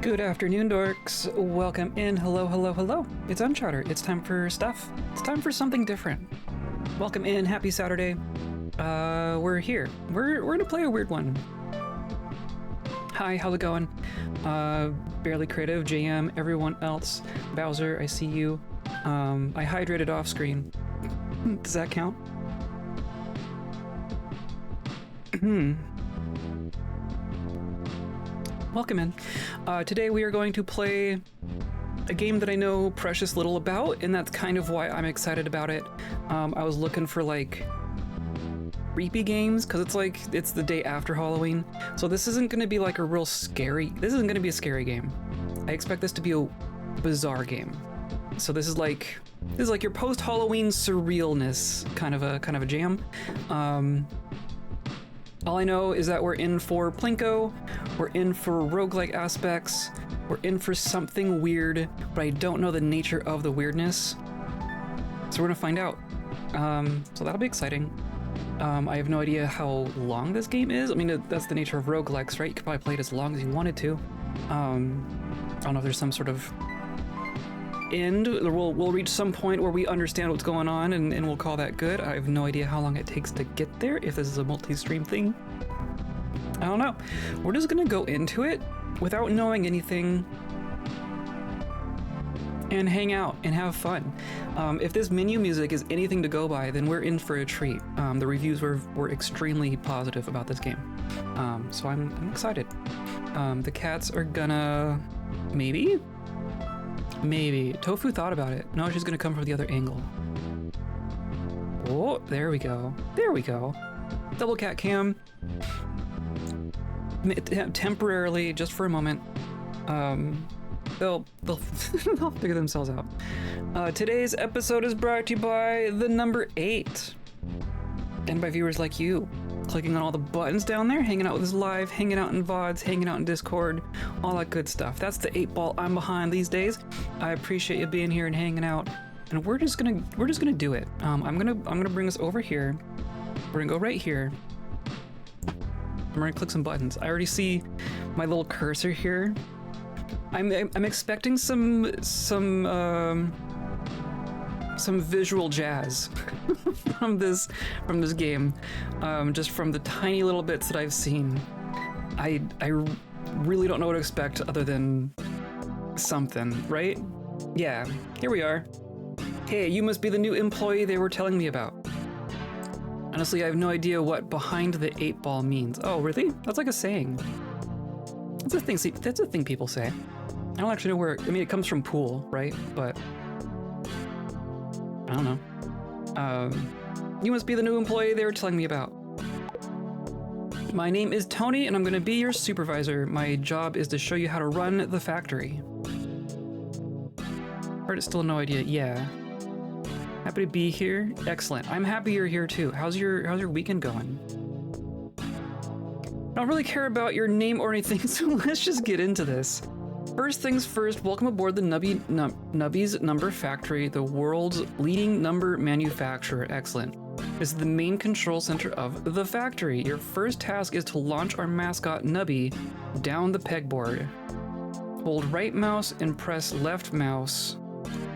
Good afternoon, dorks. Welcome in. Hello, hello, hello. It's Uncharter. It's time for stuff. It's time for something different. Welcome in. Happy Saturday. We're here. We're gonna play a weird one. Hi, how's it going? Barely Creative, JM, everyone else. Bowser, I see you. I hydrated off screen. Does that count? Welcome in. Today we are going to play a game that I know precious little about, and that's kind of why I'm excited about it. I was looking for like creepy games because it's the day after Halloween, so this isn't going to be like a real scary. This isn't going to be a scary game. I expect this to be a bizarre game. So this is like your post-Halloween surrealness kind of a jam. All I know is that we're in for Plinko, we're in for roguelike aspects, we're in for something weird, but I don't know the nature of the weirdness. So we're gonna find out. So that'll be exciting. I have no idea how long this game is. I mean, that's the nature of roguelikes, right? You could probably play it as long as you wanted to. I don't know if there's some sort of end. We'll reach some point where we understand what's going on and we'll call that good. I have no idea how long it takes to get there, if this is a multi-stream thing. I don't know. We're just gonna go into it without knowing anything and hang out and have fun. If this menu music is anything to go by, then we're in for a treat. The reviews were extremely positive about this game. So I'm excited. The cats are gonna... Maybe? Tofu thought about it. No, she's gonna come from the other angle. Oh, there we go. There we go. Double cat cam. Temporarily, just for a moment. They'll they'll figure themselves out. Today's episode is brought to you by the number 8. And by viewers like you. Clicking on all the buttons down there, hanging out with us live, hanging out in VODs, hanging out in Discord, all that good stuff. That's the 8 ball I'm behind these days. I appreciate you being here and hanging out. And we're just gonna do it. I'm gonna bring us over here. We're gonna go right here. I'm gonna click some buttons. I already see my little cursor here. I'm expecting some visual jazz from this game, just from the tiny little bits that I've seen. I really don't know what to expect other than something, right? Yeah, here we are. Hey, you must be the new employee they were telling me about. Honestly, I have no idea what behind the 8 ball means. Oh, really? That's like a saying. That's a thing. See, that's a thing people say. I don't actually know where. I mean, it comes from pool, right? But I don't know. You must be the new employee they were telling me about. My name is Tony, and I'm going to be your supervisor. My job is to show you how to run the factory. Heard it's still no idea. Yeah. Happy to be here. Excellent. I'm happy you're here too. How's your weekend going? I don't really care about your name or anything, so let's just get into this. First things first, welcome aboard the Nubby's Number Factory, the world's leading number manufacturer. Excellent. This is the main control center of the factory. Your first task is to launch our mascot, Nubby, down the pegboard. Hold right mouse and press left mouse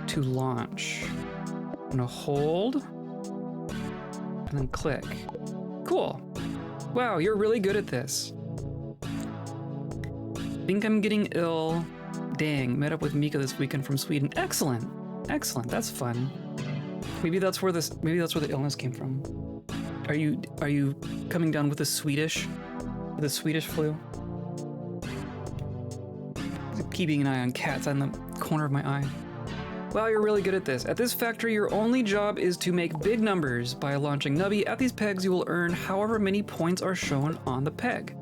to launch. I'm gonna hold, and then click. Cool. Wow, you're really good at this. Think I'm getting ill. Dang, met up with Mika this weekend from Sweden. Excellent. Excellent, that's fun. Maybe that's where the illness came from. Are you coming down with the Swedish flu? Keeping an eye on cats on the corner of my eye. Wow, you're really good at this. At this factory, your only job is to make big numbers. By launching Nubby at these pegs, you will earn however many points are shown on the peg.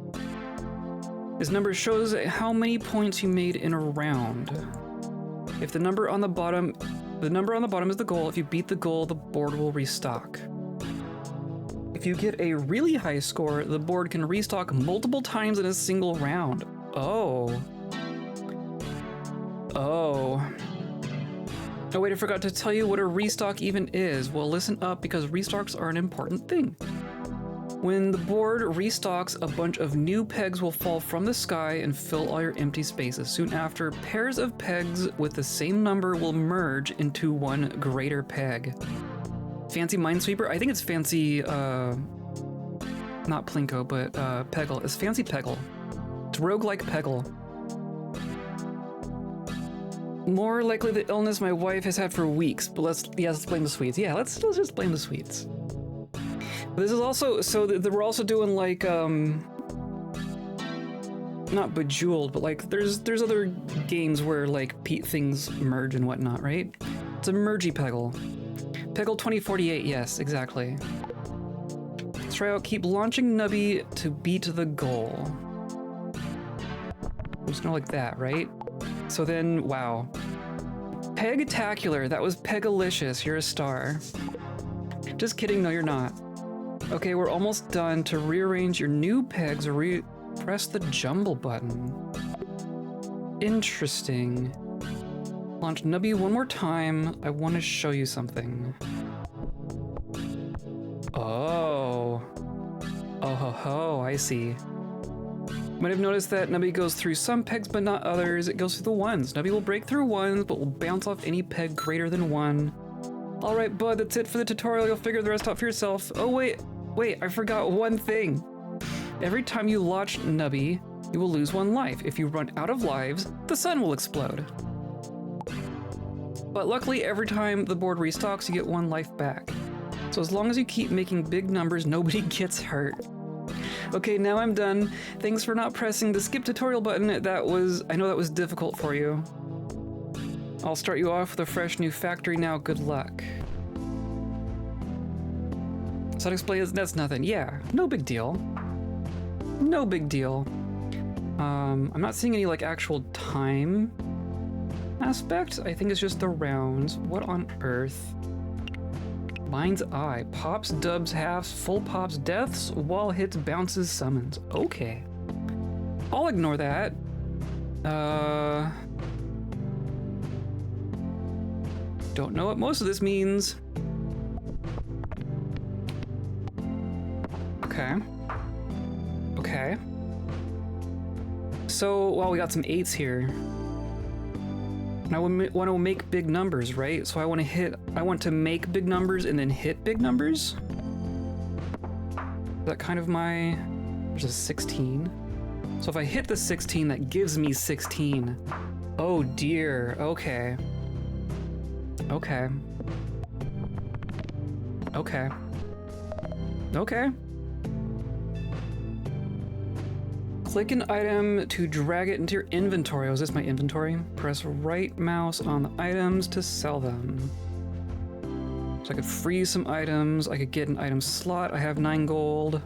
This number shows how many points you made in a round. If the number on the bottom is the goal. If you beat the goal, the board will restock. If you get a really high score, the board can restock multiple times in a single round. Oh, wait, I forgot to tell you what a restock even is. Well, listen up, because restocks are an important thing. When the board restocks, a bunch of new pegs will fall from the sky and fill all your empty spaces. Soon after, pairs of pegs with the same number will merge into one greater peg. Fancy Minesweeper? I think it's fancy, not Plinko, but Peggle. It's fancy Peggle. It's roguelike Peggle. More likely the illness my wife has had for weeks, but let's blame the sweets. Yeah, let's just blame the sweets. This is also, so we're also doing like, not Bejeweled, but like there's other games where like things merge and whatnot, right? It's a mergy Peggle. Peggle 2048, yes, exactly. Let's try out keep launching Nubby to beat the goal. I'm just gonna like that, right? So then, wow. Pegtacular, that was Pegalicious, you're a star. Just kidding, no you're not. Okay, we're almost done. To rearrange your new pegs, press the jumble button. Interesting. Launch Nubby one more time. I want to show you something. Oh. Oh ho ho, I see. Might have noticed that Nubby goes through some pegs but not others. It goes through the ones. Nubby will break through ones but will bounce off any peg greater than 1. Alright, bud, that's it for the tutorial. You'll figure the rest out for yourself. Oh wait, I forgot one thing. Every time you launch Nubby, you will lose 1 life. If you run out of lives, the sun will explode. But luckily, every time the board restocks, you get 1 life back. So as long as you keep making big numbers, nobody gets hurt. Okay, now I'm done. Thanks for not pressing the skip tutorial button. I know that was difficult for you. I'll start you off with a fresh new factory now. Good luck. So that explains that's nothing. Yeah, no big deal. No big deal. I'm not seeing any like actual time aspect. I think it's just the rounds. What on earth? Mind's Eye. Pops, dubs, halves, full pops, deaths, wall hits, bounces, summons. Okay. I'll ignore that. Don't know what most of this means. Okay. So, well, we got some 8s here. And I want to make big numbers, right? So I want to make big numbers and then hit big numbers? Is that kind of my... There's a 16. So if I hit the 16, that gives me 16. Oh dear, okay. Okay. Click an item to drag it into your inventory. Oh, is this my inventory? Press right mouse on the items to sell them. So I could freeze some items. I could get an item slot. I have 9 gold.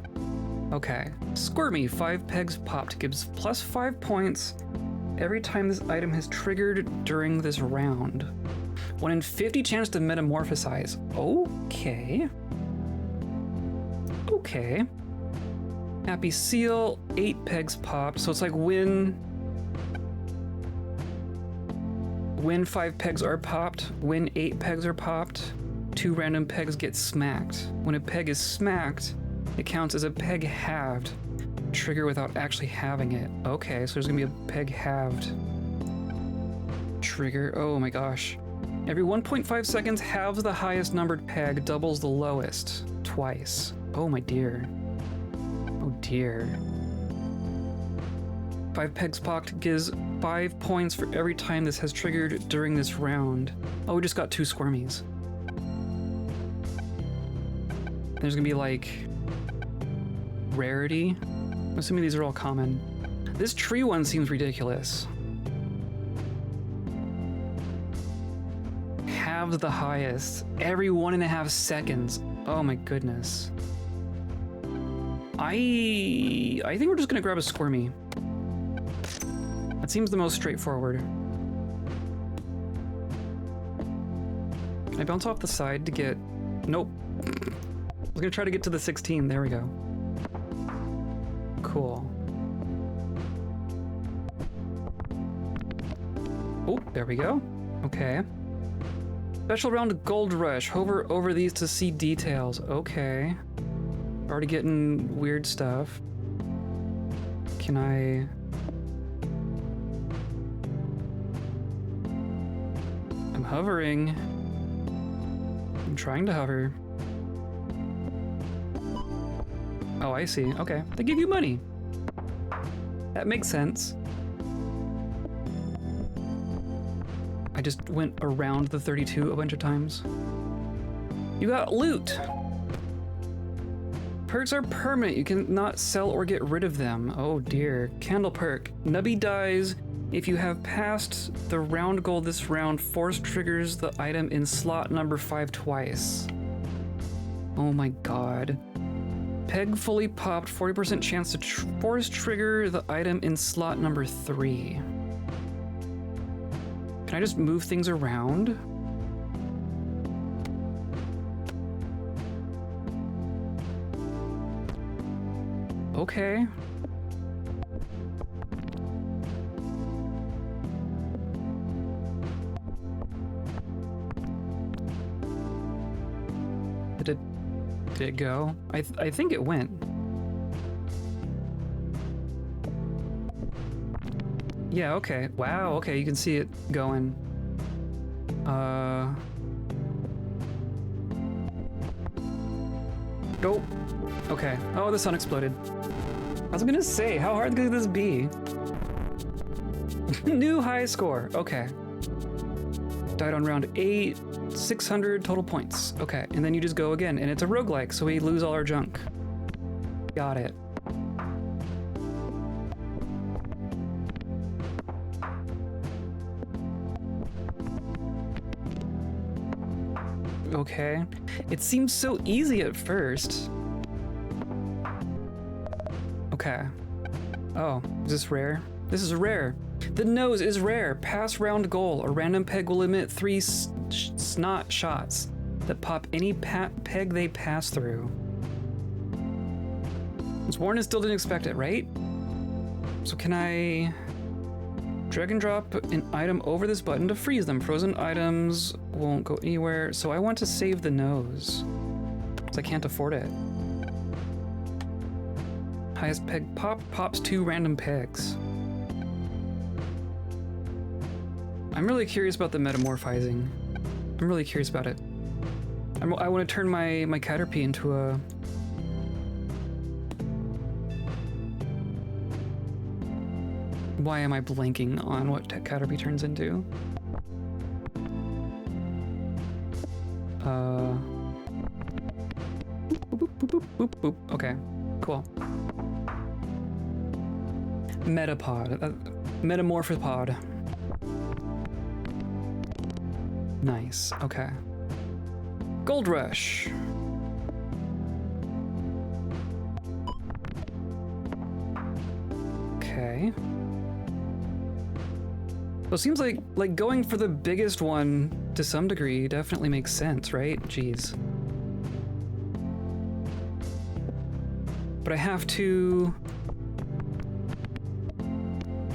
Okay. Squirmy, 5 pegs popped. Gives plus 5 points every time this item has triggered during this round. 1 in 50 chance to metamorphosize. Okay. Happy Seal, 8 pegs popped. So it's like when 5 pegs are popped, when 8 pegs are popped, 2 random pegs get smacked. When a peg is smacked, it counts as a peg halved. Trigger without actually having it. Okay, so there's gonna be a peg halved trigger. Oh my gosh. Every 1.5 seconds, halves the highest numbered peg, doubles the lowest. Twice. Oh my dear. Oh dear. 5 pegs popped gives 5 points for every time this has triggered during this round. Oh, we just got 2 squirmies. There's gonna be like rarity. I'm assuming these are all common. This tree one seems ridiculous. Halves the highest every 1.5 seconds. Oh my goodness. I think we're just gonna grab a squirmy. That seems the most straightforward. Can I bounce off the side to get... Nope. I was gonna try to get to the 16. There we go. Cool. Oh, there we go. Okay. Special round Gold Rush. Hover over these to see details. Okay. Already getting weird stuff. Can I... I'm hovering. I'm trying to hover. Oh, I see. Okay. They give you money. That makes sense. I just went around the 32 a bunch of times. You got loot! Perks are permanent. You can not sell or get rid of them. Oh dear. Candle perk. Nubby dies if you have passed the round goal this round. Force triggers the item in slot number 5 twice. Oh my god. Peg fully popped. 40% chance to force trigger the item in slot number 3. Can I just move things around? Okay. Did it go? I think it went. Yeah, okay. Wow, okay, you can see it going. Go. Okay. Oh, the sun exploded. I was gonna say, how hard could this be? New high score. Okay. Died on round 8, 600 total points. Okay, and then you just go again, and it's a roguelike, so we lose all our junk. Got it. Okay. It seems so easy at first. Okay. Oh, is this rare? This is rare. The nose is rare. Pass round goal. A random peg will emit 3 snot shots that pop any peg they pass through. This Warren still didn't expect it, right? So can I drag and drop an item over this button to freeze them? Frozen items won't go anywhere. So I want to save the nose, because I can't afford it. Highest peg pops 2 random pegs. I'm really curious about the metamorphizing. I'm really curious about it. I want to turn my Caterpie into a... Why am I blanking on what Caterpie turns into? Boop, boop, boop, boop, boop. Okay, cool. Metapod. Metamorphopod. Nice, okay. Gold Rush. Okay. So it seems like going for the biggest one to some degree definitely makes sense, right? Jeez. But I have to...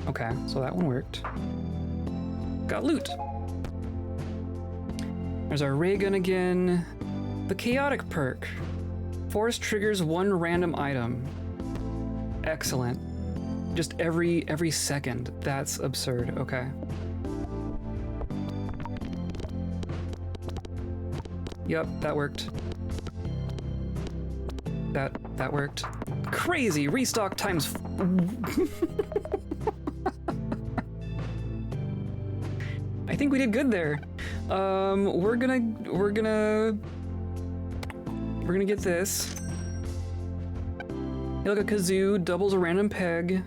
Okay, so that one worked. Got loot. There's our ray gun again. The chaotic perk. Force triggers 1 random item. Excellent. Just every second. That's absurd. Okay. Yep, that worked. That worked. Crazy! Restock times... I think we did good there. We're gonna get this. Like a kazoo doubles a random peg.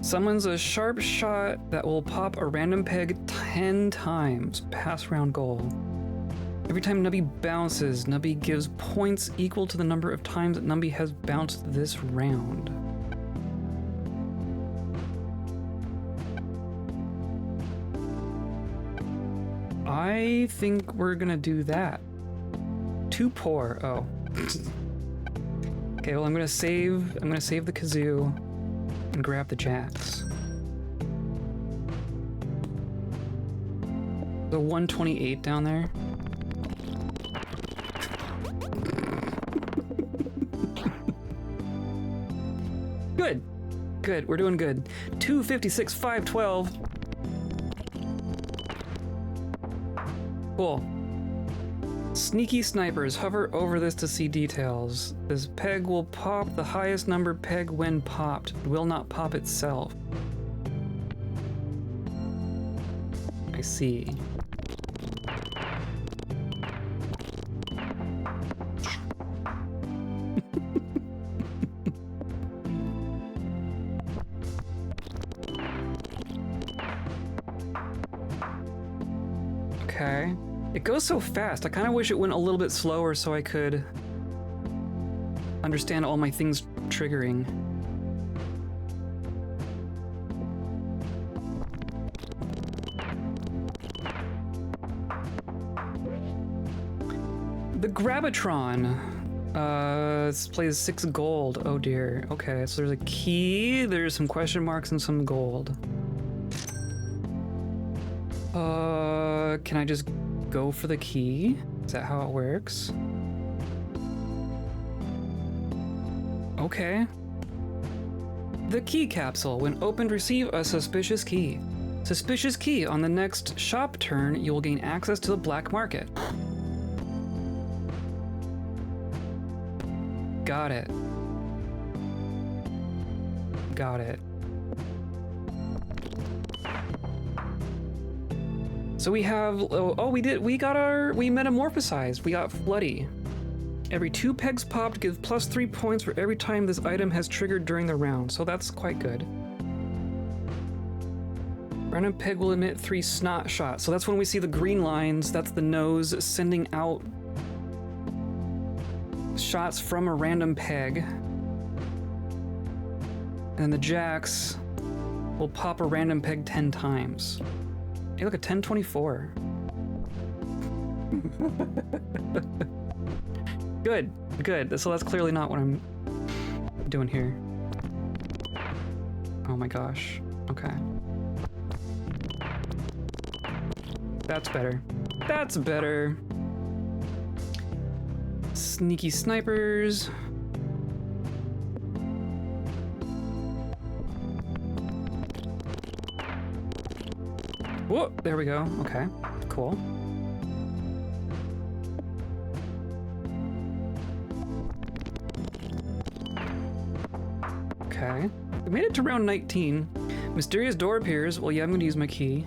Summons a sharp shot that will pop a random peg 10 times. Pass round goal. Every time Nubby bounces, Nubby gives points equal to the number of times that Nubby has bounced this round. I think we're gonna do that. Too poor. Oh. Okay, well I'm gonna save the kazoo and grab the jacks. The 128 down there. Good, we're doing good. 256, 512. Cool. Sneaky snipers, hover over this to see details. This peg will pop the highest number peg when popped. It will not pop itself. I see. Okay. It goes so fast. I kind of wish it went a little bit slower so I could understand all my things triggering. The Grabatron. This plays 6 gold. Oh dear. Okay, so there's a key, there's some question marks, and some gold. Can I just go for the key? Is that how it works? Okay. The key capsule. When opened, receive a suspicious key. Suspicious key. On the next shop turn, you will gain access to the black market. Got it. Got it. So we have, we metamorphosized. We got Floody. Every 2 pegs popped gives +3 points for every time this item has triggered during the round, so that's quite good. Random peg will emit 3 snot shots. So that's when we see the green lines, that's the nose sending out shots from a random peg. And the jacks will pop a random peg 10 times. Hey, look at 1024. Good, good. So that's clearly not what I'm doing here. Oh my gosh. Okay. That's better. That's better. Sneaky snipers. Whoa, there we go. Okay, cool. Okay, we made it to round 19. Mysterious door appears. Well, yeah, I'm gonna use my key.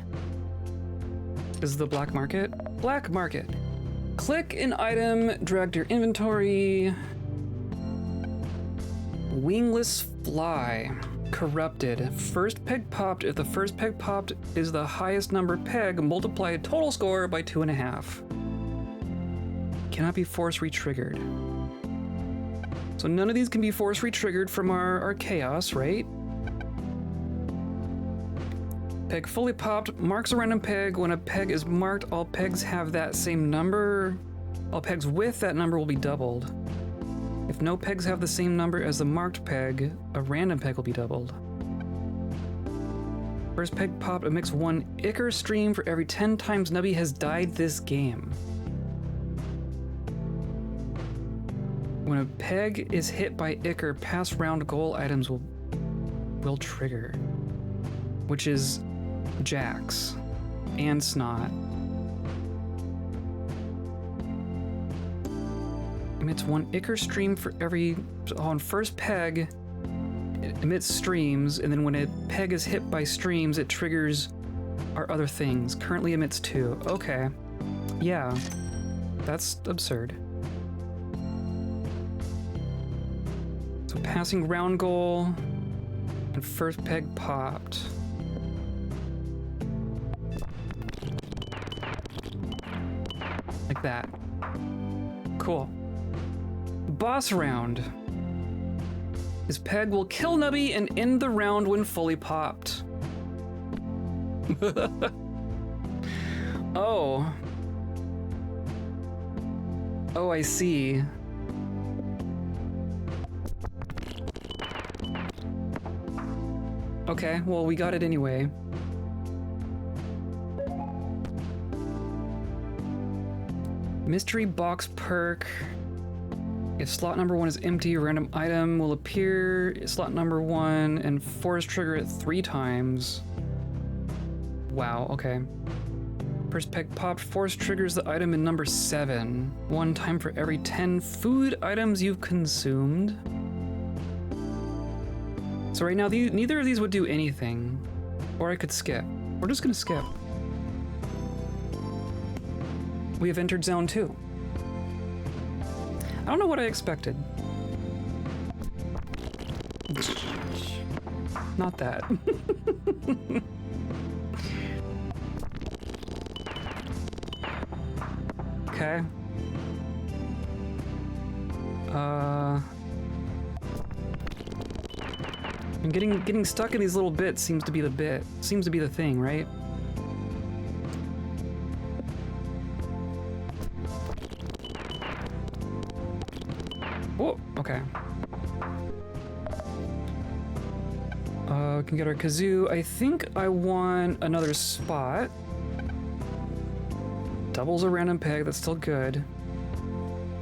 This is the black market. Black market. Click an item, drag to your inventory. Wingless fly. Corrupted. First peg popped. If the first peg popped is the highest number peg, multiply total score by 2.5. Cannot be force retriggered. So none of these can be force retriggered from our chaos, right? Peg fully popped. Marks a random peg. When a peg is marked, all pegs have that same number. All pegs with that number will be doubled. If no pegs have the same number as the marked peg, a random peg will be doubled. First peg popped emits 1 Ichor stream for every 10 times Nubby has died this game. When a peg is hit by Ichor, past round goal items will trigger, which is jacks and snot. Emits 1 Ichor stream for every, on first peg, it emits streams, and then when a peg is hit by streams, it triggers our other things. Currently emits 2. Okay. Yeah. That's absurd. So passing round goal, and first peg popped. Like that. Cool. Boss round. His peg will kill Nubby and end the round when fully popped. Oh. Oh, I see. Okay, well, we got it anyway. Mystery box perk. If slot number 1 is empty, a random item will appear. Slot number 1 and force trigger it 3 times. Wow, okay. First peg popped, force triggers the item in number 7. 1 time for every 10 food items you've consumed. So right now, neither of these would do anything. Or I could skip. We're just gonna skip. We have entered zone 2. I don't know what I expected. Not that. Okay. And getting stuck in these little bits seems to be the thing, right? Oh, okay. We can get our kazoo. I think I want another spot. Doubles a random peg, that's still good.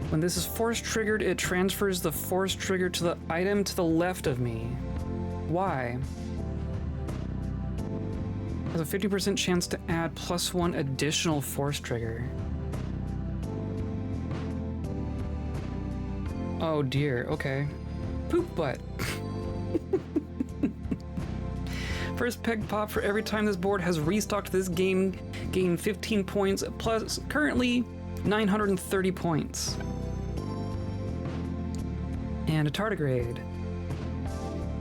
When this is force triggered, it transfers the force trigger to the item to the left of me. Why? There's a 50% chance to add +1 additional force trigger. Oh dear, okay. Poop butt. First peg pop for every time this board has restocked this game, gain 15 points, plus currently 930 points. And a tardigrade.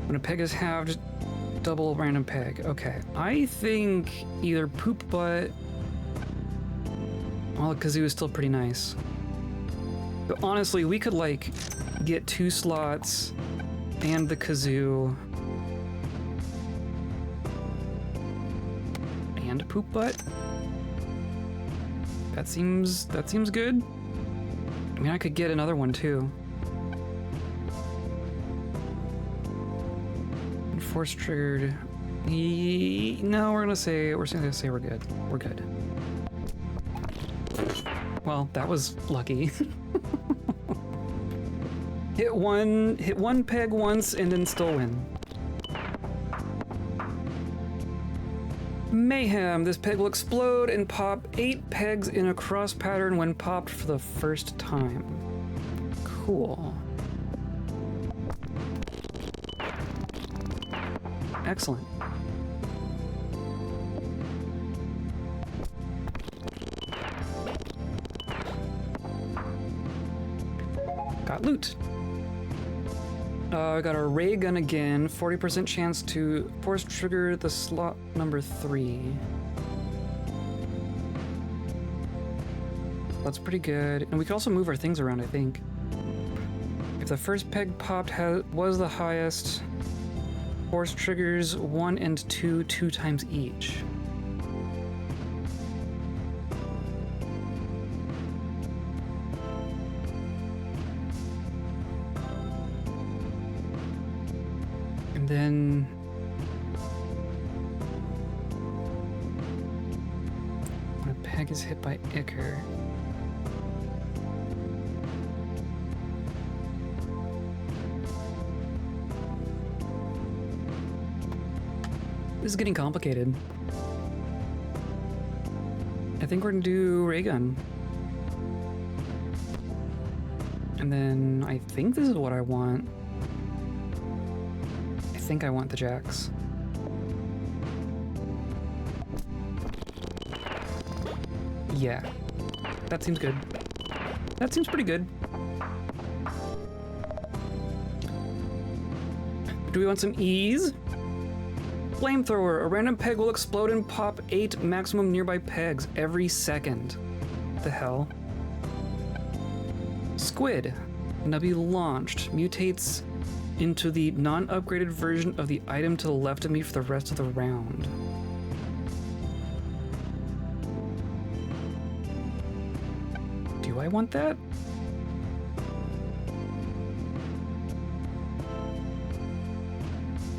When a peg is halved, double random peg. Okay, I think either poop butt. Well, the kazoo is still pretty nice. But honestly, we could like get 2 slots and the kazoo. And poop butt. That seems good. I mean, I could get another one too. And force triggered. No, we're gonna say we're good. We're good. Well, that was lucky. Hit one peg once and then still win. Mayhem. This peg will explode and pop 8 pegs in a cross pattern when popped for the first time. Cool. Excellent. Got loot. I got a ray gun again, 40% chance to force trigger the slot number 3. That's pretty good. And we can also move our things around, I think. If the first peg popped was the highest, force triggers 1 and 2 times each. Then when a peg is hit by Ichor, this is getting complicated. I think we're gonna do ray gun. And then I think this is what I want. I think I want the jacks. Yeah, that seems good. That seems pretty good. Do we want some ease? Flamethrower. A random peg will explode and pop 8 maximum nearby pegs every second. What the hell? Squid. Nubby launched. Mutates into the non-upgraded version of the item to the left of me for the rest of the round. Do I want that?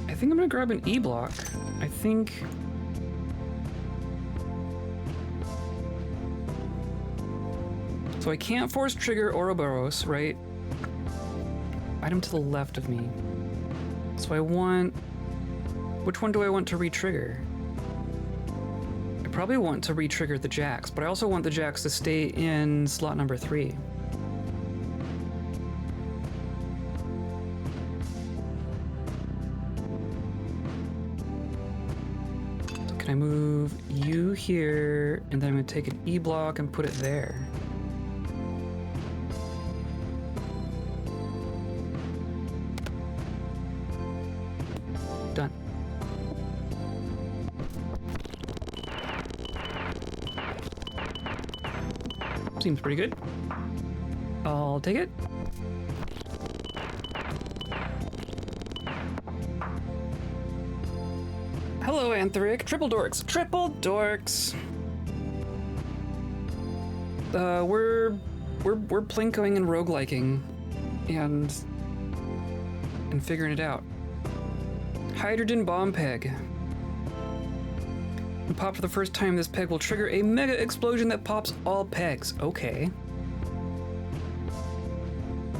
I think I'm gonna grab an E-block. I think... So I can't force trigger Ouroboros, right? Item to the left of me. So I want... Which one do I want to re-trigger? I probably want to re-trigger the jacks, but I also want the jacks to stay in slot number 3. So can I move you here, and then I'm going to take an E block and put it there. Done. Seems pretty good. I'll take it. Hello, Anthric. Triple dorks. Triple dorks. We're plinkoing and rogueliking and figuring it out. Hydrogen bomb peg. When popped for the first time, this peg will trigger a mega explosion that pops all pegs. Okay.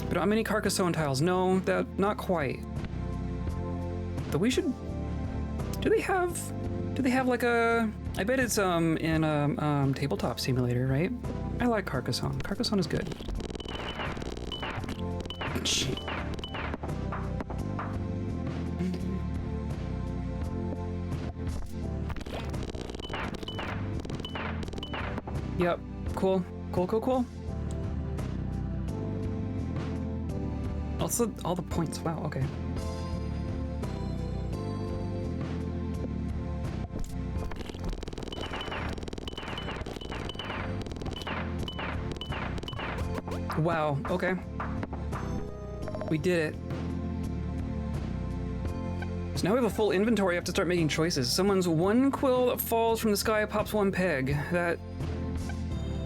But not many Carcassonne tiles. No, that not quite. But we should. Do they have like a? I bet it's in a tabletop simulator, right? I like Carcassonne. Carcassonne is good. Yep. Cool. Cool. Also, all the points. Wow. Okay. Wow. Okay. We did it. So now we have a full inventory. I have to start making choices. Someone's one quill that falls from the sky pops one peg. That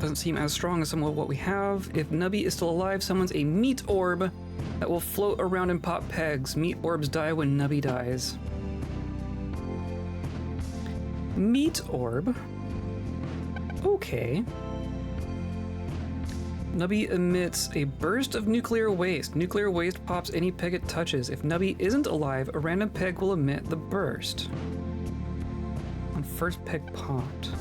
doesn't seem as strong as some of what we have. If Nubby is still alive, someone's a meat orb that will float around and pop pegs. Meat orbs die when Nubby dies. Meat orb? Okay. Nubby emits a burst of nuclear waste. Nuclear waste pops any peg it touches. If Nubby isn't alive, a random peg will emit the burst. On first peg popped.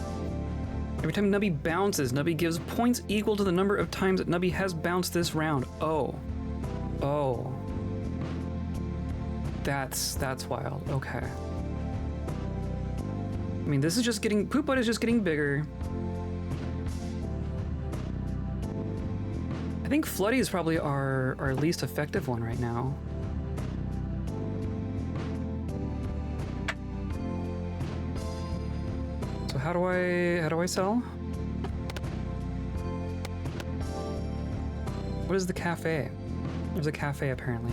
Every time Nubby bounces, Nubby gives points equal to the number of times that Nubby has bounced this round. Oh. That's wild. Okay. I mean, this is just getting... Poop Butt is just getting bigger. I think Floody is probably our least effective one right now. So how do I sell? What is the cafe? There's a cafe apparently.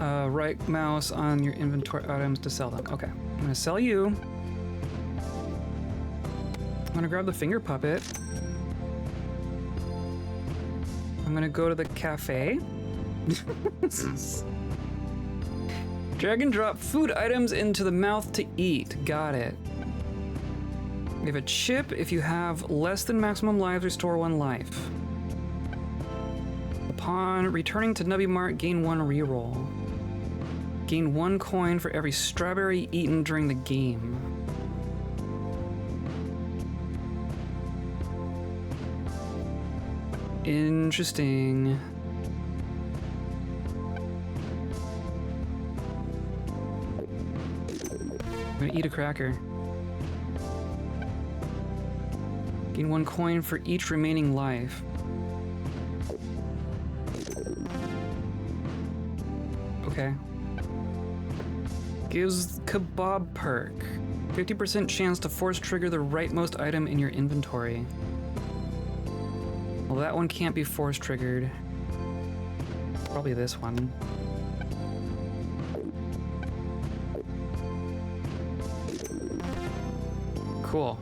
Right mouse on your inventory items to sell them. Okay, I'm gonna sell you. I'm gonna grab the finger puppet. I'm gonna go to the cafe. Drag and drop food items into the mouth to eat. Got it. We have a chip. If you have less than maximum lives, restore 1 life. Upon returning to Nubby Mart, gain 1 reroll. Gain 1 coin for every strawberry eaten during the game. Interesting. I'm gonna eat a cracker. Gain 1 coin for each remaining life. Okay. Gives kebab perk. 50% chance to force trigger the rightmost item in your inventory. Well, that one can't be force triggered. Probably this one. Cool.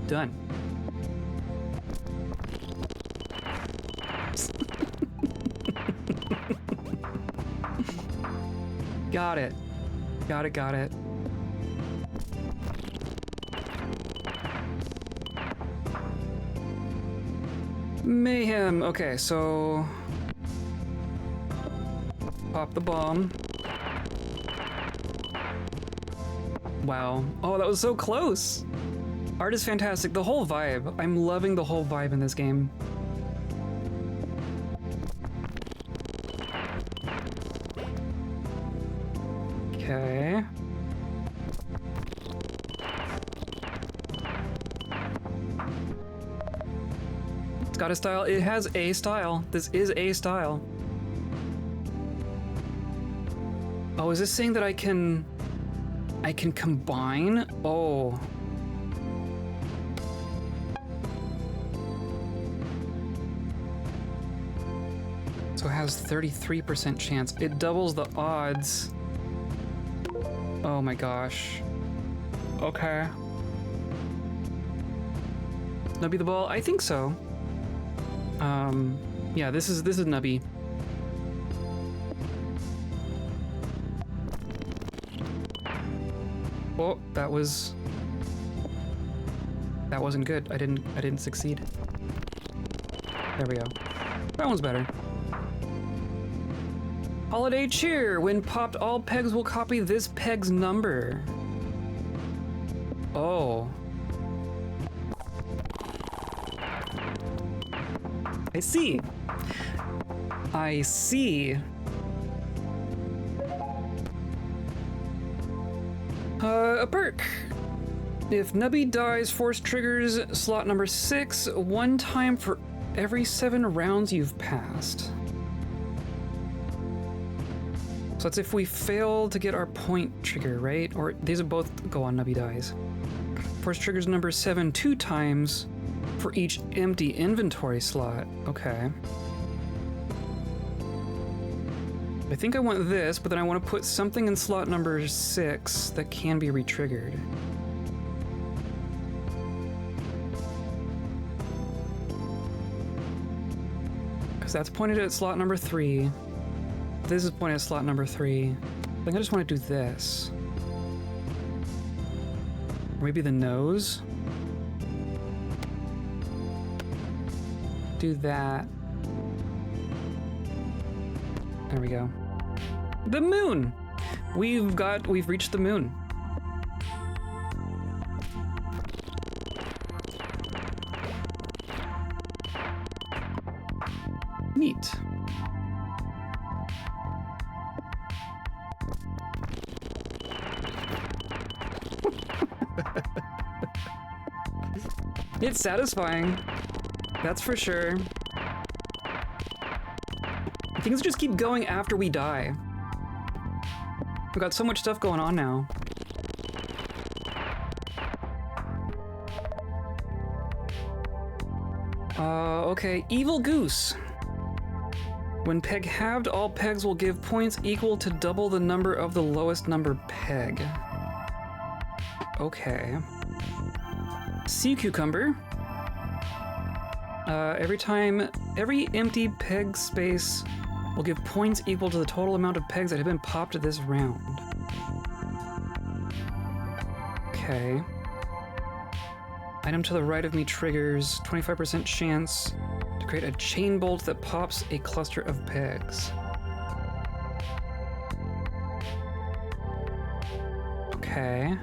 Done. Got it. Got it. Mayhem. Okay, so pop the bomb. Wow. Oh, that was so close. Art is fantastic. The whole vibe. I'm loving the whole vibe in this game. Okay. It's got a style. It has a style. This is a style. Oh, is this saying that I can combine? Oh. So it has 33% chance. It doubles the odds. Oh my gosh. Okay. Nubby the ball? I think so. Yeah, this is Nubby. Oh, that wasn't good. I didn't succeed. There we go. That one's better. Holiday cheer! When popped, all pegs will copy this peg's number. Oh. I see. I see. A perk. If Nubby dies, force triggers slot number 6 one time for every 7 rounds you've passed. So that's if we fail to get our point trigger, right? Or these will both go on Nubby dies. Force triggers number 7 2 times for each empty inventory slot. Okay. I think I want this, but then I want to put something in slot number 6 that can be retriggered. Because that's pointed at slot number 3. This is pointed at slot number 3. I think I just want to do this. Or maybe the nose. Do that. There we go. The moon! We've reached the moon. Neat. It's satisfying. That's for sure. Things just keep going after we die. We've got so much stuff going on now. Okay, Evil Goose. When peg halved, all pegs will give points equal to double the number of the lowest number peg. Okay. Sea Cucumber. Every empty peg space will give points equal to the total amount of pegs that have been popped this round. Okay. Item to the right of me triggers 25% chance to create a chain bolt that pops a cluster of pegs. Okay.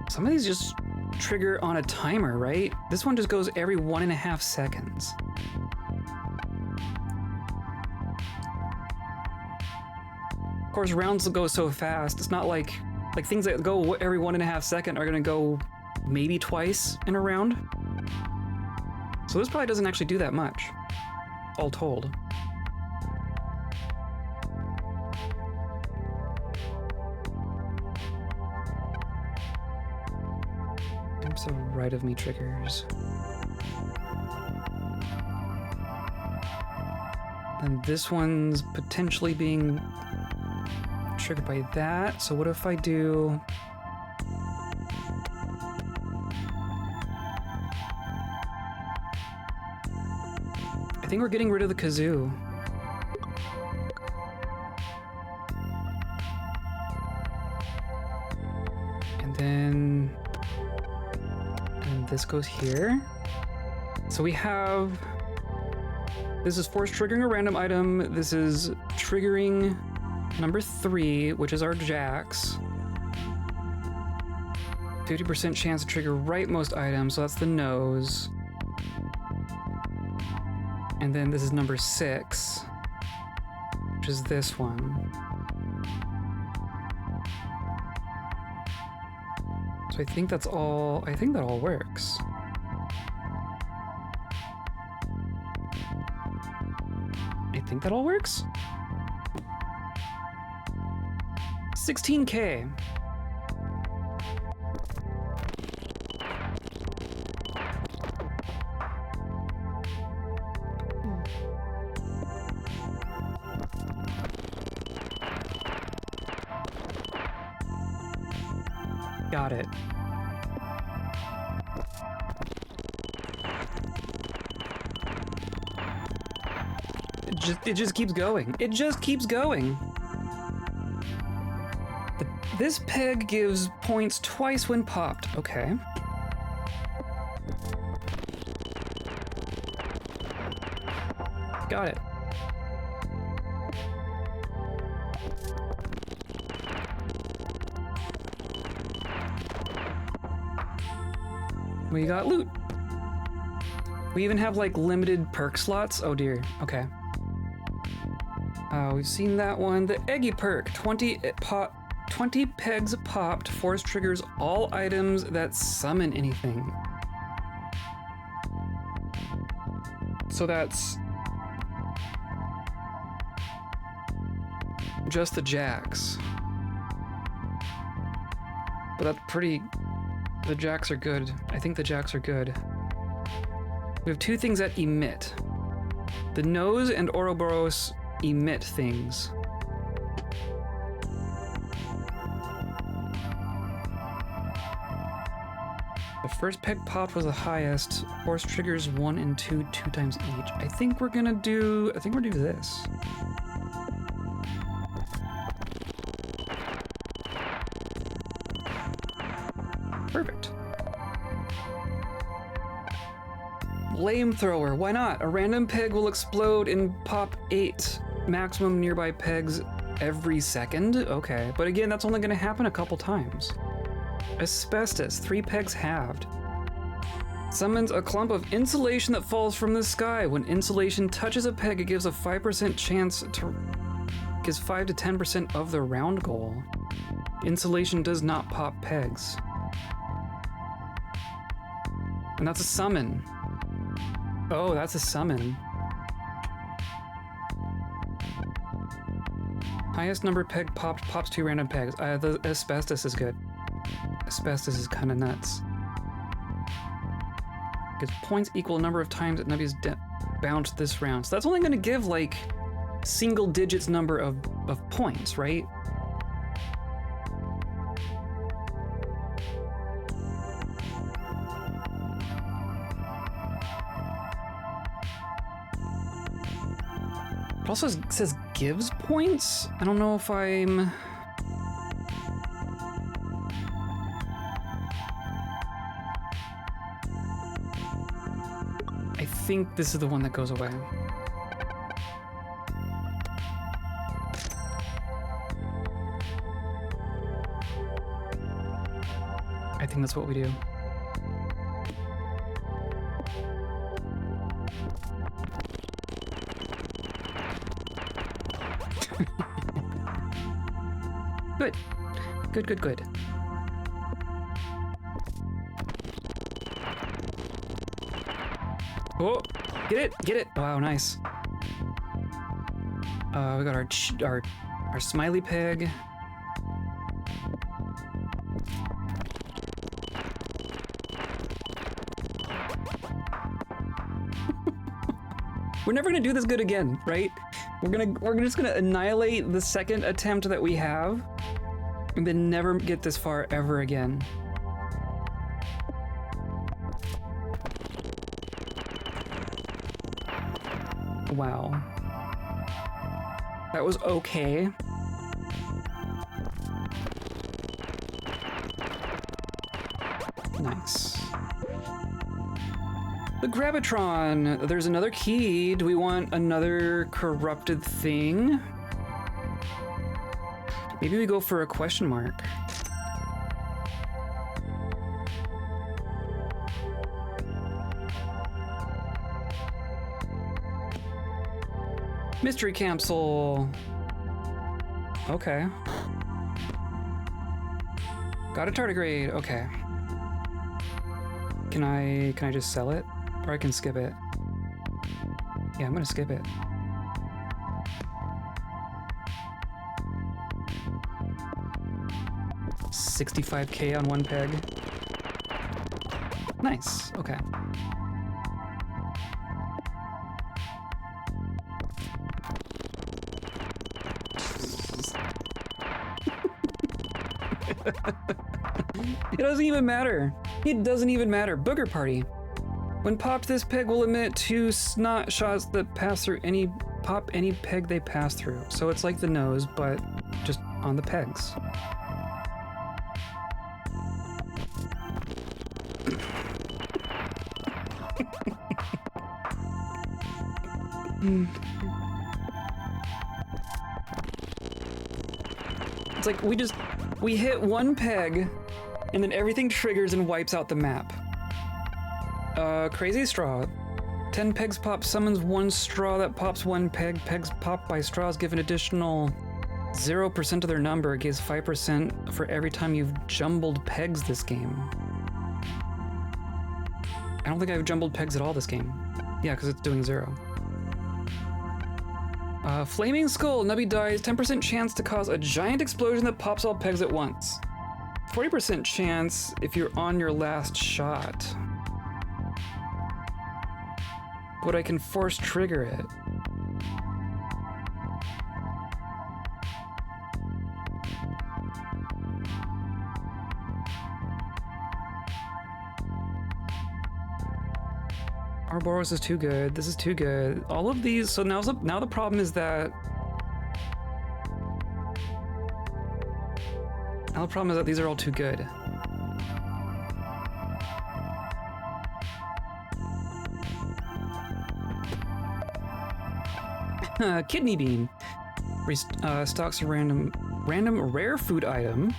Some of these just trigger on a timer, right? This one just goes every 1.5 seconds. Of course, rounds will go so fast. It's not like things that go every 1.5 seconds are gonna go maybe twice in a round. So this probably doesn't actually do that much, all told. So right of me triggers. And this one's potentially being triggered by that. So what if I do... I think we're getting rid of the kazoo. then and this goes here. So we have, this is force triggering a random item. This is triggering number 3, which is our jacks. 50% chance to trigger rightmost items, so that's the nose. And then this is number 6, which is this one. So I think that's all, I think that all works. I think that all works? 16K. Got it. It just keeps going. It just keeps going. This peg gives points twice when popped. Okay. Got it. We got loot. We even have like limited perk slots. Oh dear. Okay. We've seen that one. The Eggy perk. 20 pegs popped. Force triggers all items that summon anything. So that's just the jacks. But that's pretty... The jacks are good. I think the jacks are good. We have 2 things that emit. The nose and Ouroboros emit things. The first peg popped was the highest. Force triggers 1 and 2 times each. I think we're gonna do... I think we're gonna do this. Perfect. Flamethrower, why not? A random peg will explode and pop 8 maximum nearby pegs every second? Okay, but again, that's only gonna happen a couple times. Asbestos, 3 pegs halved. Summons a clump of insulation that falls from the sky. When insulation touches a peg, it gives a 5% chance to... gives 5 to 10% of the round goal. Insulation does not pop pegs. And that's a summon. Oh, that's a summon. Highest number peg popped pops 2 random pegs. The asbestos is good. Asbestos is kind of nuts. Because points equal number of times that Nubby's bounced this round. So that's only going to give like single digits number of points, right? It also says gives points? I don't know if I'm... I think this is the one that goes away. I think that's what we do. Good. Good, good, good. Oh, get it, get it. Wow, nice. We got our smiley pig. We're never gonna do this good again, right? We're just gonna annihilate the second attempt that we have, and then never get this far ever again. Wow. That was okay. Nice. The Gravitron. There's another key. Do we want another corrupted thing? Maybe we go for a question mark. Mystery capsule. Okay. Got a tardigrade. Okay. Can I just sell it? Or I can skip it? Yeah, I'm gonna skip it. $65K on one peg. Nice. Okay. It doesn't even matter. It doesn't even matter. Booger party. When popped, this peg will emit 2 snot shots that pass through any peg they pass through. So it's like the nose, but just on the pegs. It's like we hit one peg and then everything triggers and wipes out the map. Crazy straw. 10 pegs pop summons 1 straw that pops 1 peg. Pegs popped by straws give an additional 0% of their number. It gives 5% for every time you've jumbled pegs this game. I don't think I've jumbled pegs at all this game. Yeah, because it's doing 0. Flaming Skull. Nubby dies. 10% chance to cause a giant explosion that pops all pegs at once. 40% chance if you're on your last shot. But I can force trigger it. Ouroboros is too good. This is too good. All of these. So now the problem is that. Now the problem is that these are all too good. Kidney bean. Stocks a random rare food item.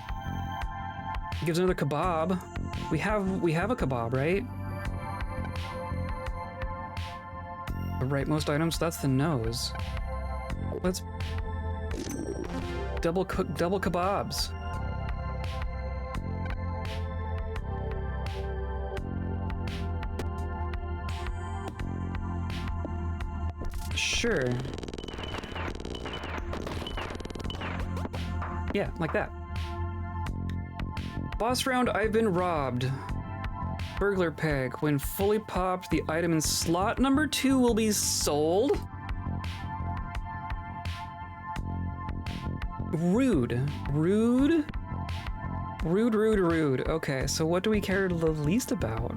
Gives another kebab. We have a kebab, right? Right, most items, that's the nose. Let's double kebabs. Sure. Yeah, like that. Boss round, I've been robbed. Burglar peg. When fully popped, the item in slot number 2 will be sold. Rude. Okay, so what do we care the least about?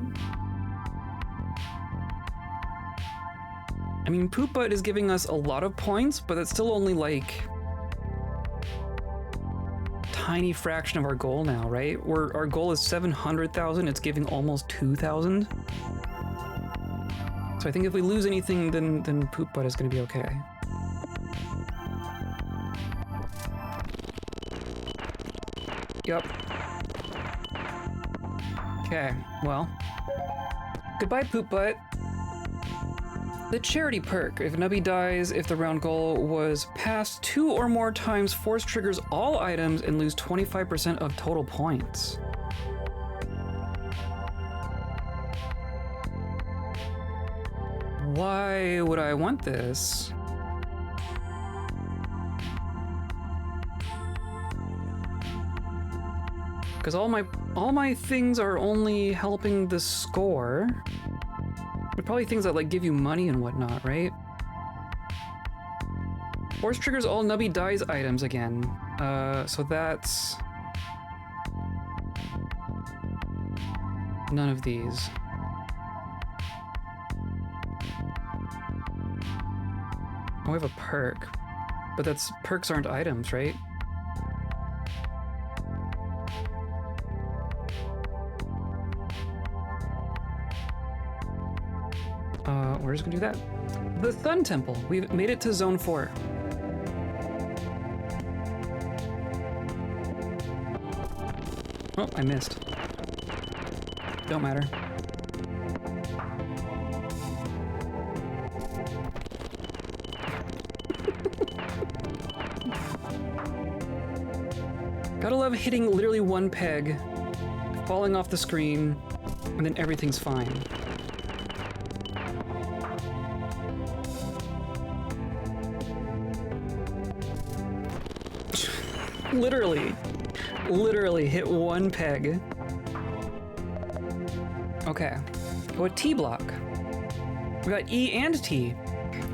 I mean, Poop Butt is giving us a lot of points, but it's still only like tiny fraction of our goal now, right? Our goal is 700,000. It's giving almost 2,000. So I think if we lose anything, then Poop Butt is going to be okay. Yep. Okay, well. Goodbye, Poop Butt. The charity perk. If Nubby dies, if the round goal was passed 2 or more times, force triggers all items and lose 25% of total points. Why would I want this? Because all my things are only helping the score. They're probably things that like give you money and whatnot, right? Force triggers all Nubby dies items again. So that's none of these. Oh, we have a perk, but perks aren't items, right? We're just gonna do that. The Sun Temple. We've made it to Zone 4. Oh, I missed. Don't matter. Gotta love hitting literally one peg, falling off the screen, and then everything's fine. Literally hit one peg. Okay. Go a T block. We got E and T.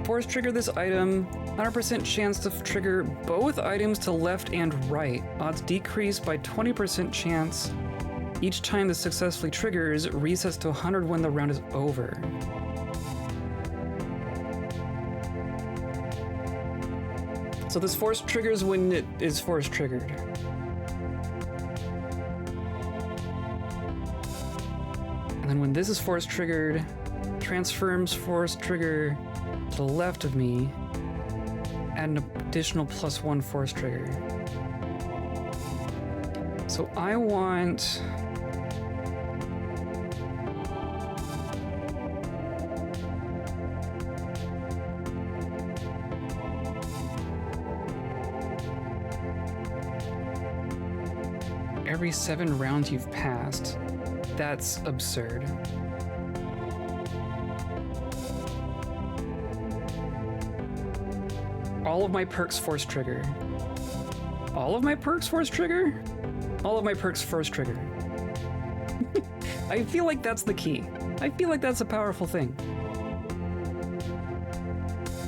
Force trigger this item. 100% chance to trigger both items to left and right. Odds decrease by 20% chance. Each time this successfully triggers, resets to 100 when the round is over. So this force triggers when it is force triggered. And then when this is force triggered, transforms force trigger to the left of me, add an additional +1 force trigger. So I want... every 7 rounds you've passed. That's absurd. All of my perks force trigger. All of my perks force trigger? All of my perks force trigger. I feel like that's the key. I feel like that's a powerful thing.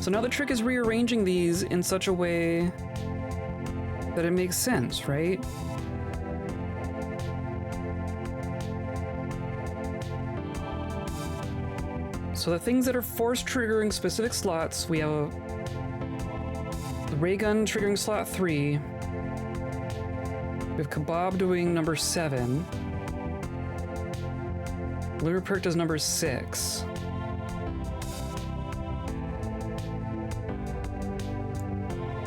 So now the trick is rearranging these in such a way that it makes sense, right? So the things that are force triggering specific slots, we have the ray gun triggering slot 3. We have Kebab doing number 7. Lure perk does number 6.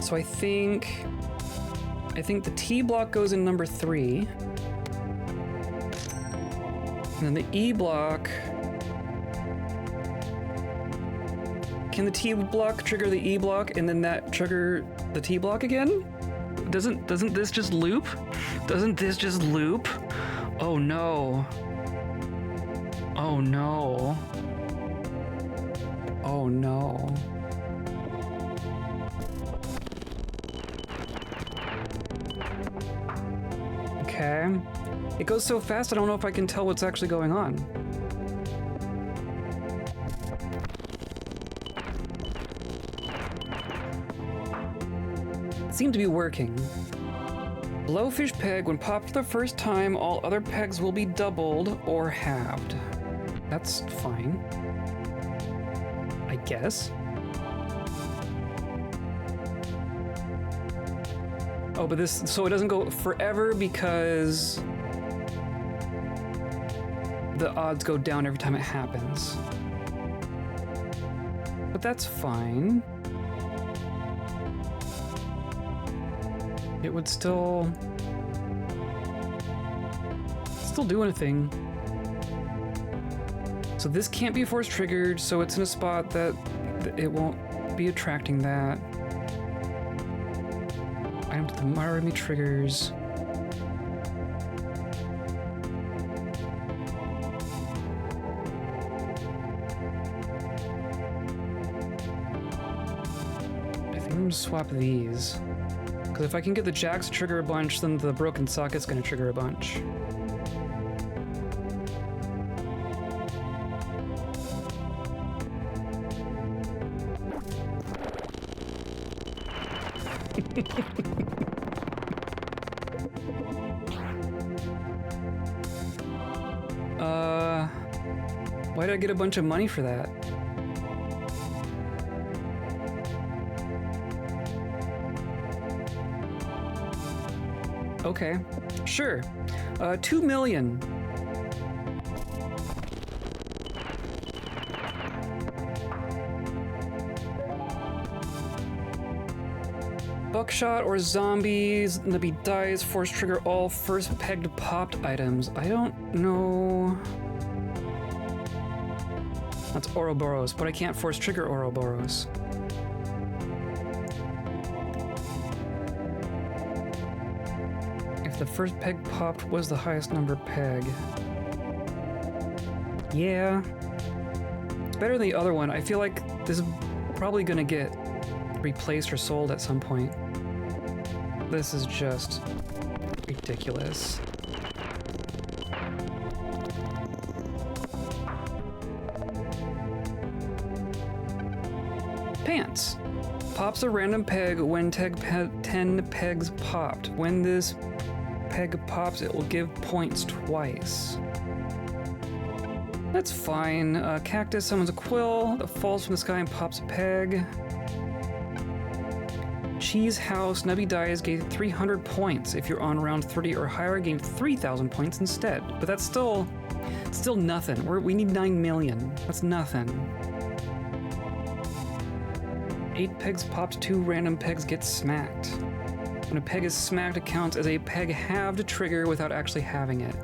So I think the T block goes in number 3. And then the E block. Can the T block trigger the E block and then that trigger the T block again? Doesn't this just loop? Doesn't this just loop? Oh no. Oh no. Oh no. Okay. It goes so fast I don't know if I can tell what's actually going on. Seem to be working. Blowfish peg, when popped for the first time, all other pegs will be doubled or halved. That's fine. I guess. Oh, but this, so it doesn't go forever because the odds go down every time it happens. But that's fine. It would still do anything. So this can't be force triggered, so it's in a spot that it won't be attracting that. Item to the Marami triggers. I think I'm gonna swap these. Because if I can get the jacks to trigger a bunch, then the broken socket's gonna trigger a bunch. Why did I get a bunch of money for that? Okay, sure. 2 million. Buckshot or zombies. Nubby dies. Force trigger all first pegged popped items. I don't know. That's Ouroboros, but I can't force trigger Ouroboros. If the first peg popped was the highest number peg. Yeah. It's better than the other one. I feel like this is probably gonna get replaced or sold at some point. This is just ridiculous. Pants. Pops a random peg when 10 pegs popped. When this peg pops, it will give points twice. That's fine. Cactus summons a quill that falls from the sky and pops a peg. Cheese House, Nubby dies, gain 300 points. If you're on round 30 or higher, gain 3,000 points instead. But that's still nothing. We need 9 million. That's nothing. 8 pegs popped, 2 random pegs get smacked. When a peg is smacked, it counts as a peg halved trigger without actually having it.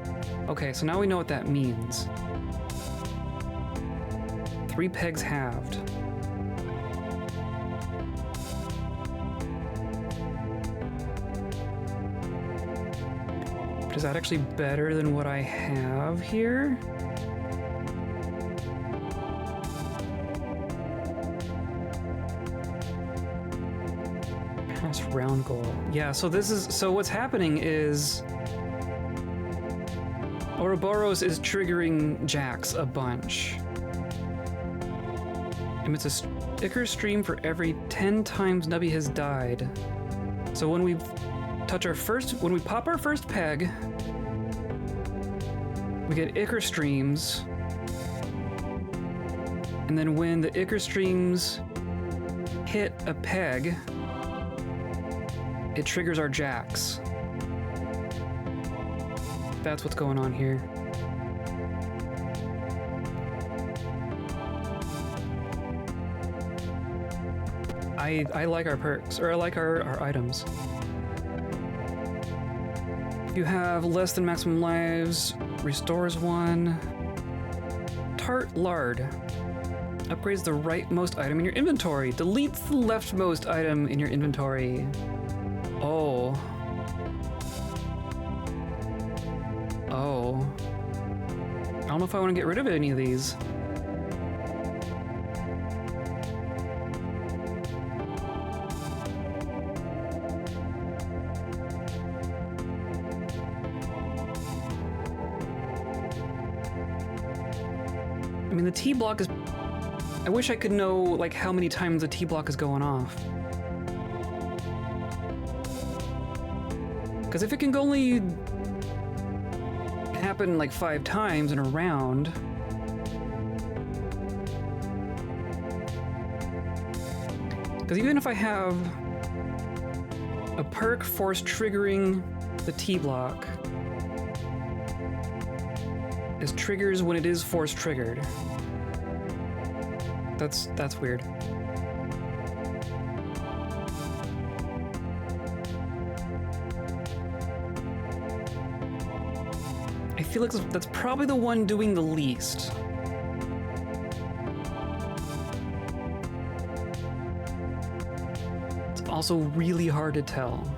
Okay, so now we know what that means. 3 pegs halved. But is that actually better than what I have here? Past round goal. Yeah, so what's happening is Ouroboros is triggering Jax a bunch. Emits a sticker stream for every 10 times Nubby has died. So when we pop our first peg, we get Ichor streams. And then when the Ichor streams hit a peg, it triggers our Jax. That's what's going on here. I like our perks, or I like our items. If you have less than maximum lives, restores 1. Tart Lard. Upgrades the rightmost item in your inventory. Deletes the leftmost item in your inventory. Oh. Oh. I don't know if I want to get rid of any of these. I mean, the T block is... I wish I could know, like, how many times the T block is going off. Because if it can only happen, like, 5 times in a round... Because even if I have a perk force triggering the T block, it triggers when it is force triggered. That's weird. I feel like that's probably the one doing the least. It's also really hard to tell.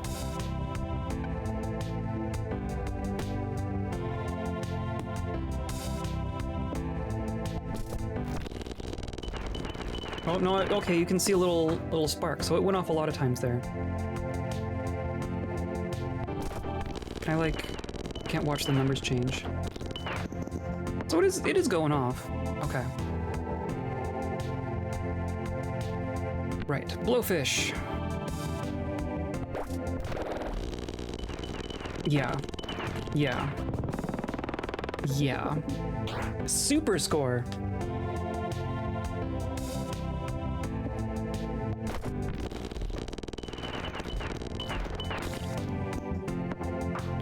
Oh, no, okay, you can see a little spark, so it went off a lot of times there. Can I, can't watch the numbers change. So it is going off. Okay. Right, Blowfish. Yeah. Yeah. Yeah. Super score.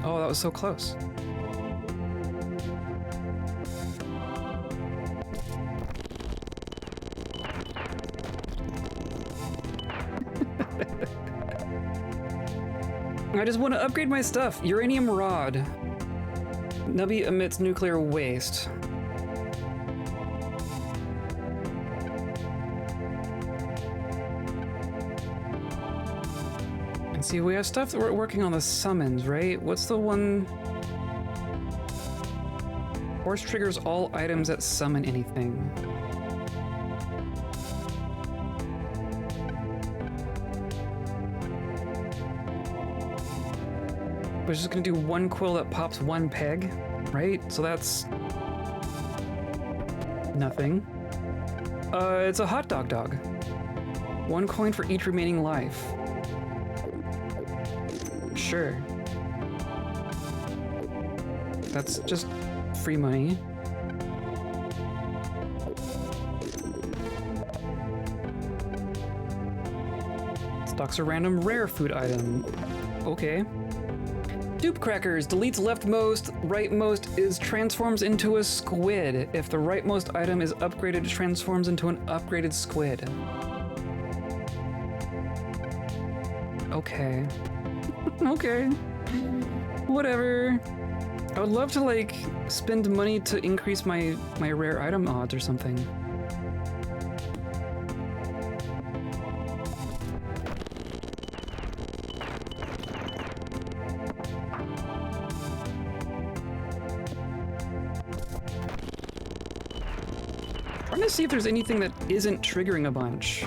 Oh, that was so close. I just want to upgrade my stuff. Uranium rod. Nubby emits nuclear waste. And see, we have stuff that we're working on the summons, right? What's the one? Force triggers all items that summon anything. We're just gonna do one quill that pops one peg, right? So that's nothing. It's a hot dog dog. 1 coin for each remaining life. Sure. That's just free money. Stocks a random rare food item. Okay. Dupe crackers deletes leftmost, rightmost is transforms into a squid. If the rightmost item is upgraded, it transforms into an upgraded squid. Okay. Okay. Whatever. I would love to, like, spend money to increase my rare item odds or something. Trying to see if there's anything that isn't triggering a bunch.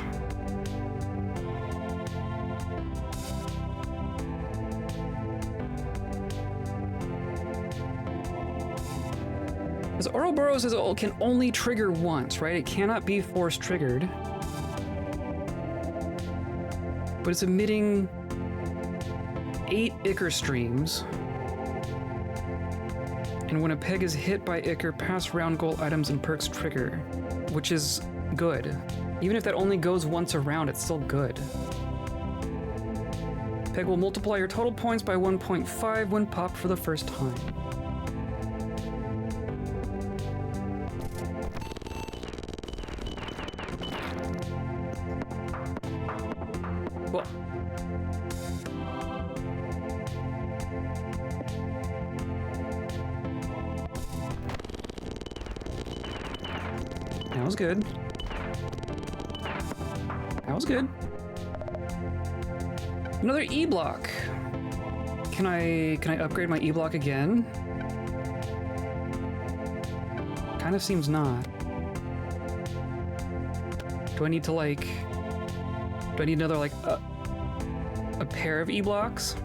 Because Ouroboros can only trigger once, right? It cannot be force triggered. But it's emitting 8 Ichor streams. And when a peg is hit by Ichor, pass round goal items and perks trigger, which is good. Even if that only goes once around, it's still good. Peg will multiply your total points by 1.5 when popped for the first time. Well, that was good. That was good. Another E block. Can I upgrade my E block again? Kind of seems not. Do I need to like? Do I need another like a pair of E blocks?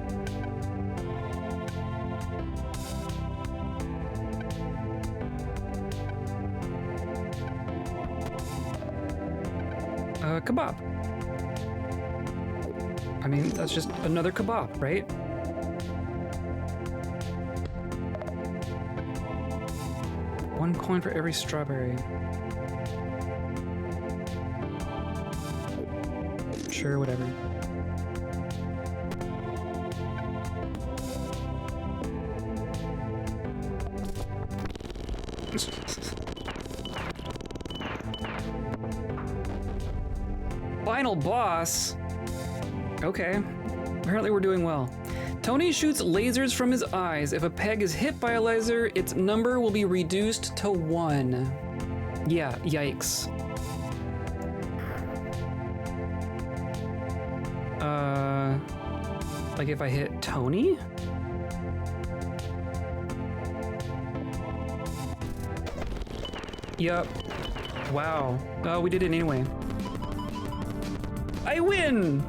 Kebab. I mean, that's just another kebab, right? One coin for every strawberry. Sure, whatever. Final boss? Okay. Apparently we're doing well. Tony shoots lasers from his eyes. If a peg is hit by a laser, its number will be reduced to 1. Yeah, yikes. Like if I hit Tony? Yup. Wow. We did it anyway. I win!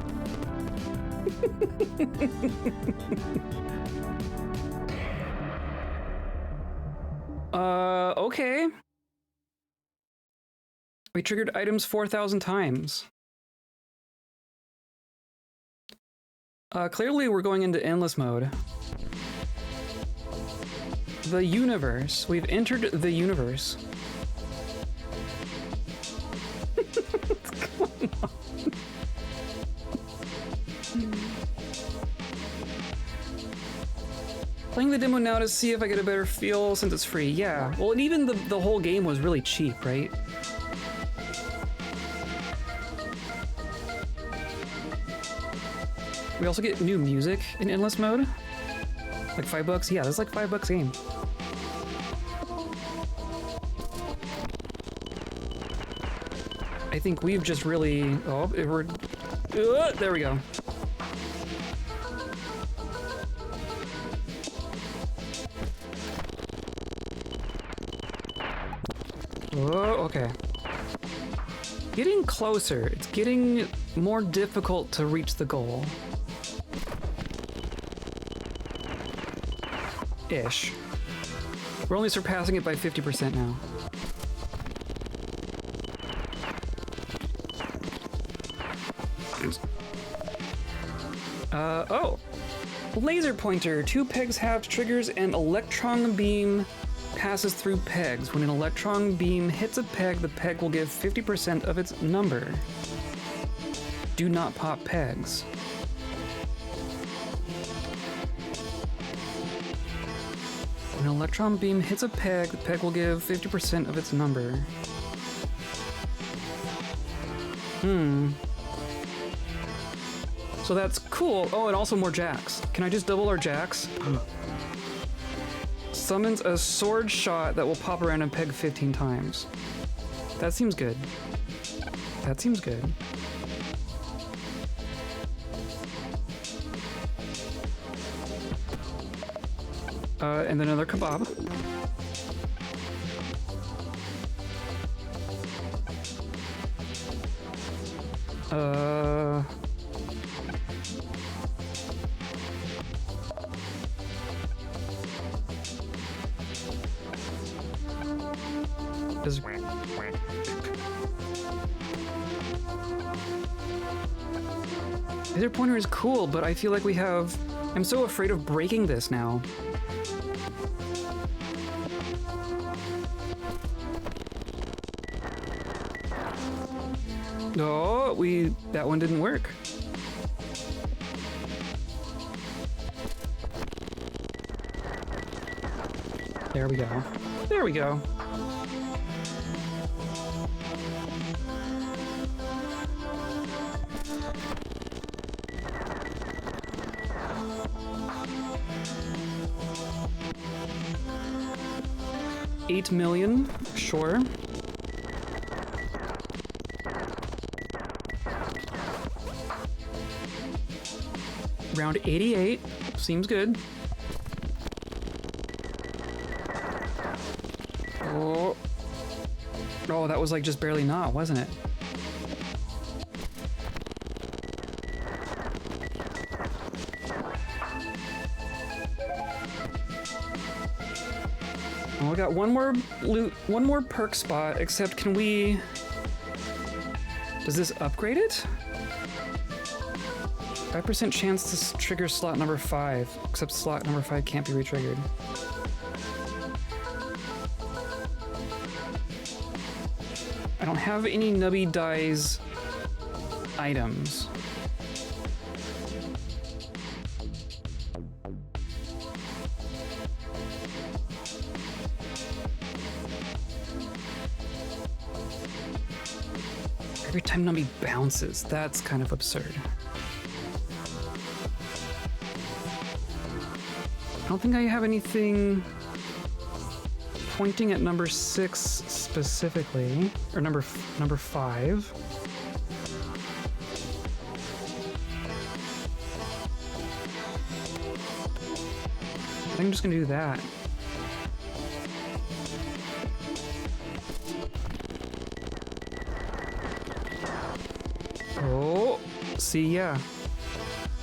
Okay. We triggered items 4,000 times. Clearly we're going into endless mode. The universe. We've entered the universe. What's going on? Playing the demo now to see if I get a better feel since it's free. Yeah, well, and even the whole game was really cheap, right? We also get new music in endless mode. Like $5? Yeah, that's like $5 game. I think we've just really... Oh, we're... there we go. Oh, okay. Getting closer. It's getting more difficult to reach the goal. Ish. We're only surpassing it by 50% now. Oh! Laser pointer. 2 pegs have triggers and electron beam passes through pegs. When an electron beam hits a peg, the peg will give 50% of its number. Do not pop pegs. When an electron beam hits a peg, the peg will give 50% of its number. So that's cool. Oh, and also more jacks. Can I just double our jacks? Summons a sword shot that will pop around and peg 15 times. That seems good. That seems good. And then another kebab. Laser pointer is cool, but I feel like we have... I'm so afraid of breaking this now. Oh, that one didn't work. There we go. There we go. $8 million, sure. Round 88, seems good. Oh. Oh, that was like just barely not, wasn't it? Well, we got one more loot, one more perk spot, except can we... Does this upgrade it? 5% chance to trigger slot number 5, except slot number 5 can't be retriggered. I don't have any Nubby dies items. Every time Nubby bounces, that's kind of absurd. I don't think I have anything pointing at number 6 specifically, or number 5. I think I'm just gonna do that. Oh, see, yeah.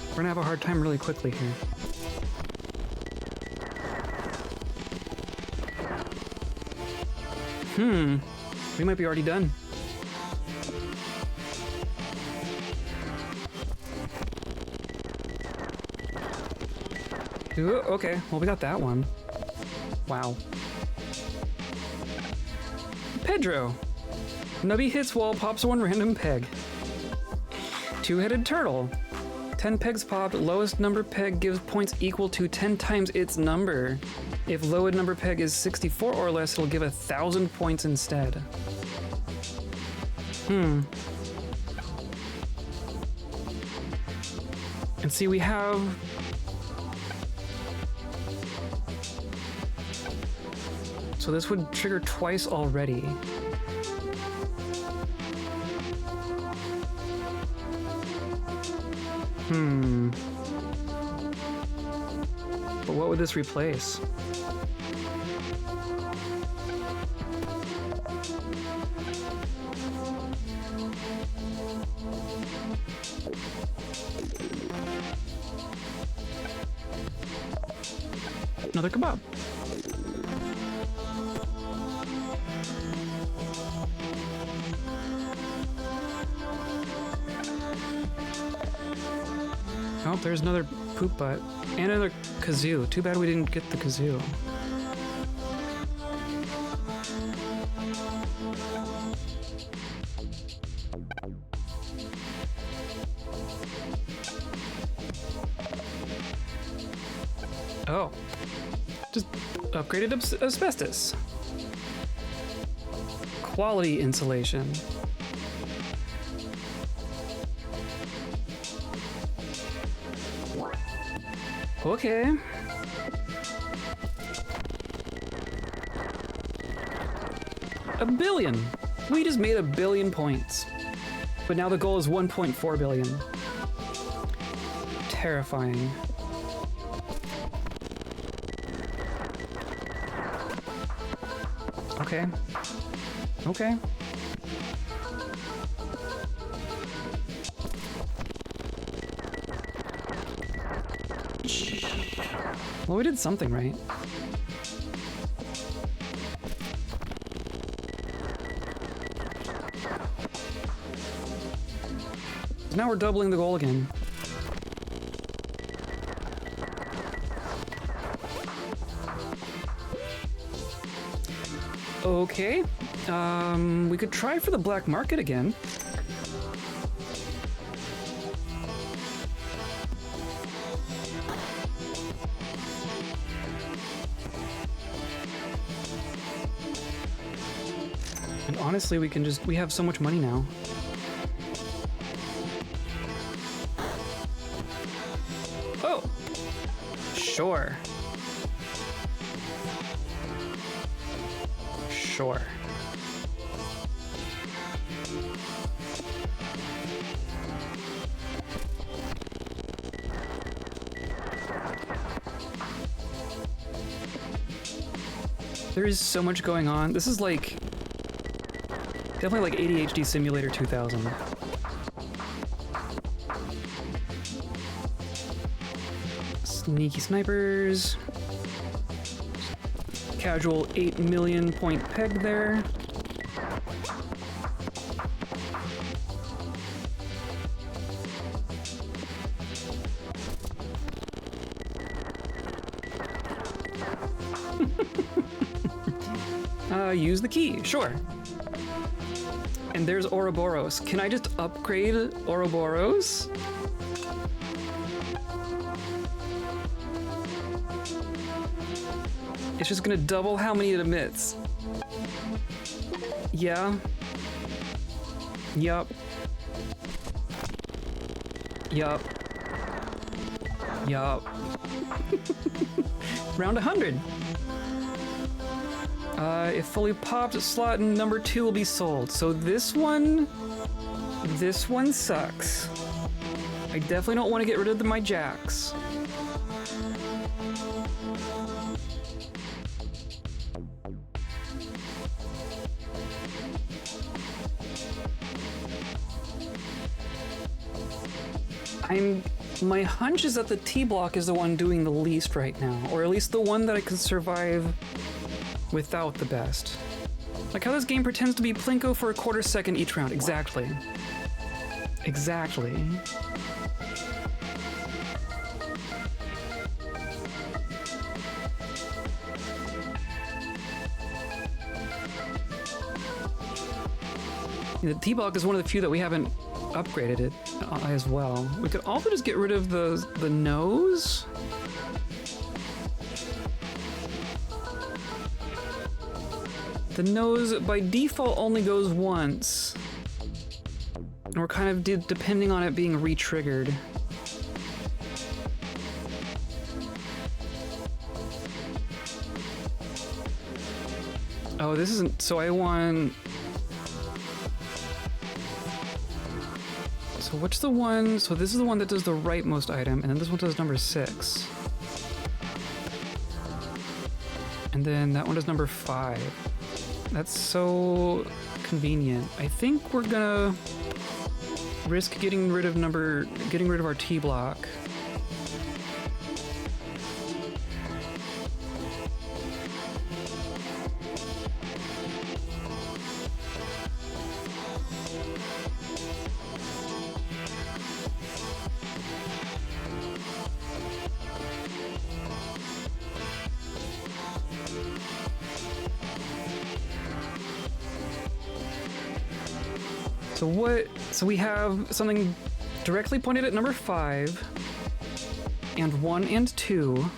We're gonna have a hard time really quickly here. We might be already done. Ooh, okay, well we got that one. Wow. Pedro. Nubby hits wall, pops one random peg. Two-headed turtle. 10 pegs popped, lowest number peg gives points equal to 10 times its number. If lowest number peg is 64 or less, it'll give 1,000 points instead. And see, we have... So this would trigger twice already. But what would this replace? Another kebab. Oh, there's another poop butt. And another kazoo. Too bad we didn't get the kazoo. Oh. Just upgraded asbestos. Quality insulation. Okay. A billion. We just made 1 billion points. But now the goal is 1.4 billion. Terrifying. Okay. Okay. Well, we did something right. Now we're doubling the goal again. Okay. We could try for the black market again. And honestly, we have so much money now. Oh! Sure. Sure. There is so much going on. This is like... definitely like ADHD Simulator 2000. Sneaky snipers. Casual 8 million point peg there. Use the key, sure. And there's Ouroboros. Can I just upgrade Ouroboros? It's just gonna double how many it emits. Yeah. Yup. Yup. Yup. Round 100. If fully popped, slot number 2 will be sold. So this one sucks. I definitely don't want to get rid of my jacks. My hunch is that the T-block is the one doing the least right now, or at least the one that I could survive without the best. Like how this game pretends to be Plinko for a quarter second each round. Exactly. Exactly. The T-block is one of the few that we haven't upgraded it as well. We could also just get rid of the nose. The nose by default only goes once. And we're kind of depending on it being re-triggered. Oh, this isn't, so I want... So which the one, so this is the one that does the rightmost item, and then this one does number 6. And then that one does number 5. That's so convenient. I think we're gonna risk getting rid of our T block. So we have something directly pointed at number 5, and 1 and 2.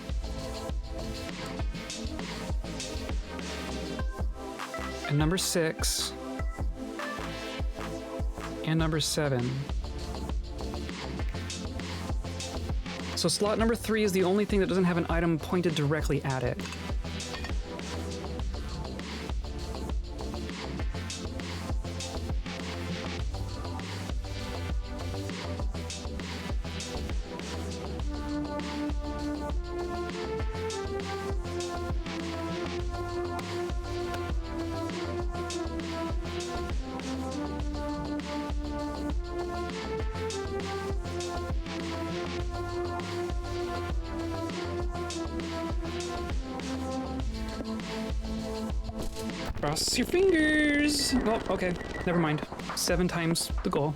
And number 6. And number 7. So slot number 3 is the only thing that doesn't have an item pointed directly at it. Cross your fingers! Oh, okay. Never mind. 7 times the goal.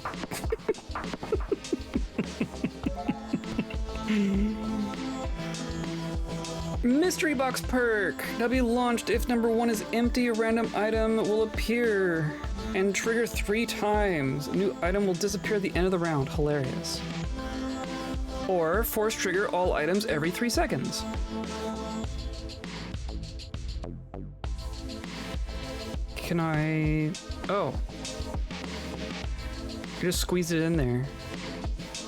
Mystery box perk! Nubby launched. If number 1 is empty, a random item will appear and trigger 3 times. A new item will disappear at the end of the round. Hilarious. Or force trigger all items every 3 seconds. Can I... Oh. I just squeezed it in there.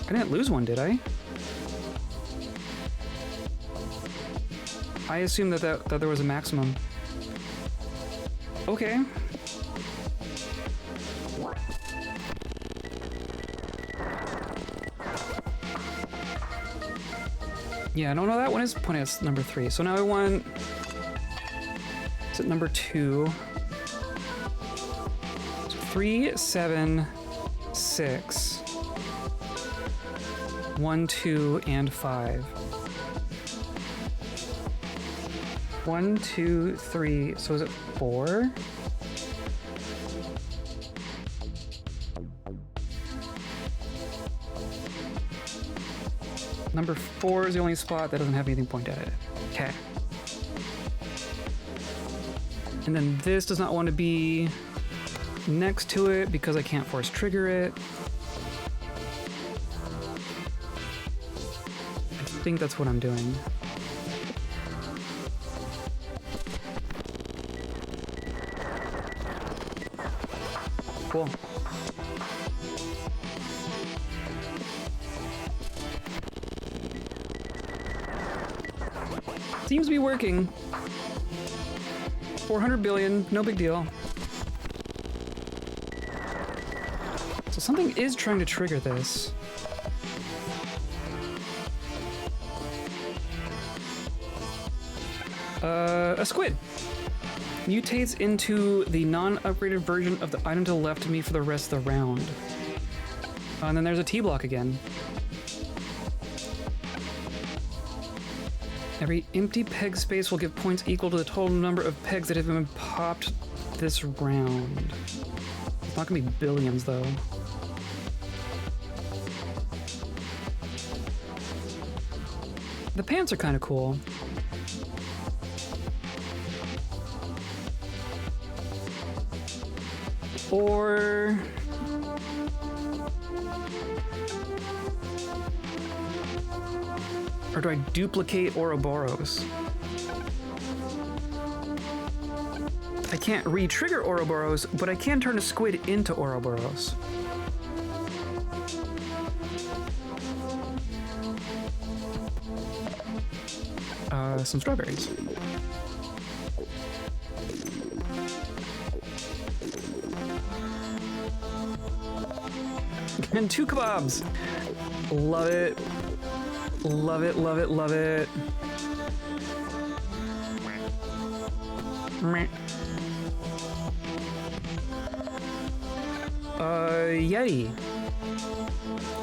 I didn't lose one, did I? I assumed that there was a maximum. Okay. Yeah, no, that one is pointing at number 3. So now I want... Is it number 2? 3, 7, 6. 1, 2, and 5. 1, 2, 3. So is it 4? Number 4 is the only spot that doesn't have anything pointed at it. Okay. And then this does not want to be next to it because I can't force trigger it. I think that's what I'm doing. Cool. Seems to be working. 400 billion, no big deal. So something is trying to trigger this. A squid. Mutates into the non-upgraded version of the item to the left of me for the rest of the round. And then there's a T-block again. Every empty peg space will give points equal to the total number of pegs that have been popped this round. It's not gonna be billions, though. The pants are kind of cool. Or... Or do I duplicate Ouroboros? I can't re-trigger Ouroboros, but I can turn a squid into Ouroboros. Some strawberries. And 2 kebabs. Love it. Love it, love it, love it. Meh. Yeti.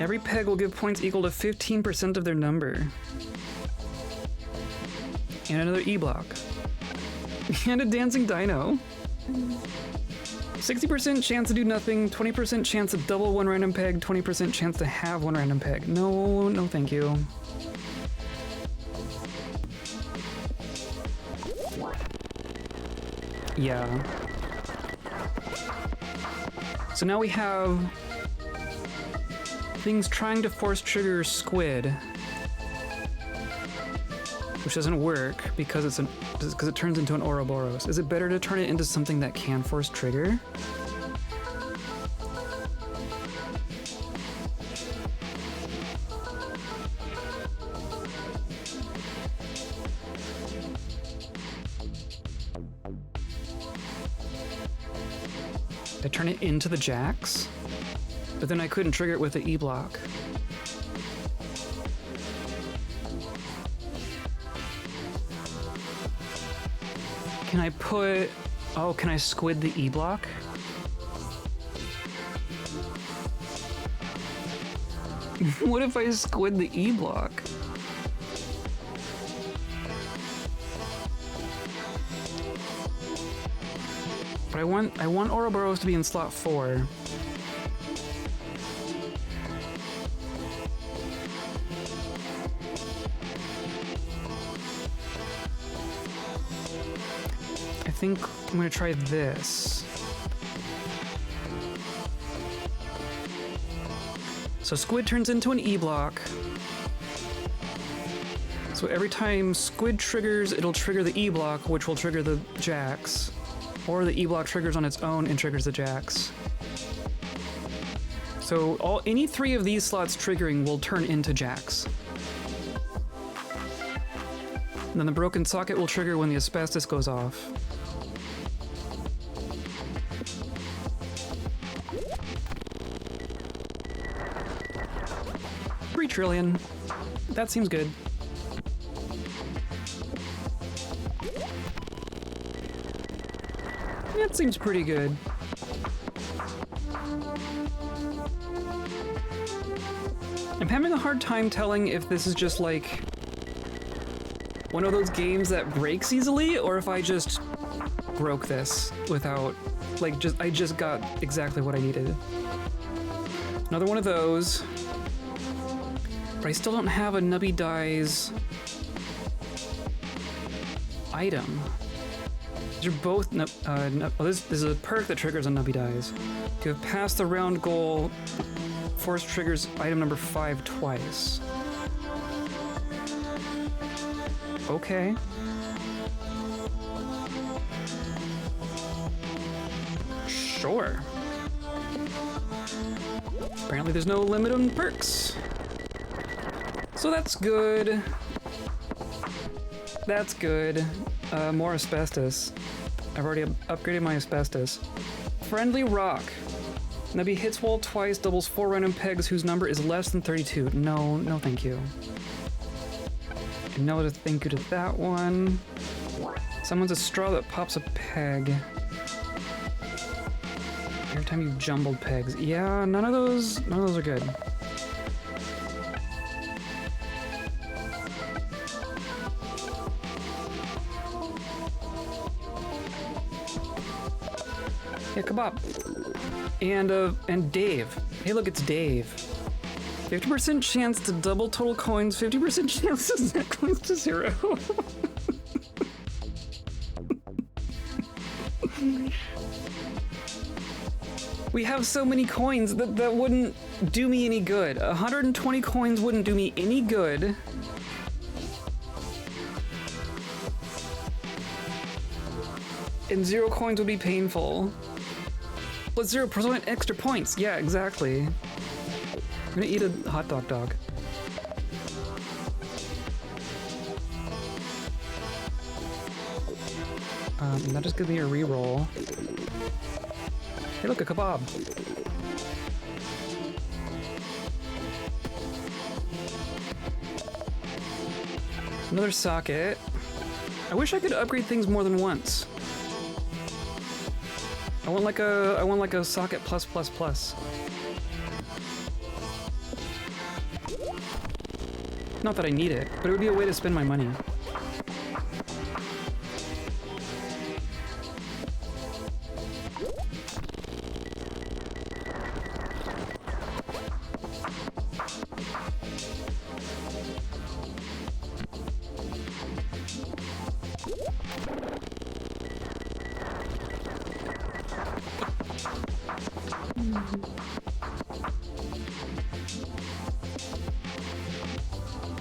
Every peg will give points equal to 15% of their number. And another E-block. And a dancing dino. 60% chance to do nothing, 20% chance to double 1 random peg, 20% chance to have 1 random peg. No, no thank you. Yeah. So now we have things trying to force trigger squid, which doesn't work because it turns into an Ouroboros. Is it better to turn it into something that can force trigger? I turn it into the jacks, but then I couldn't trigger it with the E-block. Can I put... Oh, can I squid the E-block? What if I squid the E-block? But I want Ouroboros to be in slot 4. I think I'm gonna try this. So squid turns into an E-block. So every time squid triggers, it'll trigger the E-block, which will trigger the jacks. Or the E-block triggers on its own and triggers the jacks. So any 3 of these slots triggering will turn into jacks. And then the broken socket will trigger when the asbestos goes off. $3 trillion. That seems good. That seems pretty good. I'm having a hard time telling if this is just like one of those games that breaks easily, or if I just broke this without, like, I just got exactly what I needed. Another one of those. But I still don't have a Nubby Dies item. These are both, this is a perk that triggers on Nubby Dies. To have passed the round goal, force triggers item number 5 twice. Okay. Sure. Apparently there's no limit on perks. So that's good. That's good. More asbestos. I've already upgraded my asbestos. Friendly rock. Nubby hits wall twice, doubles 4 random pegs whose number is less than 32. No, no thank you. No to thank you to that one. Someone's a straw that pops a peg. Every time you've jumbled pegs. Yeah, none of those are good. Yeah, kebab. And Dave. Hey, look, it's Dave. 50% chance to double total coins, 50% chance to set coins to 0. We have so many coins that wouldn't do me any good. 120 coins wouldn't do me any good. And 0 coins would be painful. But 0% extra points. Yeah, exactly. I'm gonna eat a hot dog. That just gives me a reroll. Hey, look, a kebab. Another socket. I wish I could upgrade things more than once. I want like a socket plus plus plus. Not that I need it, but it would be a way to spend my money.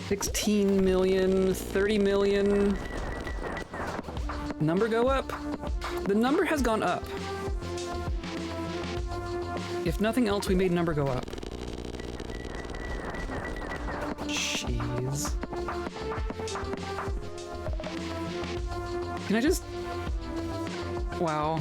$16 million, $30 million. Number go up? The number has gone up. If nothing else, we made number go up. Jeez. Can I just... Wow.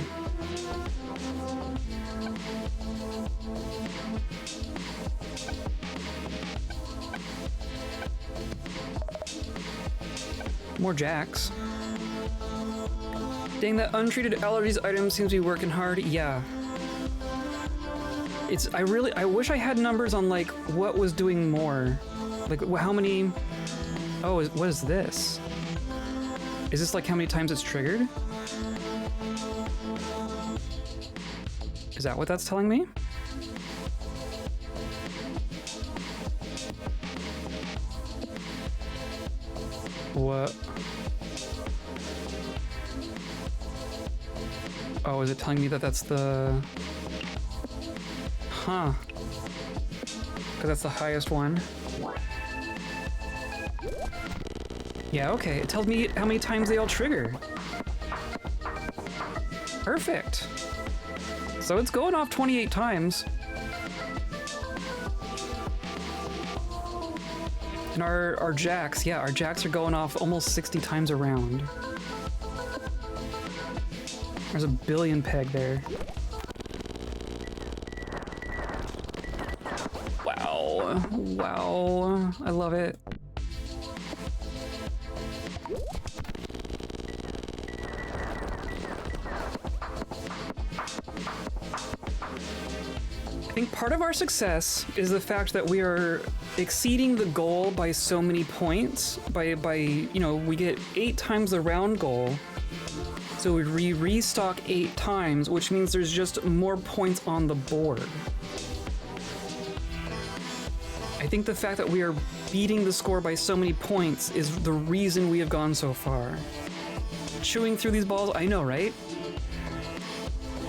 More jacks. Dang, that untreated allergies item seems to be working hard. Yeah. I wish I had numbers on like what was doing more. Like how many... Oh, what is this? Is this like how many times it's triggered? Is that what that's telling me? What? Oh, is it telling me that that's the... Huh. Because that's the highest one. Yeah, okay. It tells me how many times they all trigger. Perfect. So it's going off 28 times. And our jacks, yeah, our jacks are going off almost 60 times a round. There's a billion peg there. Wow. Wow. I love it. I think part of our success is the fact that we are exceeding the goal by so many points. By you know, we get 8 times the round goal. So we restock 8 times, which means there's just more points on the board. I think the fact that we are beating the score by so many points is the reason we have gone so far. Chewing through these balls, I know, right?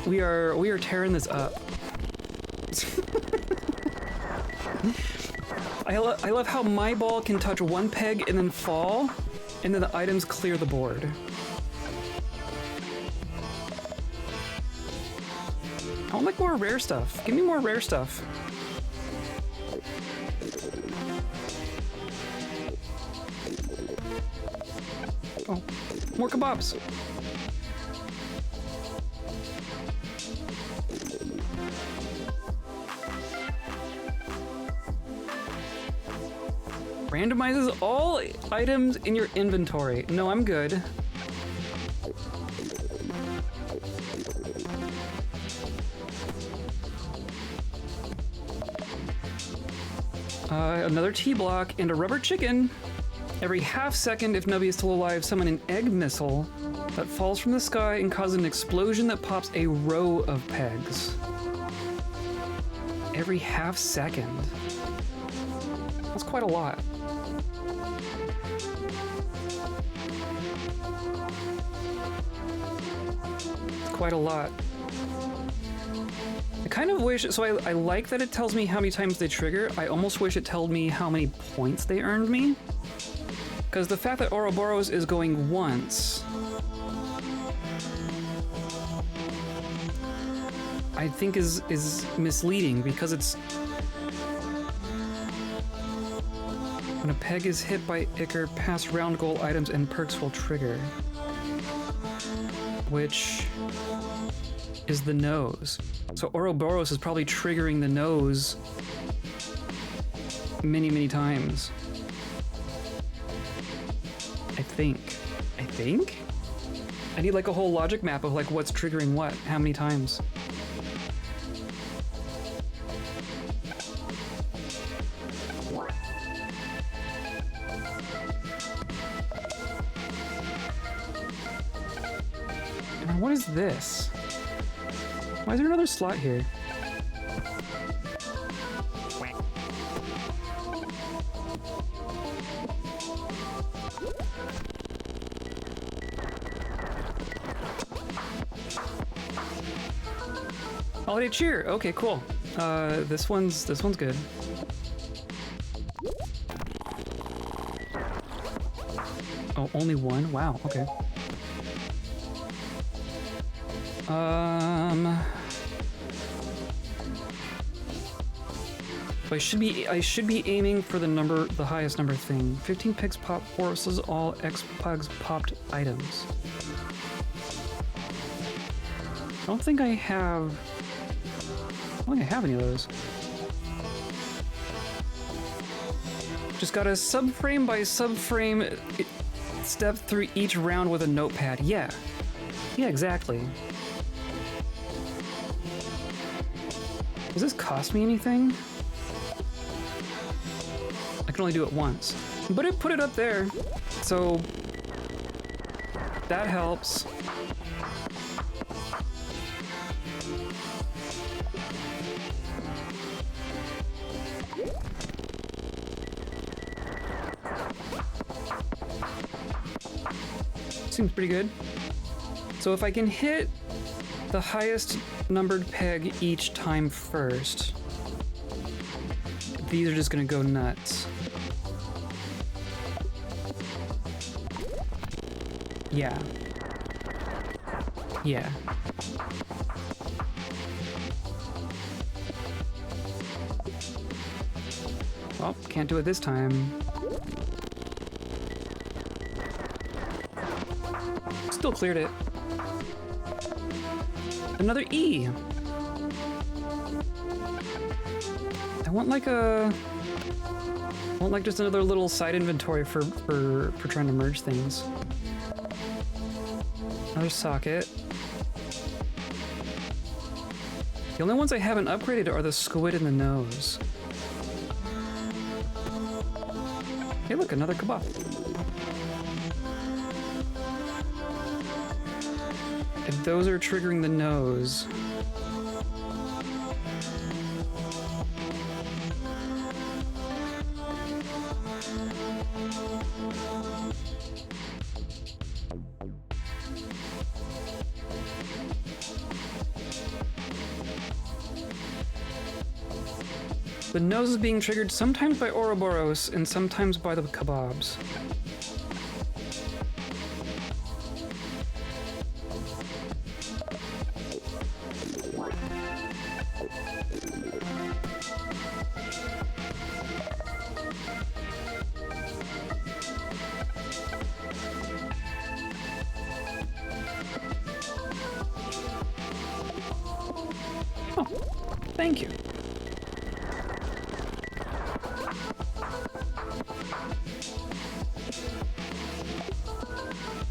We are tearing this up. I love how my ball can touch one peg and then fall, and then the items clear the board. I want like more rare stuff. Give me more rare stuff. Oh, more kebabs. Randomizes all items in your inventory. No, I'm good. Another T-block and a rubber chicken. Every half second, if Nubby is still alive, summon an egg missile that falls from the sky and causes an explosion that pops a row of pegs. Every half second. That's quite a lot. Quite a lot. I kind of wish, so I like that it tells me how many times they trigger. I almost wish it told me how many points they earned me. Because the fact that Ouroboros is going once, I think is misleading, because it's... When a peg is hit by Icar, past round goal items and perks will trigger. Which is the nose. So Ouroboros is probably triggering the nose many, many times. think. I think? I need like a whole logic map of like what's triggering what, how many times. And what is this? Why is there another slot here? Holiday cheer. Okay, cool. This one's good. Oh, only one? Wow, okay. I should be aiming for the highest number thing. 15 pigs pop forces all X pugs popped items. I don't think I have any of those. Just got a subframe by subframe step through each round with a notepad. Yeah. Yeah, exactly. Does this cost me anything? I can only do it once. But it put it up there, so that helps. Seems pretty good. So if I can hit the highest numbered peg each time first, these are just gonna go nuts. Yeah. Yeah. Well, can't do it this time. Still cleared it. Another E. I want like just another little side inventory for trying to merge things. Another socket. The only ones I haven't upgraded are the squid and the nose. Hey, look, another kebab. If those are triggering the nose. The nose is being triggered sometimes by Ouroboros and sometimes by the kebabs. Oh, thank you.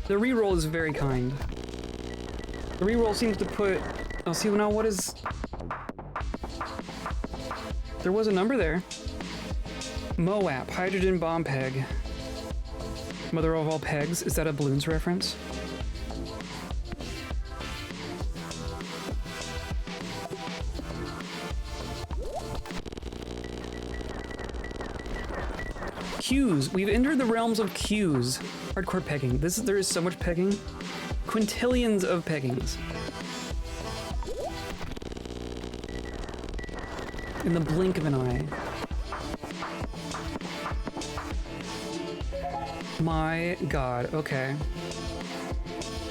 The reroll is very kind. The reroll seems to put... Oh, see, now what is... There was a number there. MOAP, hydrogen bomb peg. Mother of all pegs. Is that a Balloons reference? Qs. We've entered the realms of Qs. Hardcore pegging. There is so much pegging. Quintillions of peggings. In the blink of an eye. My god, okay.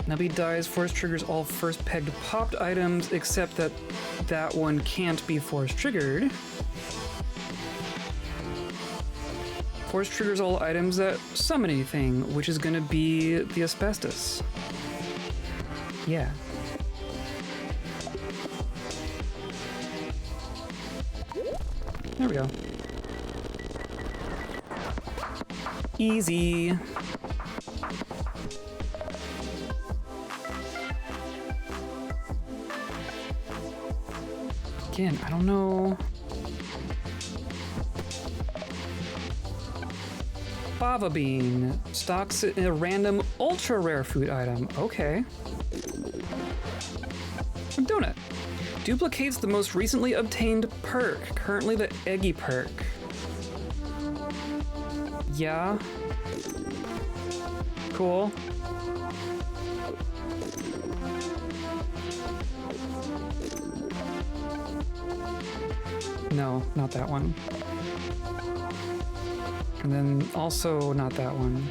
Nubby dies, force triggers all first pegged popped items, except that one can't be force triggered. Force triggers all items that summon anything, which is gonna be the asbestos. Yeah. There we go. Again, I don't know. Fava bean. Stocks in a random ultra rare food item. Okay. A donut. Duplicates the most recently obtained perk. Currently the Eggy perk. Yeah. Cool. No, not that one. And then also not that one.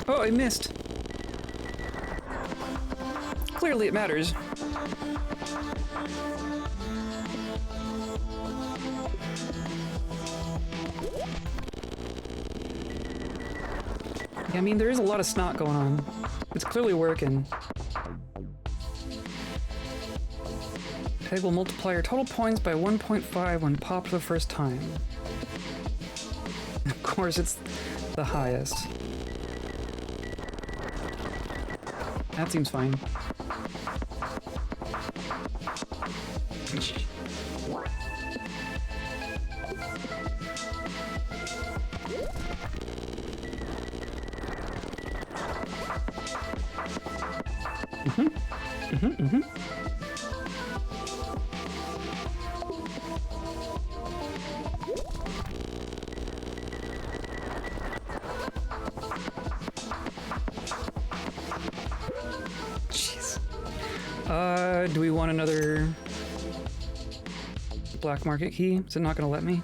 Oh, I missed. Clearly it matters. I mean, there is a lot of snot going on. It's clearly working. Peg will multiply your total points by 1.5 when popped the first time. Of course, it's the highest. That seems fine. Jeez. Do we want another black market key? Is it not gonna let me?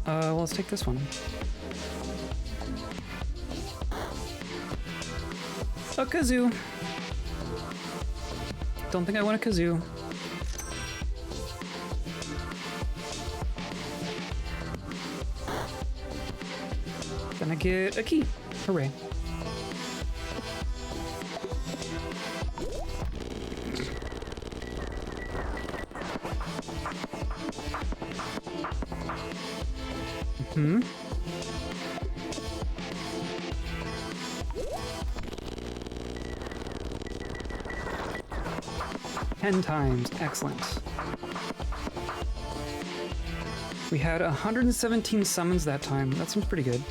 Well, let's take this one. A kazoo. Don't think I want a kazoo. Then I get a key. Hooray. Hmm? 10 times. Excellent. We had 117 summons that time. That seems pretty good.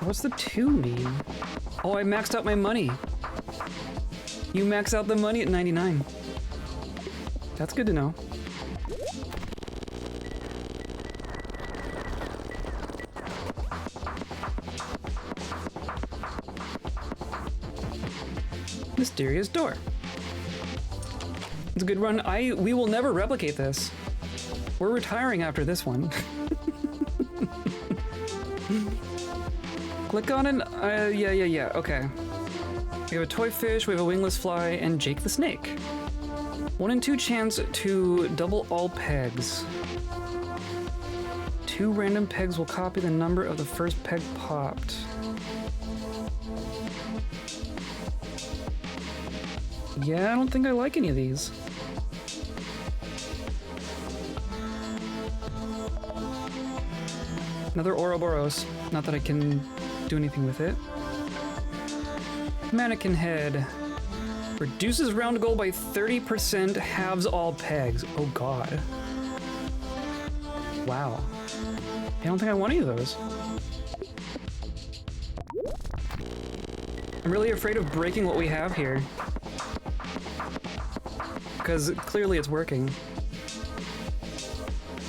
What's the 2 mean? Oh, I maxed out my money. You max out the money at 99. That's good to know. Mysterious door. It's a good run. We will never replicate this. We're retiring after this one. Click on it. Yeah. Okay. We have a toy fish, we have a wingless fly, and Jake the snake. 1 in 2 chance to double all pegs. 2 random pegs will copy the number of the first peg popped. Yeah, I don't think I like any of these. Another Ouroboros. Not that I can do anything with it. Mannequin head. Reduces round goal by 30%, halves all pegs. Oh god. Wow. I don't think I want any of those. I'm really afraid of breaking what we have here. Because clearly it's working.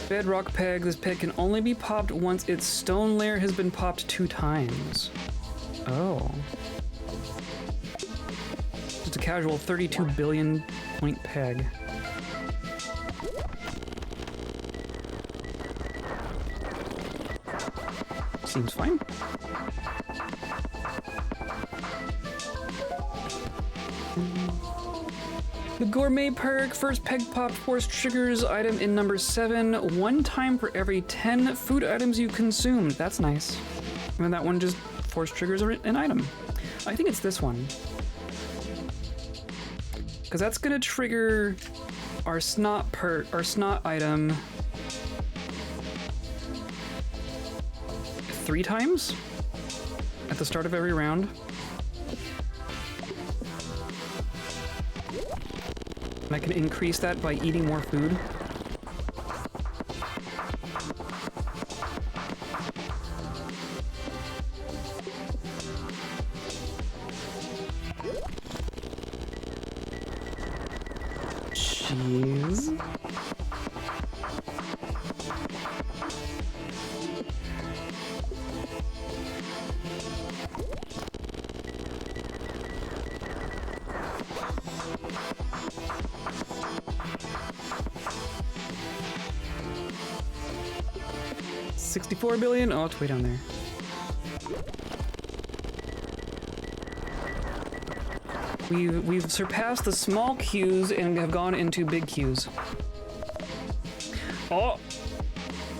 Bedrock peg. This peg can only be popped once its stone layer has been popped 2 times. Oh. Just a casual 32 billion point peg. Seems fine. The gourmet perk, first peg pop force triggers item in number 7, 1 time for every 10 food items you consume. That's nice. And that one just force triggers an item. I think it's this one. Because that's gonna trigger our snot item 3 times at the start of every round. And I can increase that by eating more food. Cheese. $64 billion? Oh, it's way down there. We've surpassed the small queues and have gone into big queues. Oh!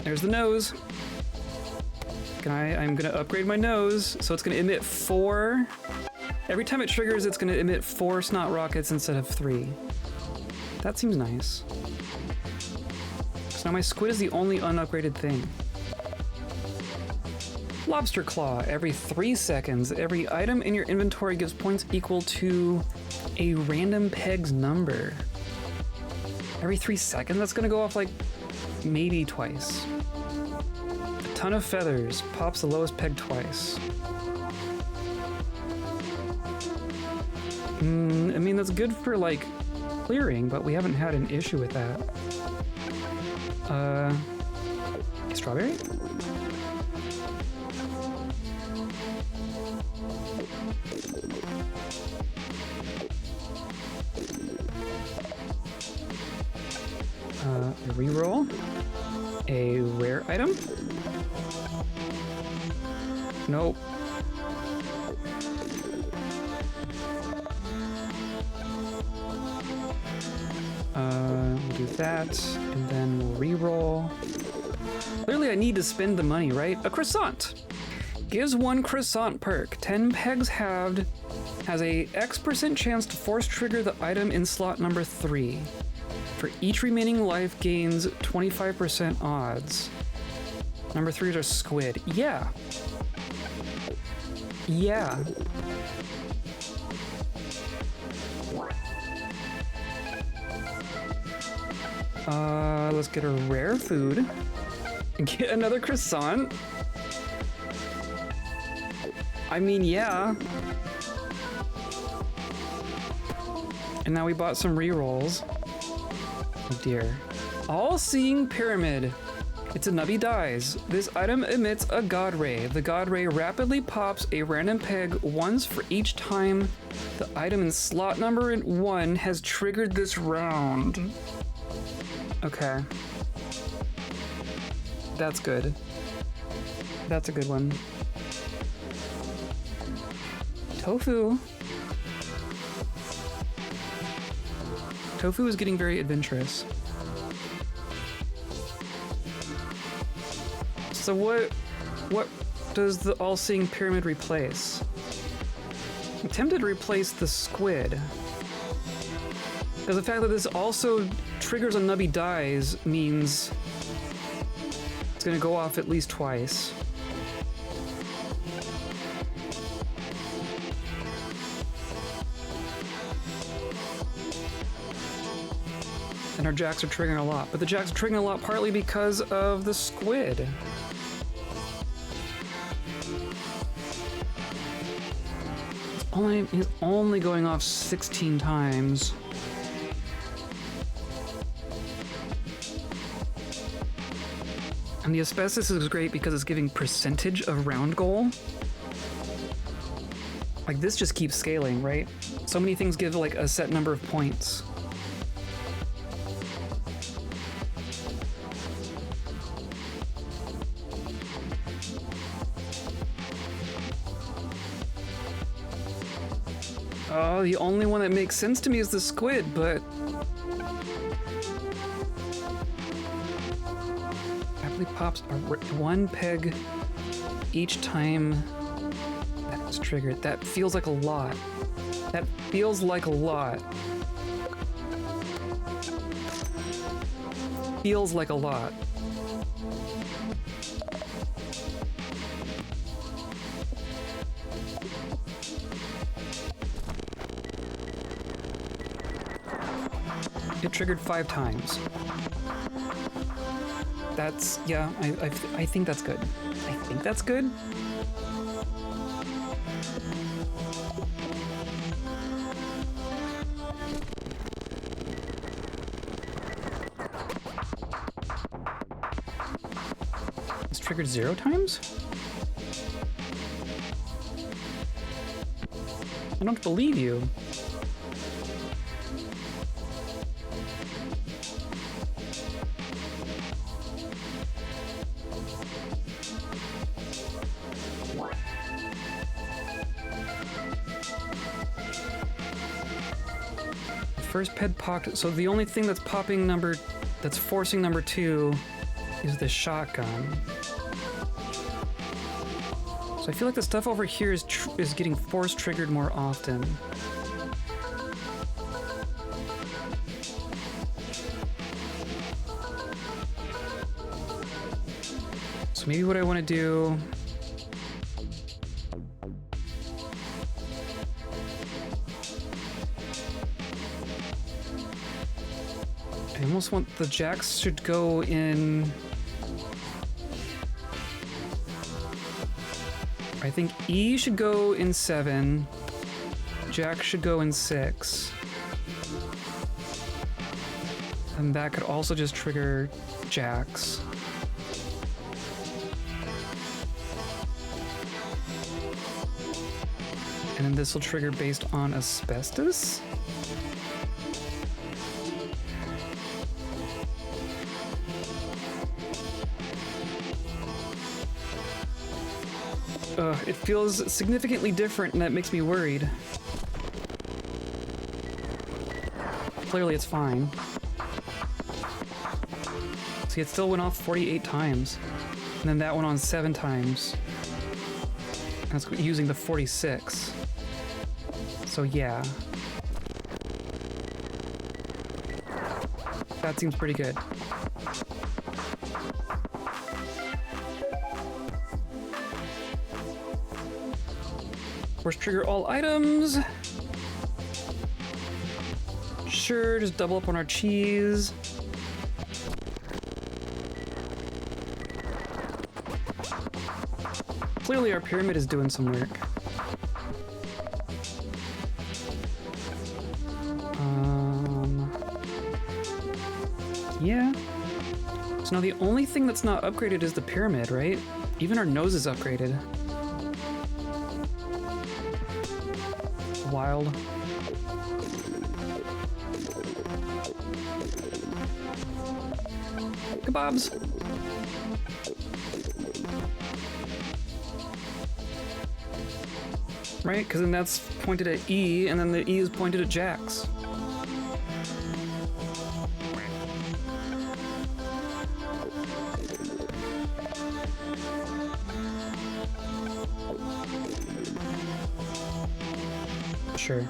There's the nose. I'm gonna upgrade my nose, so it's gonna emit 4. Every time it triggers, it's gonna emit 4 snot rockets instead of 3. That seems nice. So now my squid is the only unupgraded thing. Lobster claw. Every 3 seconds, every item in your inventory gives points equal to a random peg's number. Every 3 seconds? That's gonna go off like maybe twice. A ton of feathers. Pops the lowest peg twice. I mean, that's good for like clearing, but we haven't had an issue with that. Strawberry? A reroll. A rare item? Nope. We'll do that, and then we'll reroll. Clearly I need to spend the money, right? A croissant! Gives 1 croissant perk. 10 pegs halved. Has a X% chance to force trigger the item in slot number 3. For each remaining life gains 25% odds. Number 3 are squid. Yeah. Yeah. Let's get a rare food. Get another croissant. I mean, yeah. And now we bought some rerolls. Oh dear. All-seeing pyramid. It's a Nubby dies. This item emits a god ray. The god ray rapidly pops a random peg once for each time the item in slot number 1 has triggered this round. Okay. That's good. That's a good one. Tofu. Tofu is getting very adventurous. So what does the all-seeing pyramid replace? I'm tempted to replace the squid. Because the fact that this also triggers a Nubby dies means it's gonna go off at least twice. And our jacks are triggering a lot, but the jacks are triggering a lot partly because of the squid. He's only going off 16 times. And the asbestos is great because it's giving percentage of round goal. Like this just keeps scaling, right? So many things give like a set number of points. Oh, the only one that makes sense to me is the squid, but... Happily pops one peg each time that is triggered. That feels like a lot. That feels like a lot. Feels like a lot. It triggered 5 times. That's, yeah, I think that's good. I think that's good. It's triggered 0 times? I don't believe you. First ped popped, so the only thing that's popping that's forcing number 2 is the shotgun. So I feel like the stuff over here is getting force triggered more often. So maybe what I want to do... I almost want the jacks should go in... I think E should go in 7. Jack should go in 6. And that could also just trigger jacks. And then this will trigger based on asbestos? It feels significantly different, and that makes me worried. Clearly it's fine. See, it still went off 48 times. And then that went on 7 times. And it's using the 46. So yeah. That seems pretty good. Force trigger all items. Sure, just double up on our cheese. Clearly our pyramid is doing some work. Yeah. So now the only thing that's not upgraded is the pyramid, right? Even our nose is upgraded. Wild. Kebabs. Right? Because then that's pointed at E, and then the E is pointed at Jax. Sure.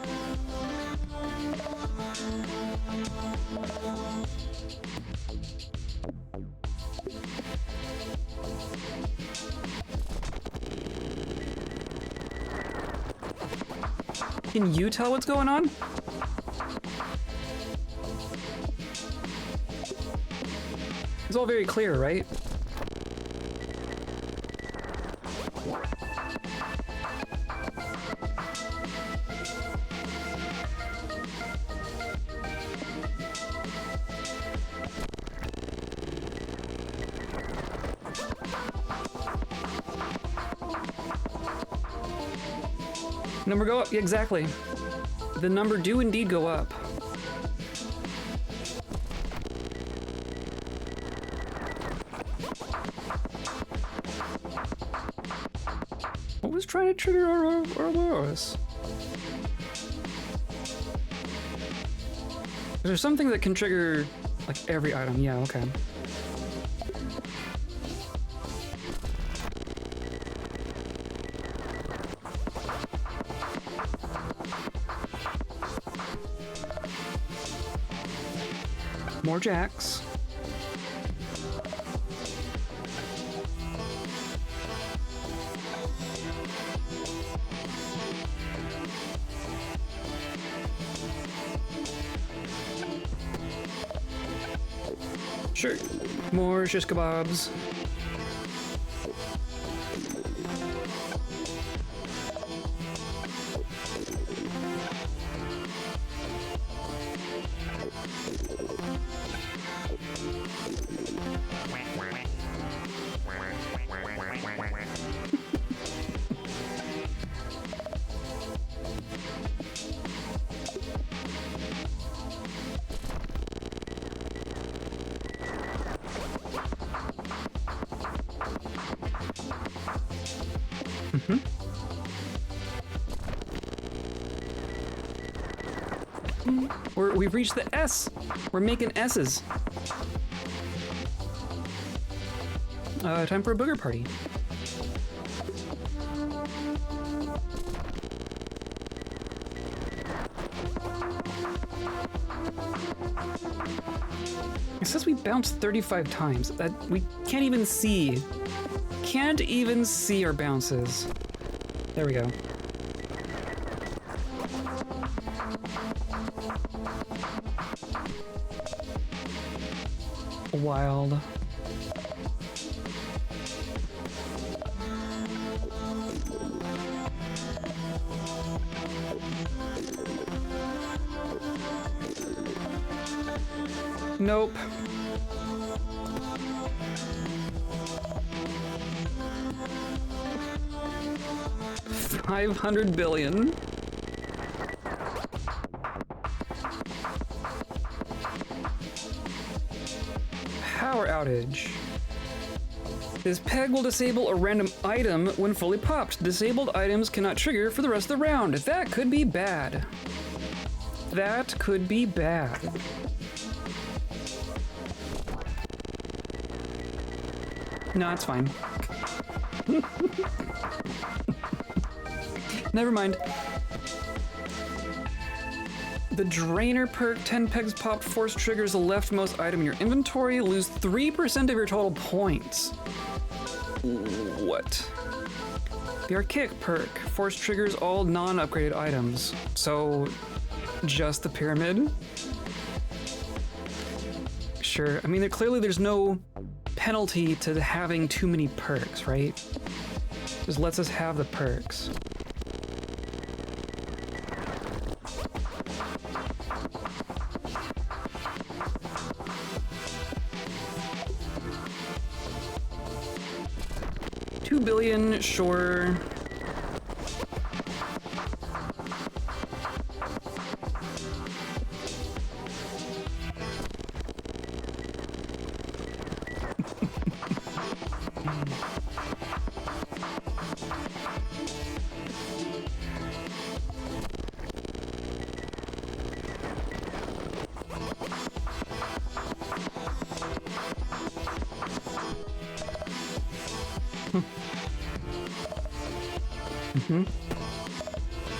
Can you tell what's going on? It's all very clear, right? Number go up, exactly. The number do indeed go up. What was trying to trigger our Ouroboros? there's something that can trigger like every item. Yeah, okay. More jacks. Sure. More shish kebabs. We've reached the S. We're making S's. Time for a booger party. It says we bounced 35 times. That we can't even see. Can't even see our bounces. There we go. Wild. Nope. $500 billion. Power outage. This peg will disable a random item when fully popped. Disabled items cannot trigger for the rest of the round. That could be bad. That could be bad. No, it's fine. Never mind. The Drainer perk, 10 pegs popped, force triggers the leftmost item in your inventory, lose 3% of your total points. What? The Archaic perk, force triggers all non-upgraded items. So, just the pyramid? Sure, I mean, clearly there's no penalty to having too many perks, right? Just lets us have the perks. $2 billion, sure.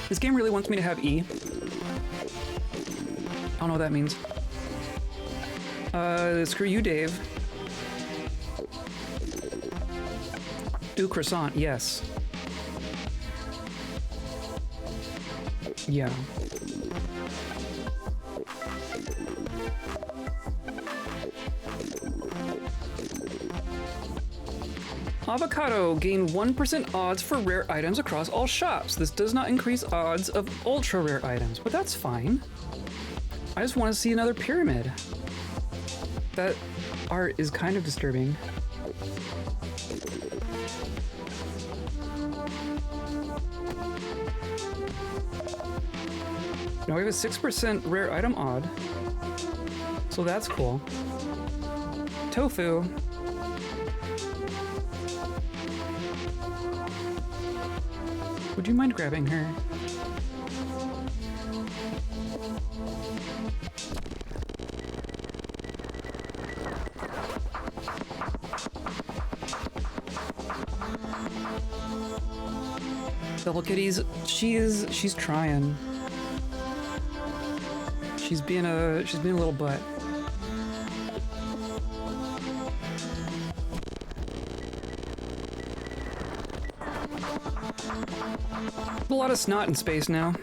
This game really wants me to have E. I don't know what that means. Screw you, Dave. Ooh, croissant, yes. Yeah. Avocado, gain 1% odds for rare items across all shops. This does not increase odds of ultra rare items, but that's fine. I just want to see another pyramid. That art is kind of disturbing. Now we have a 6% rare item odd. So that's cool. Tofu. Would you mind grabbing her? Fellow kitties, she's trying. She's being a little butt. A lot of snot in space now.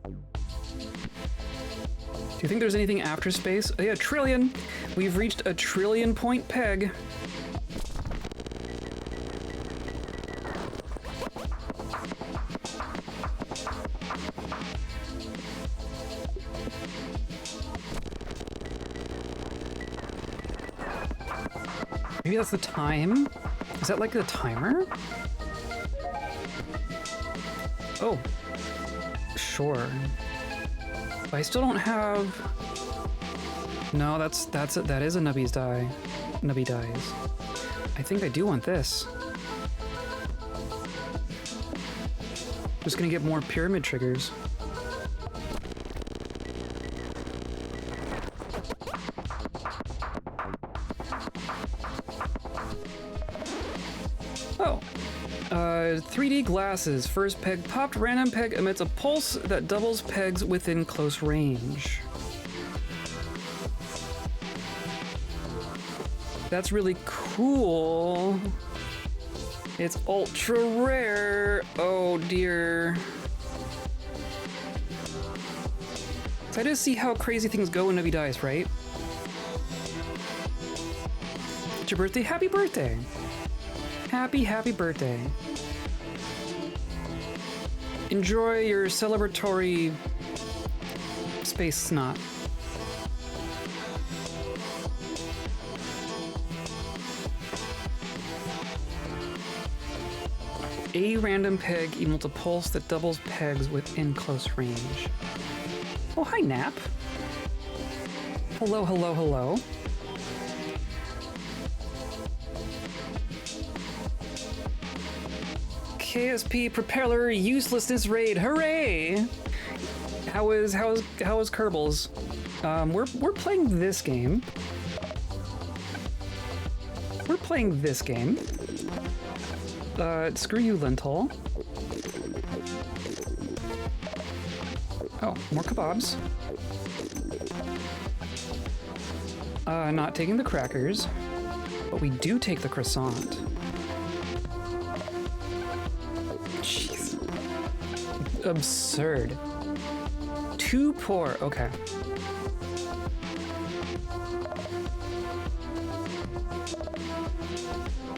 Do you think there's anything after space? Oh yeah, trillion! We've reached a 1 trillion point peg. Maybe that's the time? Is that like the timer? Oh, sure. But I still don't have... No, that is a Nubby's die. Nubby dies. I think I do want this. Just gonna get more pyramid triggers. Oh. 3D glasses. First peg popped. Random peg emits a pulse that doubles pegs within close range. That's really cool. It's ultra rare. Oh dear. So I just see how crazy things go when Nubby dies, right? It's your birthday? Happy birthday! Happy birthday. Enjoy your celebratory space snot. A random peg equals a pulse that doubles pegs within close range. Oh, hi, Nap. Hello, hello, hello. KSP propeller uselessness raid, hooray! How is Kerbals? We're playing this game. We're playing this game. Screw you, Lentil. Oh, more kebabs. Not taking the crackers, but we do take the croissant. Jeez. Absurd. Too poor, okay.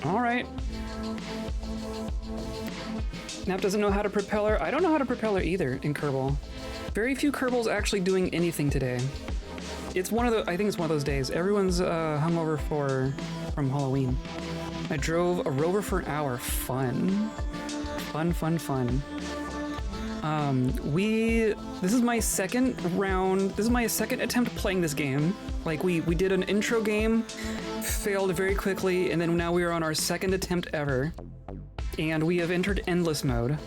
All right. Nap doesn't know how to propeller. I don't know how to propeller either in Kerbal. Very few Kerbals actually doing anything today. It's one of the, I think it's one of those days. Everyone's hungover from Halloween. I drove a rover for an hour. Fun. Fun. This is my second round. This is my second attempt playing this game. Like we did an intro game, failed very quickly, and then now we are on our second attempt ever. And we have entered endless mode.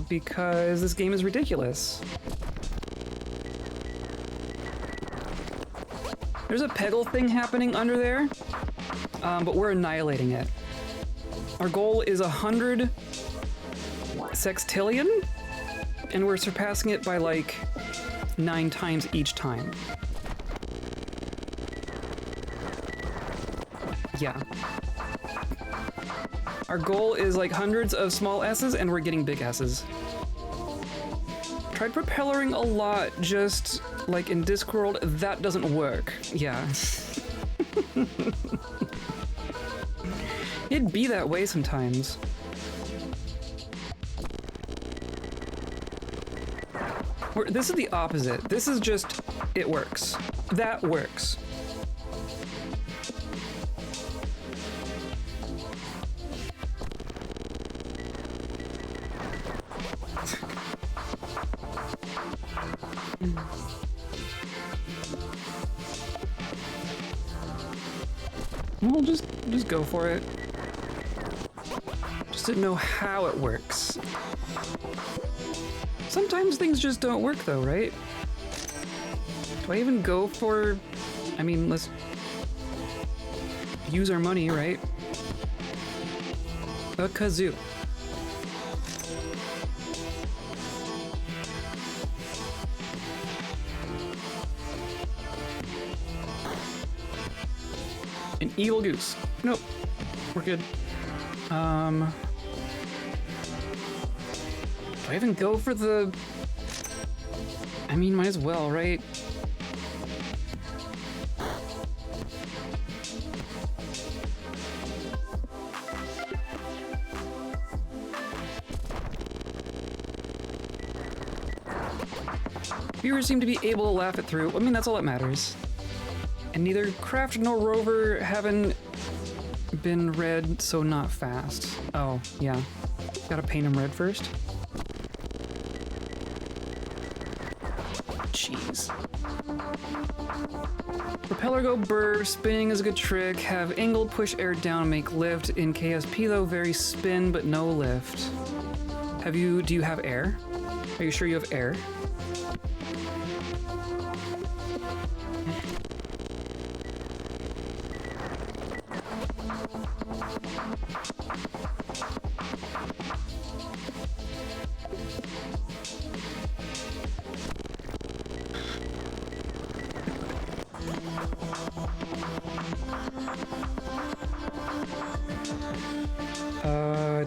Because this game is ridiculous. There's a Peggle thing happening under there, but we're annihilating it. Our goal is 100 sextillion, and we're surpassing it by like 9 times each time. Yeah. Our goal is like hundreds of small S's, and we're getting big S's. Tried propellering a lot, just like in Discworld, that doesn't work. Yeah. It'd be that way sometimes. This is the opposite. This is just, it works. That works. Well, just go for it. Just didn't know how it works. Sometimes things just don't work though, right? Do I even go for... I mean, let's use our money, right? A kazoo. An evil goose. Nope. We're good. Do I even go for the... I mean, might as well, right? Viewers seem to be able to laugh it through. I mean, that's all that matters. And neither Craft nor Rover haven't been red, so not fast. Oh, yeah. Gotta paint him red first. Jeez. Propeller go burr, spinning is a good trick. Have angle, push air down, make lift. In KSP though, very spin, but no lift. Do you have air? Are you sure you have air?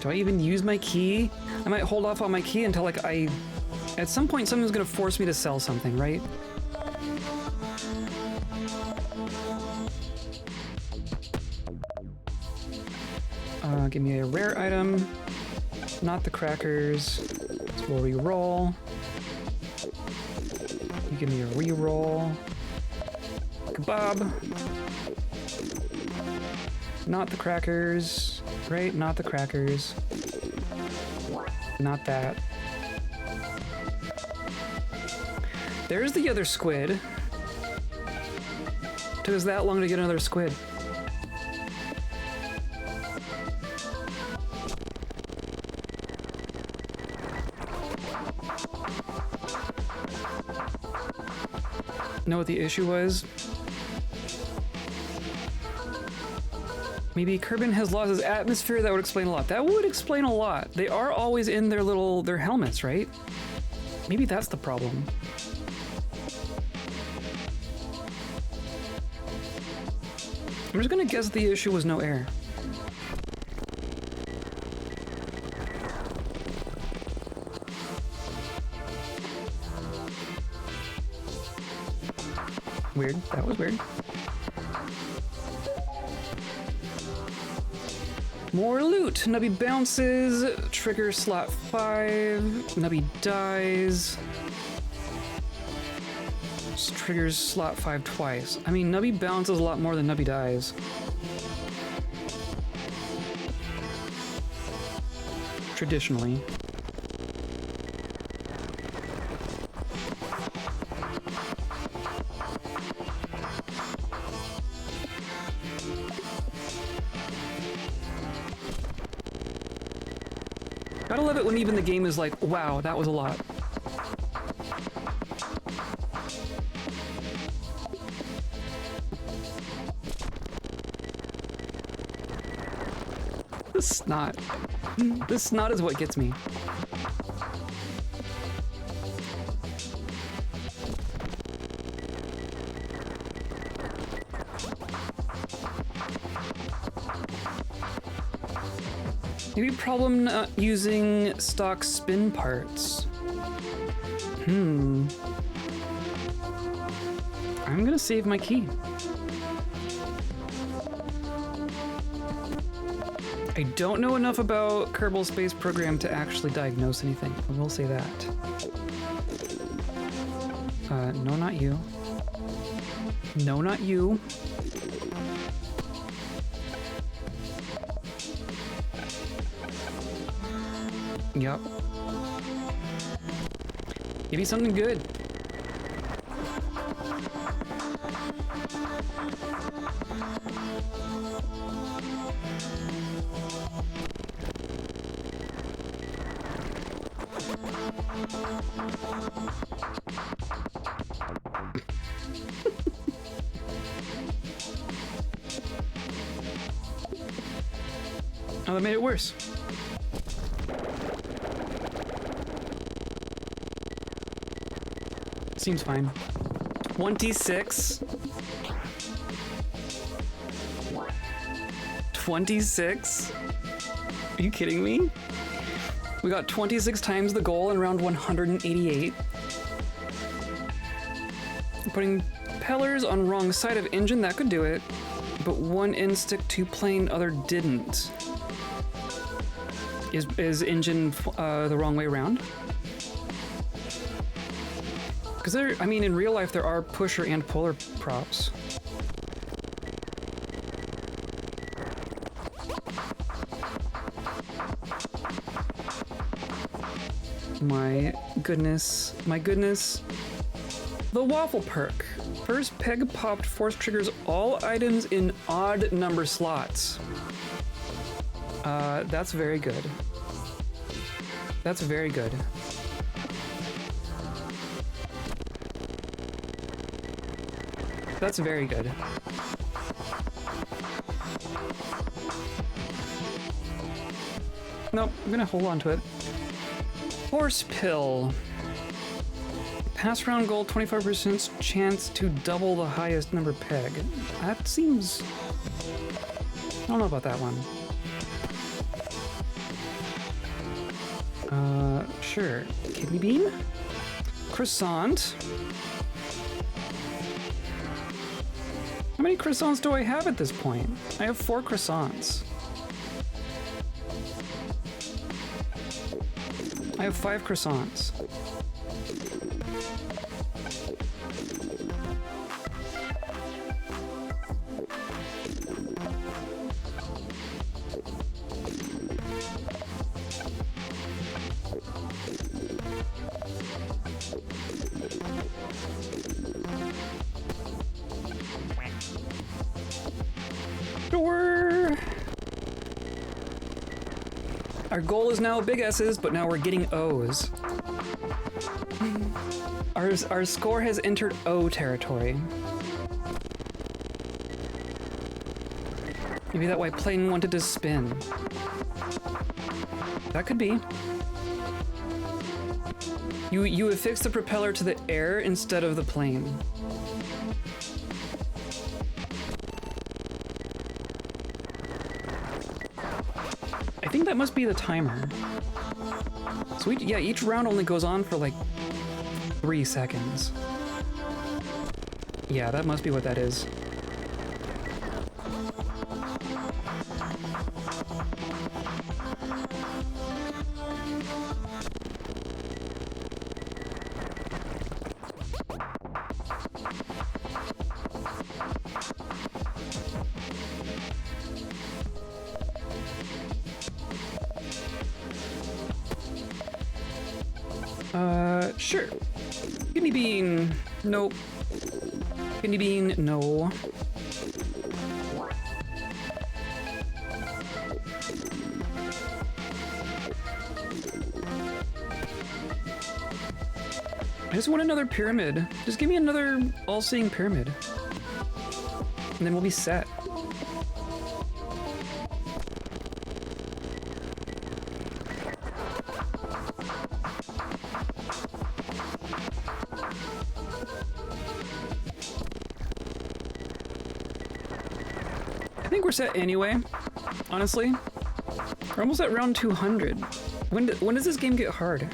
Do I even use my key? I might hold off on my key until like at some point someone's gonna force me to sell something, right? Give me a rare item, not the crackers. So we'll re-roll. You give me a re-roll. Kebab. Not the crackers. Right, not the crackers. Not that. There's the other squid. Took us that long to get another squid. Know what the issue was? Maybe Kerbin has lost his atmosphere. That would explain a lot. That would explain a lot. They are always in their helmets, right? Maybe that's the problem. I'm just gonna guess the issue was no air. Weird. That was weird. More loot. Nubby bounces. Trigger slot 5. Nubby dies. Just triggers slot 5 twice. I mean, Nubby bounces a lot more than Nubby dies. Traditionally. Gotta love it when even the game is like, wow, that was a lot. The snot. The snot is what gets me. Maybe problem not using stock spin parts. I'm gonna save my key. I don't know enough about Kerbal Space Program to actually diagnose anything. I will say that. No, not you. No, not you. Yep. Maybe something good. Oh, that made it worse. Seems fine. 26. 26? Are you kidding me? We got 26 times the goal in round 188. Putting pellers on wrong side of engine, that could do it. But one end stick to plane, other didn't. Is engine the wrong way around? Because there, I mean, in real life, there are pusher and puller props. My goodness, my goodness. The waffle perk. First peg popped force triggers all items in odd number slots. That's very good. That's very good. That's very good. Nope, I'm gonna hold on to it. Horse pill. Pass round goal, 25% chance to double the highest number peg. That seems... I don't know about that one. Sure. Kidney bean? Croissant. How many croissants do I have at this point? I have 4 croissants. I have 5 croissants. Sure. Our goal is now big S's, but now we're getting O's. Our score has entered O territory. Maybe that's why plane wanted to spin. That could be. You affix the propeller to the air instead of the plane. I think that must be the timer. So yeah, each round only goes on for like 3 seconds. Yeah, that must be what that is. Sure. Kidney bean. Nope. Kidney bean, no. I just want another pyramid. Just give me another all-seeing pyramid. And then we'll be set. I think we're set anyway, honestly. We're almost at round 200. When does this game get hard?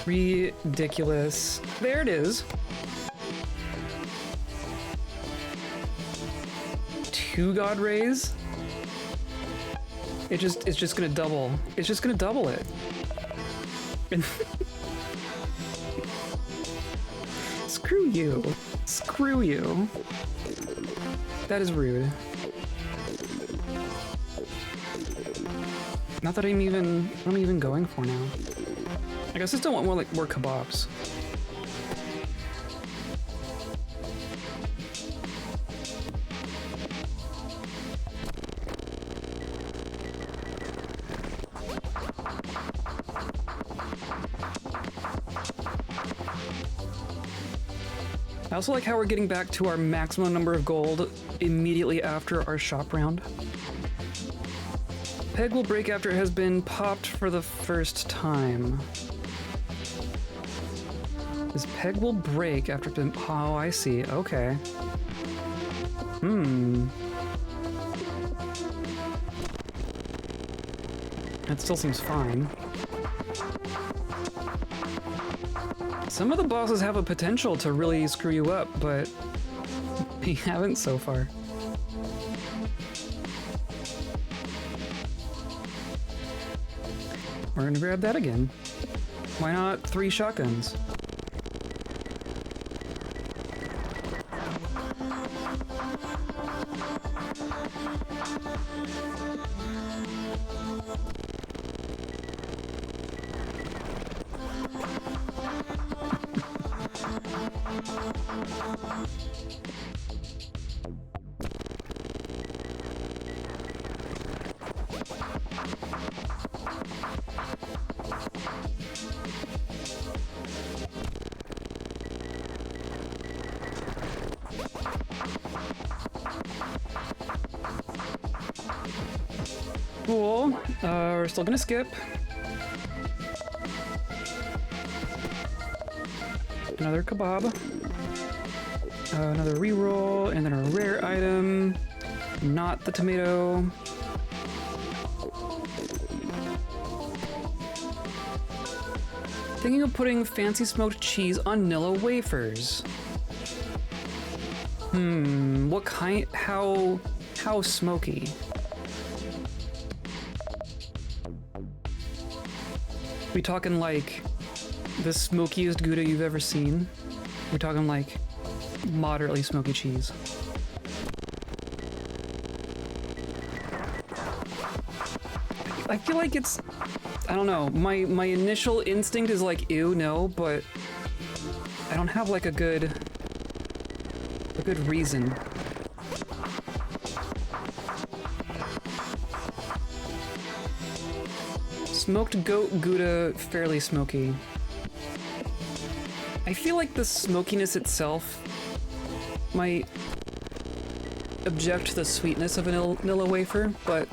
Ridiculous. There it is. 2 God Rays. It's just gonna double. It's just gonna double it. Screw you. Screw you. That is rude. Not that I'm even going for now. I guess I still want more kebabs. I also like how we're getting back to our maximum number of gold immediately after our shop round. Peg will break after it has been popped for the first time. This peg will break after it's been... Oh, I see. Okay. That still seems fine. Some of the bosses have a potential to really screw you up, but they haven't so far. We're gonna grab that again. Why not 3 shotguns? Cool. We're still gonna skip. Another kebab. Another reroll, and then a rare item. Not the tomato. Thinking of putting fancy smoked cheese on Nilla wafers. What kind? How smoky? We talking like the smokiest Gouda you've ever seen? We're talking like moderately smoky cheese. I feel like it's, I don't know, my initial instinct is like, ew, no, but I don't have like a good reason. Smoked goat Gouda, fairly smoky. I feel like the smokiness itself might object to the sweetness of a Nilla wafer, but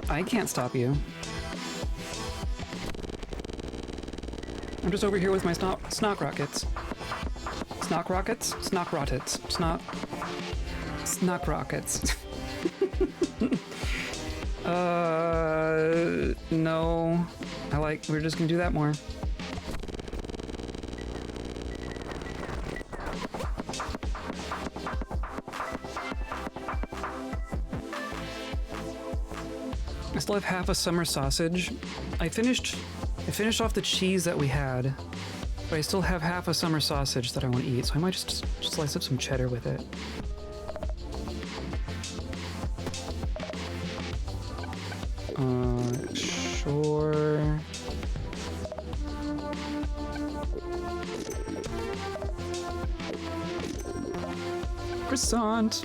I can't stop you. I'm just over here with my snock rockets. Snock rockets? Snock rockets. Snock rockets. No. We're just gonna do that more. I still have half a summer sausage. I finished off the cheese that we had, but I still have half a summer sausage that I want to eat, so I might just slice up some cheddar with it. Sure. Croissant.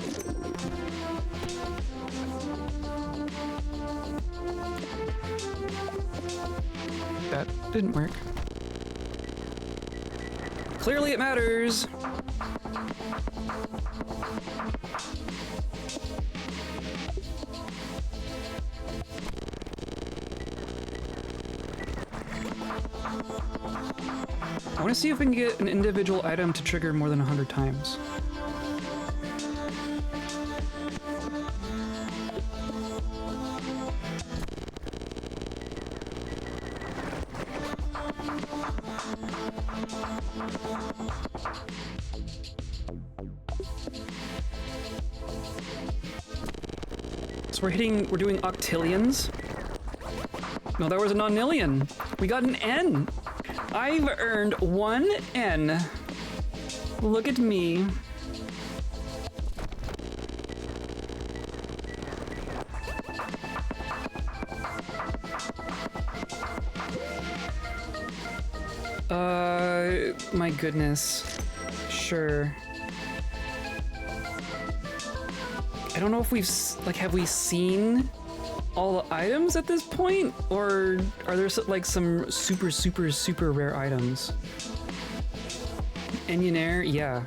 That didn't work. Clearly it matters. I want to see if we can get an individual item to trigger more than 100 times. So we're doing octillions. No, that was a nonillion. We got an N. I've earned 1 N. Look at me. My goodness. Sure. I don't know if have we seen all the items at this point? Or are there like some super rare items? Enyonaire, yeah.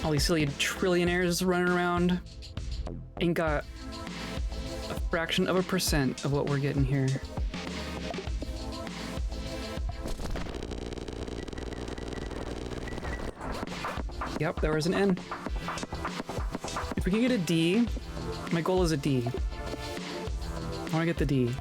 All these silly trillionaires running around. Ain't got a fraction of a percent of what we're getting here. Yep, there was an N. If we can get a D, my goal is a D. I want to get the D.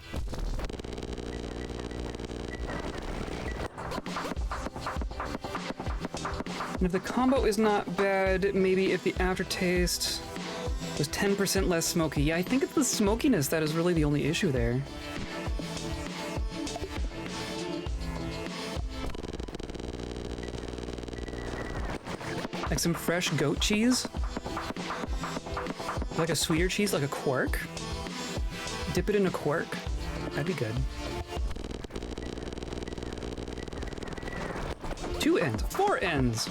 And if the combo is not bad, maybe if the aftertaste was 10% less smoky. Yeah, I think it's the smokiness that is really the only issue there. Like some fresh goat cheese. Like a sweeter cheese, like a quark. Dip it in a quark. That'd be good. 2 ends, 4 ends.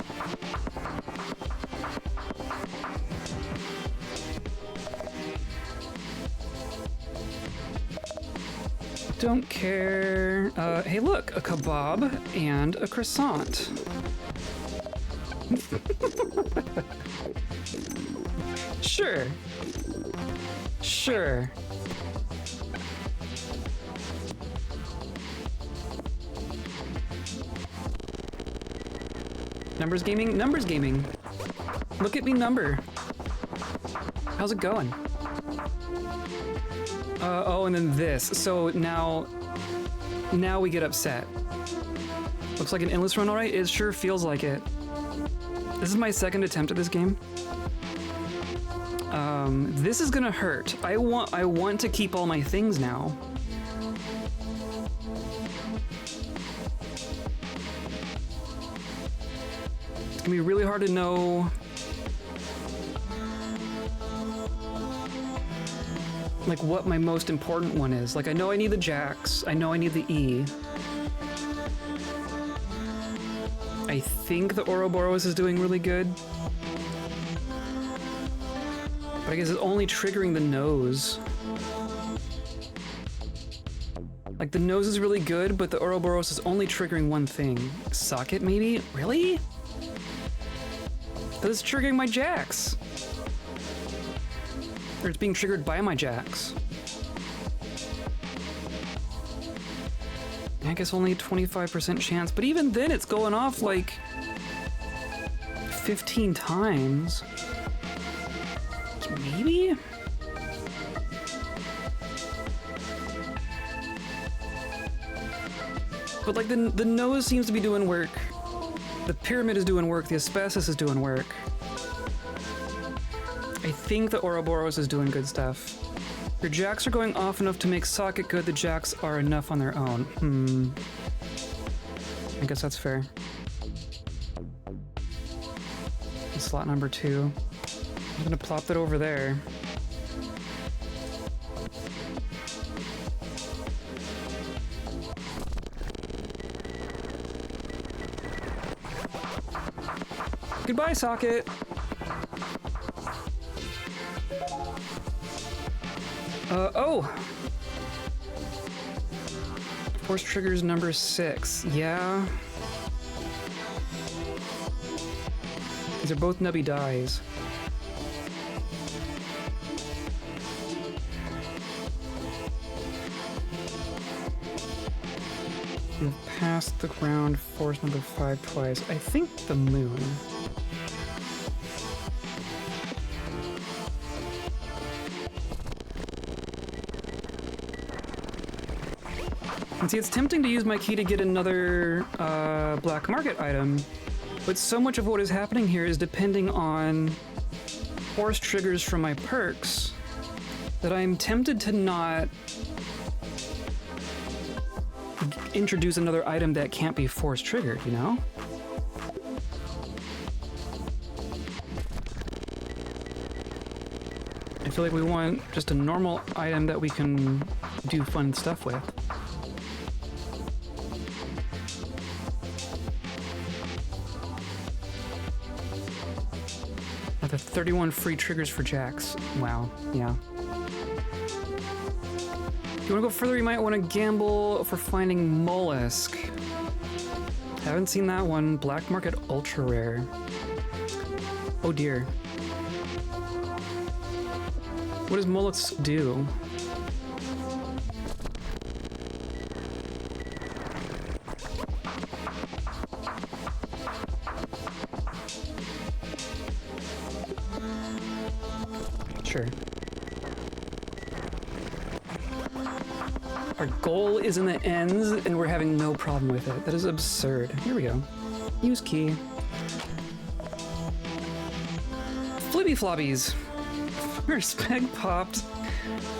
Don't care. Hey look, a kebab and a croissant. Sure. Sure. Numbers gaming? Numbers gaming. Look at me, number. How's it going? Oh, and then this. So now we get upset. Looks like an endless run, all right? It sure feels like it. This is my second attempt at this game. This is gonna hurt. I want to keep all my things now. It's gonna be really hard to know like what my most important one is. Like I know I need the jacks. I know I need the E. I think the Ouroboros is doing really good. But I guess it's only triggering the nose. Like the nose is really good, but the Ouroboros is only triggering one thing. Socket maybe? Really? But it's triggering my jacks. Or it's being triggered by my jacks. I guess only a 25% chance, but even then it's going off like 15 times. Maybe? But like the nose seems to be doing work. The pyramid is doing work. The asbestos is doing work. I think the Ouroboros is doing good stuff. Your jacks are going off enough to make socket good. The jacks are enough on their own. I guess that's fair. Slot number 2. I'm gonna plop that over there. Goodbye, socket. Oh! Force triggers number 6. Yeah. These are both Nubby dies. We've passed the ground force number 5 twice. I think the moon. And see, it's tempting to use my key to get another black market item, but so much of what is happening here is depending on force triggers from my perks that I'm tempted to not introduce another item that can't be force triggered, you know? I feel like we want just a normal item that we can do fun stuff with. The 31 free triggers for jacks. Wow, yeah. If you want to go further, you might want to gamble for finding mollusk. Haven't seen that one. Black market ultra rare. Oh dear. What does Mollusk do? Sure. Our goal is in the ends, and we're having no problem with it. That is absurd. Here we go. Use key. Flibby flobbies. First peg popped.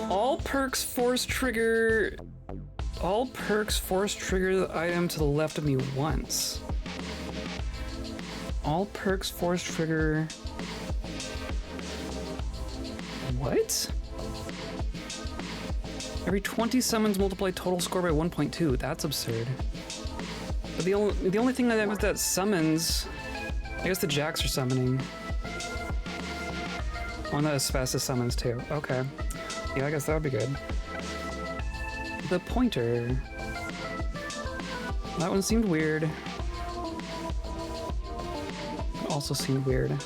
All perks force trigger. All perks force trigger the item to the left of me once. All perks force trigger. What? Every 20 summons multiply total score by 1.2. That's absurd. But the only thing that was that summons, I guess the jacks are summoning. Oh, and the asbestos summons too. Okay. Yeah, I guess that would be good. The pointer. That one seemed weird. Also seemed weird.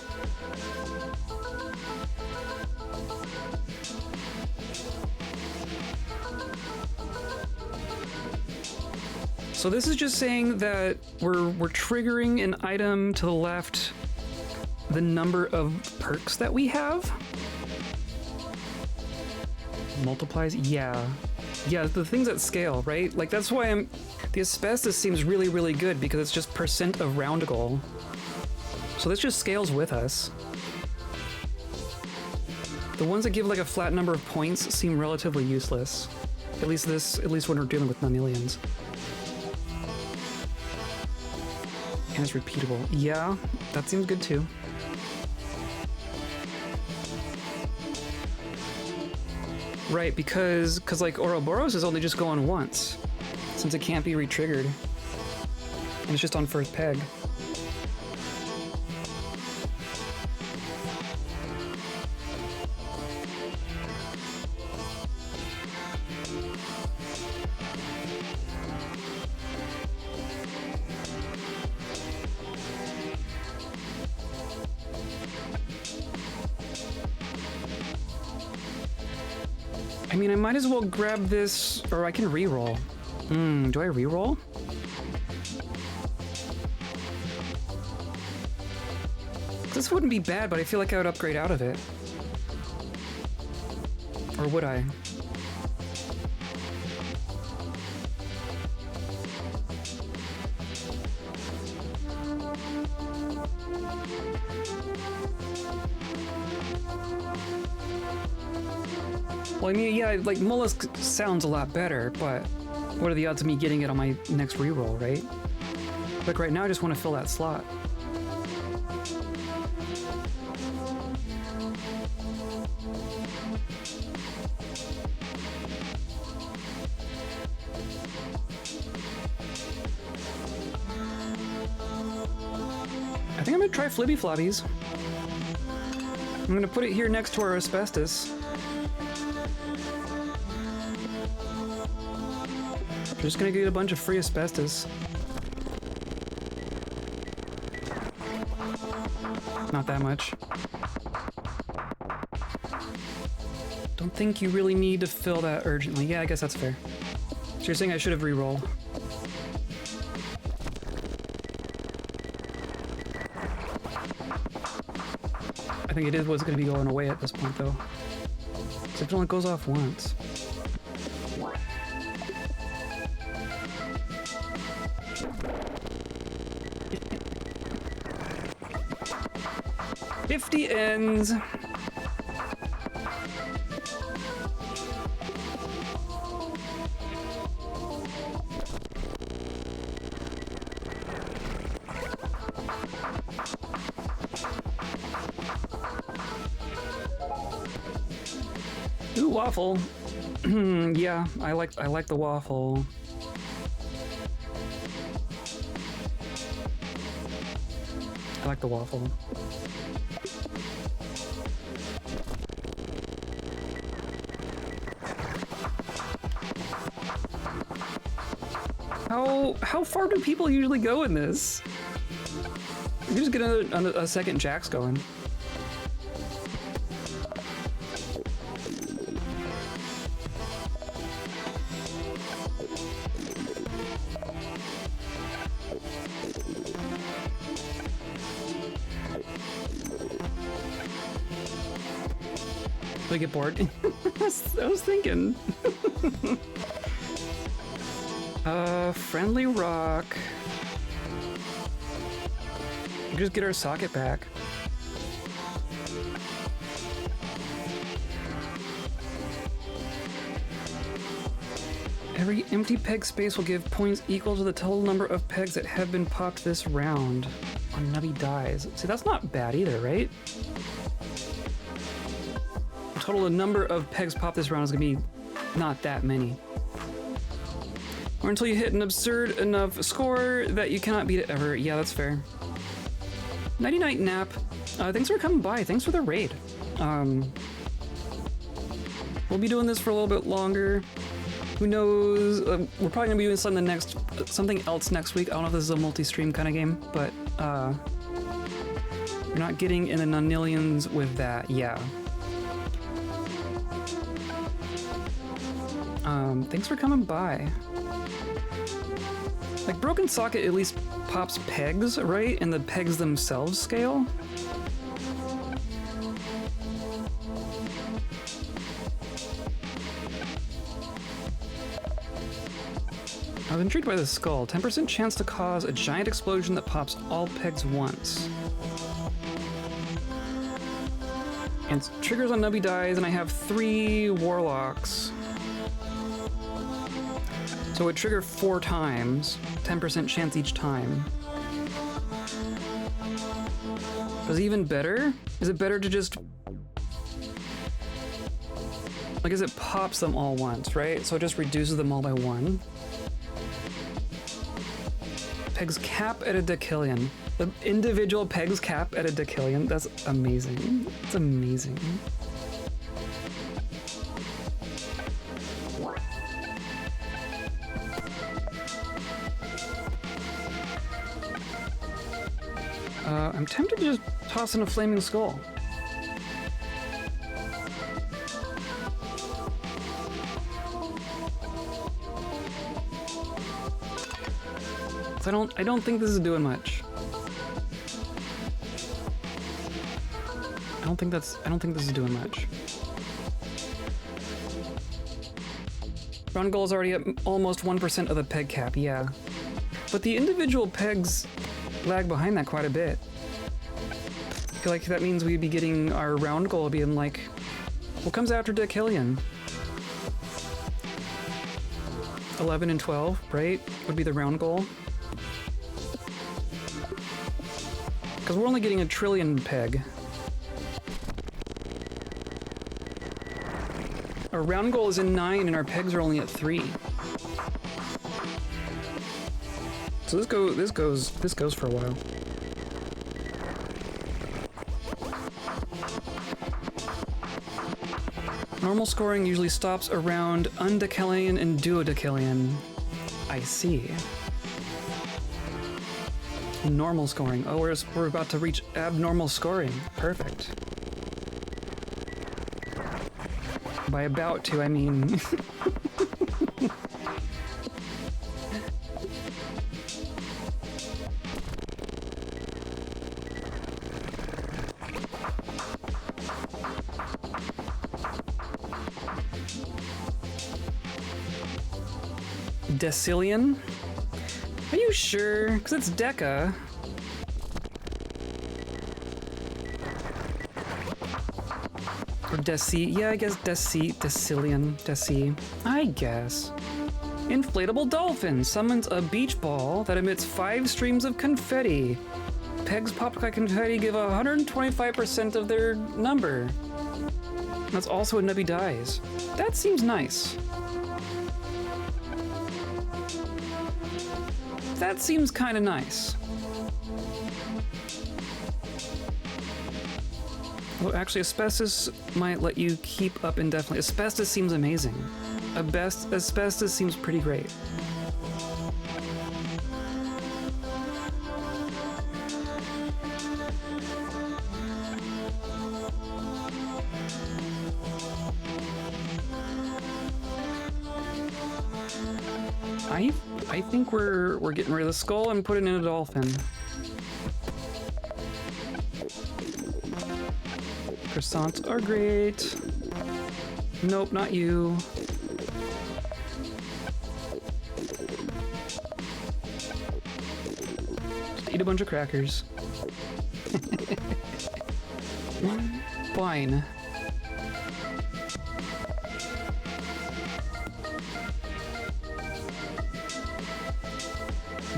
So this is just saying that we're triggering an item to the left the number of perks that we have. Multiplies, yeah. Yeah, the things at scale, right? Like that's why the asbestos seems really, really good because it's just percent of round goal. So this just scales with us. The ones that give like a flat number of points seem relatively useless. At least when we're dealing with non-aliens. And it's repeatable. Yeah, that seems good too. Right, because like Ouroboros is only just going once, since it can't be re-triggered. And it's just on first peg. I mean, I might as well grab this, or I can re-roll. Do I re-roll? This wouldn't be bad, but I feel like I would upgrade out of it. Or would I? Well, I mean, yeah, like, Mollusk sounds a lot better, but what are the odds of me getting it on my next reroll, right? Like, right now, I just want to fill that slot. I think I'm gonna try Flibby Flobbies. I'm gonna put it here next to our asbestos. We're just gonna get a bunch of free asbestos. Not that much. Don't think you really need to fill that urgently. Yeah, I guess that's fair. So you're saying I should have re-rolled. I think it was going to be going away at this point, though. Except it only goes off once. $50 ends. Ooh, waffle. Yeah, I like the waffle. I like the waffle. How far do people usually go in this? We just get a second Jax going. Do I get bored? I was thinking. Friendly rock. We just get our socket back. Every empty peg space will give points equal to the total number of pegs that have been popped this round. On Nubby dies. See, that's not bad either, right? The total number of pegs popped this round is gonna be not that many. Or until you hit an absurd enough score that you cannot beat it ever. Yeah, that's fair. Nighty night nap. Thanks for coming by. Thanks for the raid. We'll be doing this for a little bit longer. Who knows? We're probably gonna be doing something else next week. I don't know if this is a multi-stream kind of game, but you're not getting in the nonillions with that. Yeah. Thanks for coming by. Like, Broken Socket at least pops pegs, right? And the pegs themselves scale. I was intrigued by the skull. 10% chance to cause a giant explosion that pops all pegs once. And it triggers on Nubby dies, and I have 3 warlocks. So it would trigger 4 times, 10% chance each time. Is it even better? Is it better to just... like, as it pops them all once, right? So it just reduces them all by 1. Pegs cap at a decillion. The individual pegs cap at a decillion. That's amazing. It's amazing. I'm tempted to just toss in a flaming skull. So I don't think this is doing much. I don't think this is doing much. Round goal is already at almost 1% of the peg cap, yeah. But the individual pegs lag behind that quite a bit. I feel like that means we'd be getting our round goal being like, what comes after decillion? 11 and 12, right? Would be the round goal. Because we're only getting a trillion peg. Our round goal is in 9 and our pegs are only at 3. So this goes for a while. Normal scoring usually stops around undecillion and duodecillion. I see. Normal scoring. Oh, we're about to reach abnormal scoring. Perfect. By about to, I mean... Decillion? Are you sure? Because it's Deca. Or Deci. Yeah, I guess Decillion. Deci. I guess. Inflatable dolphin summons a beach ball that emits 5 streams of confetti. Pegs popped by confetti give 125% of their number. That's also a Nubby dies. That seems nice. That seems kind of nice. Well, actually, asbestos might let you keep up indefinitely. Asbestos seems amazing. Asbestos seems pretty great. I think we're getting rid of the skull and putting in a dolphin. Croissants are great. Nope, not you. Just eat a bunch of crackers. Fine.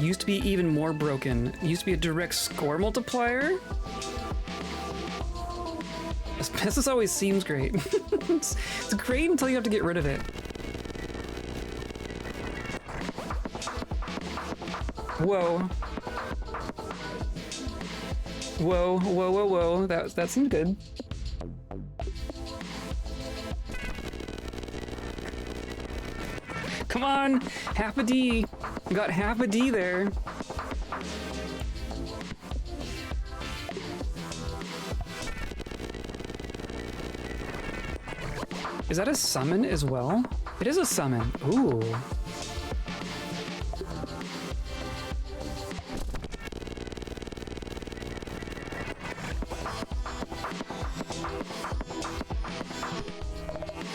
Used to be even more broken. Used to be a direct score multiplier. Asbestos always seems great. it's great until you have to get rid of it. Whoa. Whoa, whoa, whoa, whoa. That seemed good. Come on! Half a D! Got half a D there. Is that a summon as well? It is a summon. Ooh.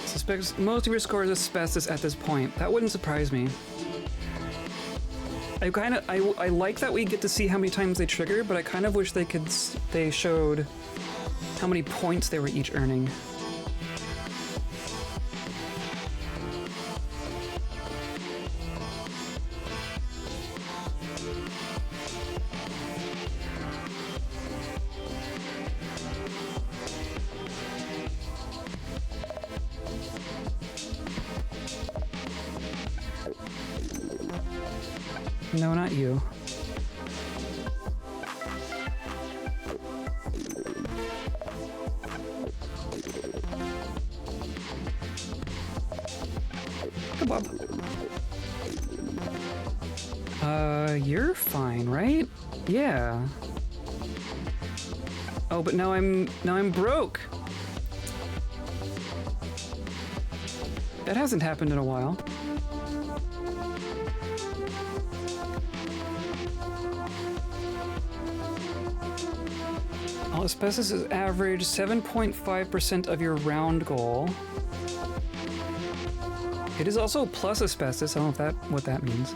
Suspects most of your score is asbestos at this point. That wouldn't surprise me. I like that we get to see how many times they trigger, but I kind of wish they showed how many points they were each earning. No, not you. Kebab. You're fine, right? Yeah. Oh, but now I'm broke. That hasn't happened in a while. Asbestos is average 7.5% of your round goal. It is also plus asbestos. I don't know what that means.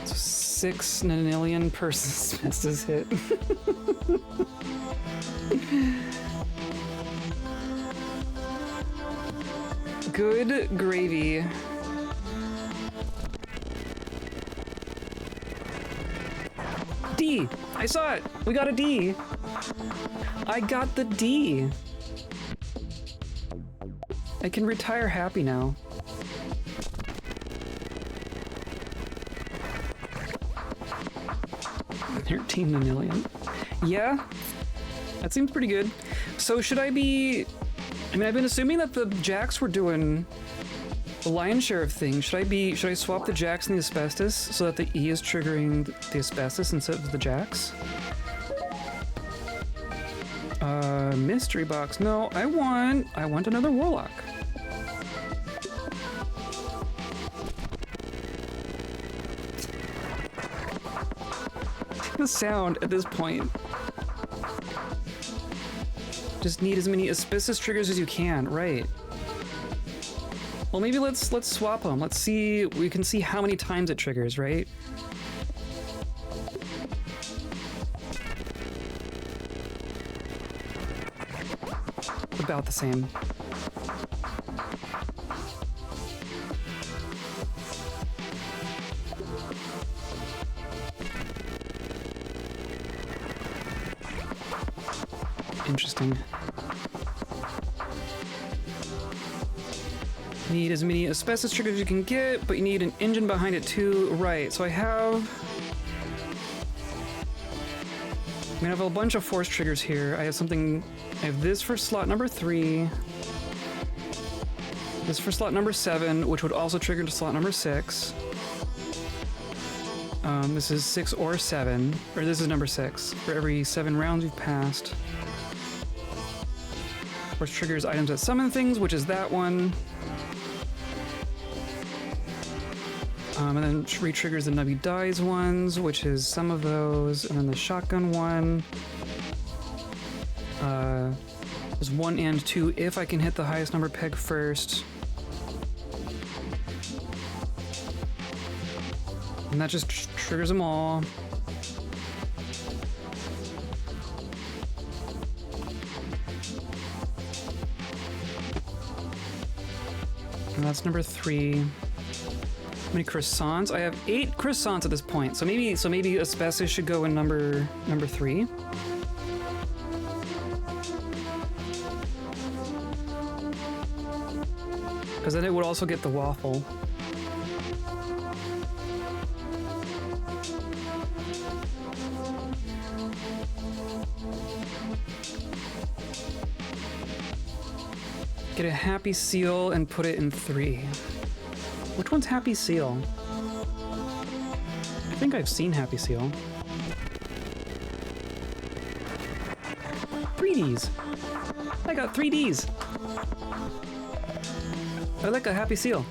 So 6 nonillion per asbestos hit. Good gravy. D! I saw it! We got a D! I got the D! I can retire happy now. $13 million. Yeah, that seems pretty good. So should I be... I mean, I've been assuming that the jacks were doing the lion's share of things. Should I swap the jacks and the asbestos so that the E is triggering the asbestos instead of the jacks? Mystery box. No, I want another warlock. The sound at this point. Just need as many asbestos triggers as you can, right? Well, maybe let's swap them. Let's see. We can see how many times it triggers, right? About the same. Interesting. Need as many asbestos triggers as you can get, but you need an engine behind it too. Right, so I have a bunch of force triggers here. I have this for slot number 3. This for slot number 7, which would also trigger to slot number 6. This is 6 or 7, or this is number 6. For every 7 rounds you've passed. course, triggers items that summon things, which is that one. And then re-triggers the Nubby Dies ones, which is some of those, and then the shotgun one. There's 1 and 2 if I can hit the highest number peg first. And that just triggers them all. And that's number 3. How many croissants? I have 8 croissants at this point. So maybe asbestos should go in number 3. Because then it would also get the waffle. Get a happy seal and put it in 3. Which one's happy seal? I think I've seen happy seal. 3Ds. I got 3Ds. I like a happy seal.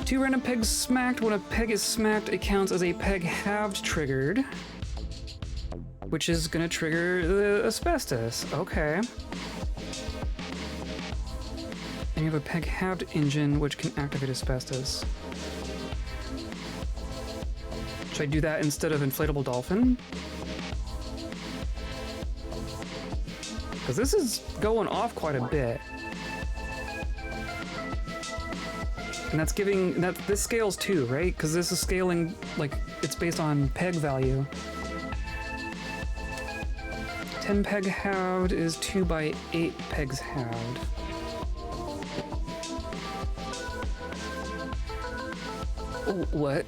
2 random pegs smacked. When a peg is smacked, it counts as a peg halved triggered, which is gonna trigger the asbestos. Okay. And you have a peg halved engine, which can activate asbestos. Should I do that instead of inflatable dolphin? Because this is going off quite a bit. And that's giving, this scales too, right? Because this is scaling, like, it's based on peg value. 10 peg halved is 2 by 8 pegs halved. Oh, what?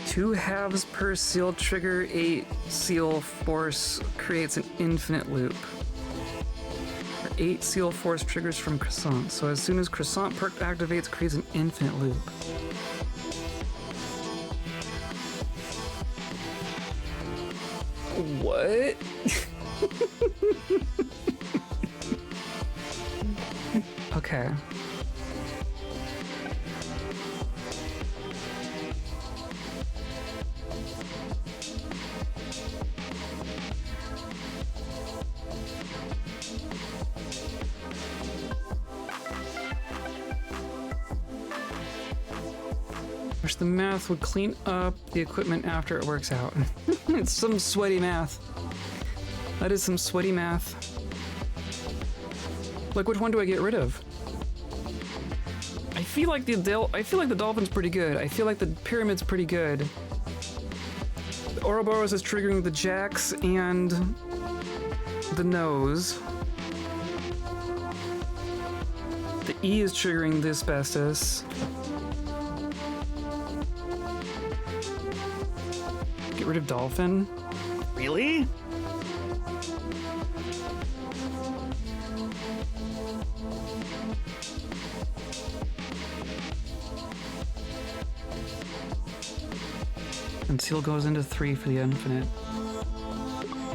Two halves per seal trigger, 8 seal force creates an infinite loop. 8 seal force triggers from croissant. So as soon as croissant perk activates, creates an infinite loop. What? Okay. Wish the math would clean up the equipment after it works out. It's some sweaty math. That is some sweaty math. Like, which one do I get rid of? I feel like the dolphin's pretty good. I feel like the pyramid's pretty good. The Ouroboros is triggering the jacks and the nose. The E is triggering the asbestos. Get rid of dolphin? Really? And seal goes into 3 for the infinite.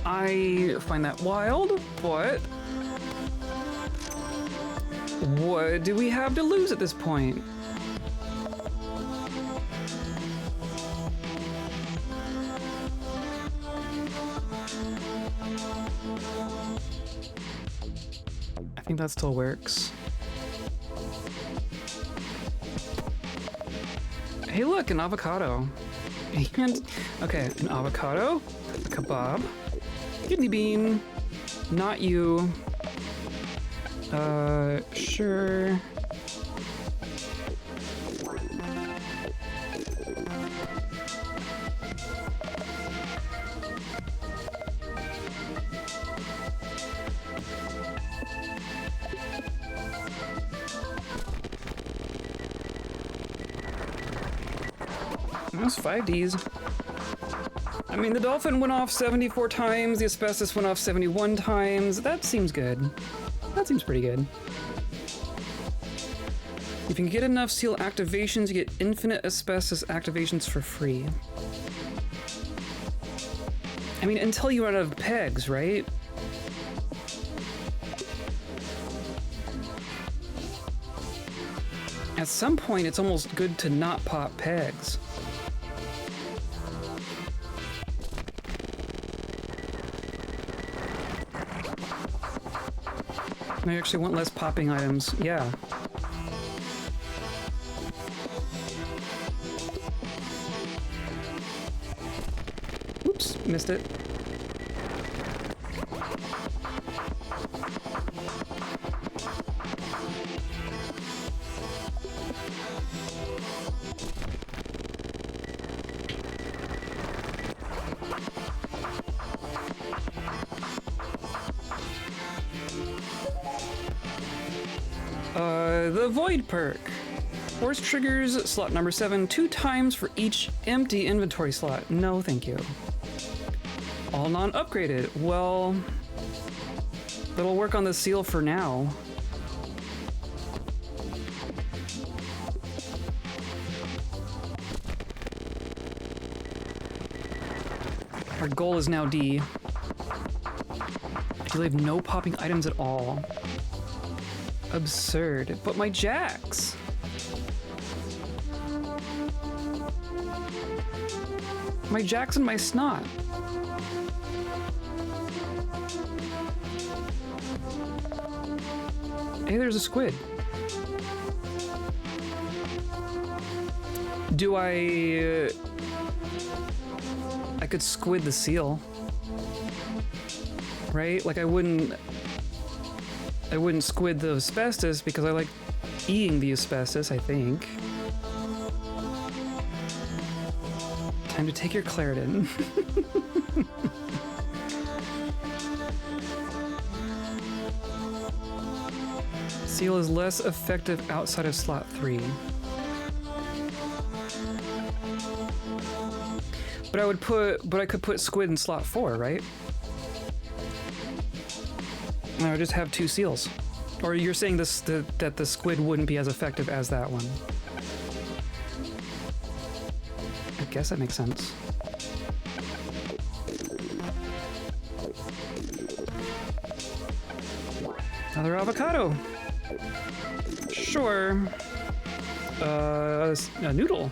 I find that wild, but what do we have to lose at this point? I think that still works. Hey look, an avocado. And, okay, an avocado, a kebab, kidney bean, not you, sure. That's 5 Ds. I mean, the dolphin went off 74 times, the asbestos went off 71 times. That seems good. That seems pretty good. If you can get enough seal activations, you get infinite asbestos activations for free. I mean, until you run out of pegs, right? At some point, it's almost good to not pop pegs. I actually want less popping items, yeah. Oops, missed it. The Void perk. Force triggers slot number 7 2 times for each empty inventory slot. No, thank you. All non-upgraded. Well, that'll work on the seal for now. Our goal is now D. Do they have no popping items at all? Absurd. But my jacks! My jacks and my snot. Hey, there's a squid. Do I could squid the seal. Right? Like I wouldn't squid the asbestos because I like eating the asbestos, I think. Time to take your Claritin. Seal is less effective outside of slot 3. But I could put squid in slot 4, right? I would just have 2 seals. Or you're saying that the squid wouldn't be as effective as that one. I guess that makes sense. Another avocado. Sure. A noodle.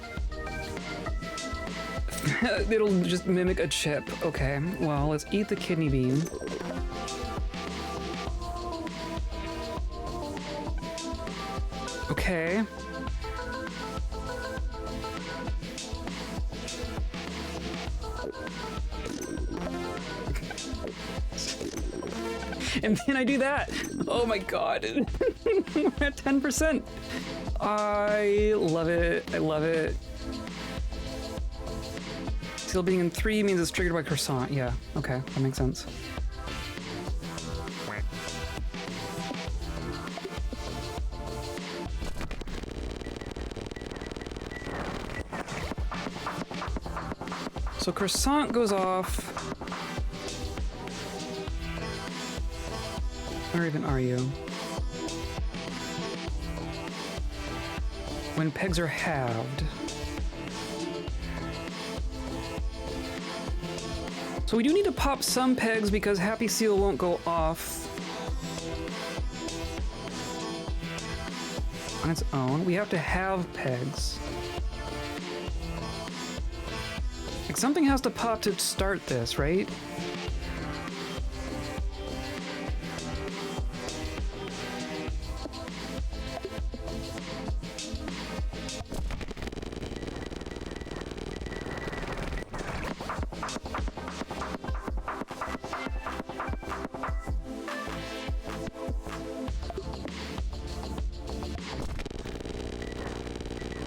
It'll just mimic a chip. Okay, well, let's eat the kidney bean. Okay. And then I do that. Oh my god. We're at 10%. I love it. I love it. Seal being in 3 means it's triggered by croissant. Yeah, okay, that makes sense. So croissant goes off. Where even are you? When pegs are halved. So we do need to pop some pegs because Happy Seal won't go off on its own. We have to have pegs. Like something has to pop to start this, right?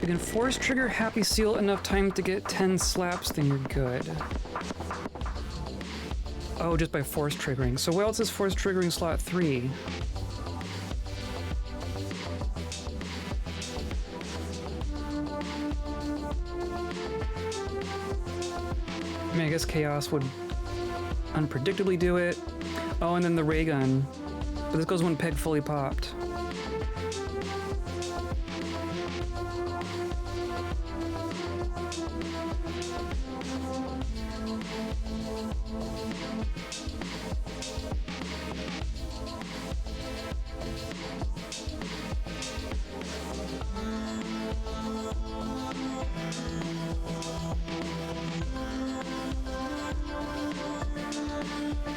You can force trigger Happy Seal enough time to get 10 slaps, then you're good. Oh, just by force triggering. So what else is force triggering slot 3? I mean, I guess chaos would unpredictably do it. Oh, and then the ray gun. But this goes when peg fully popped.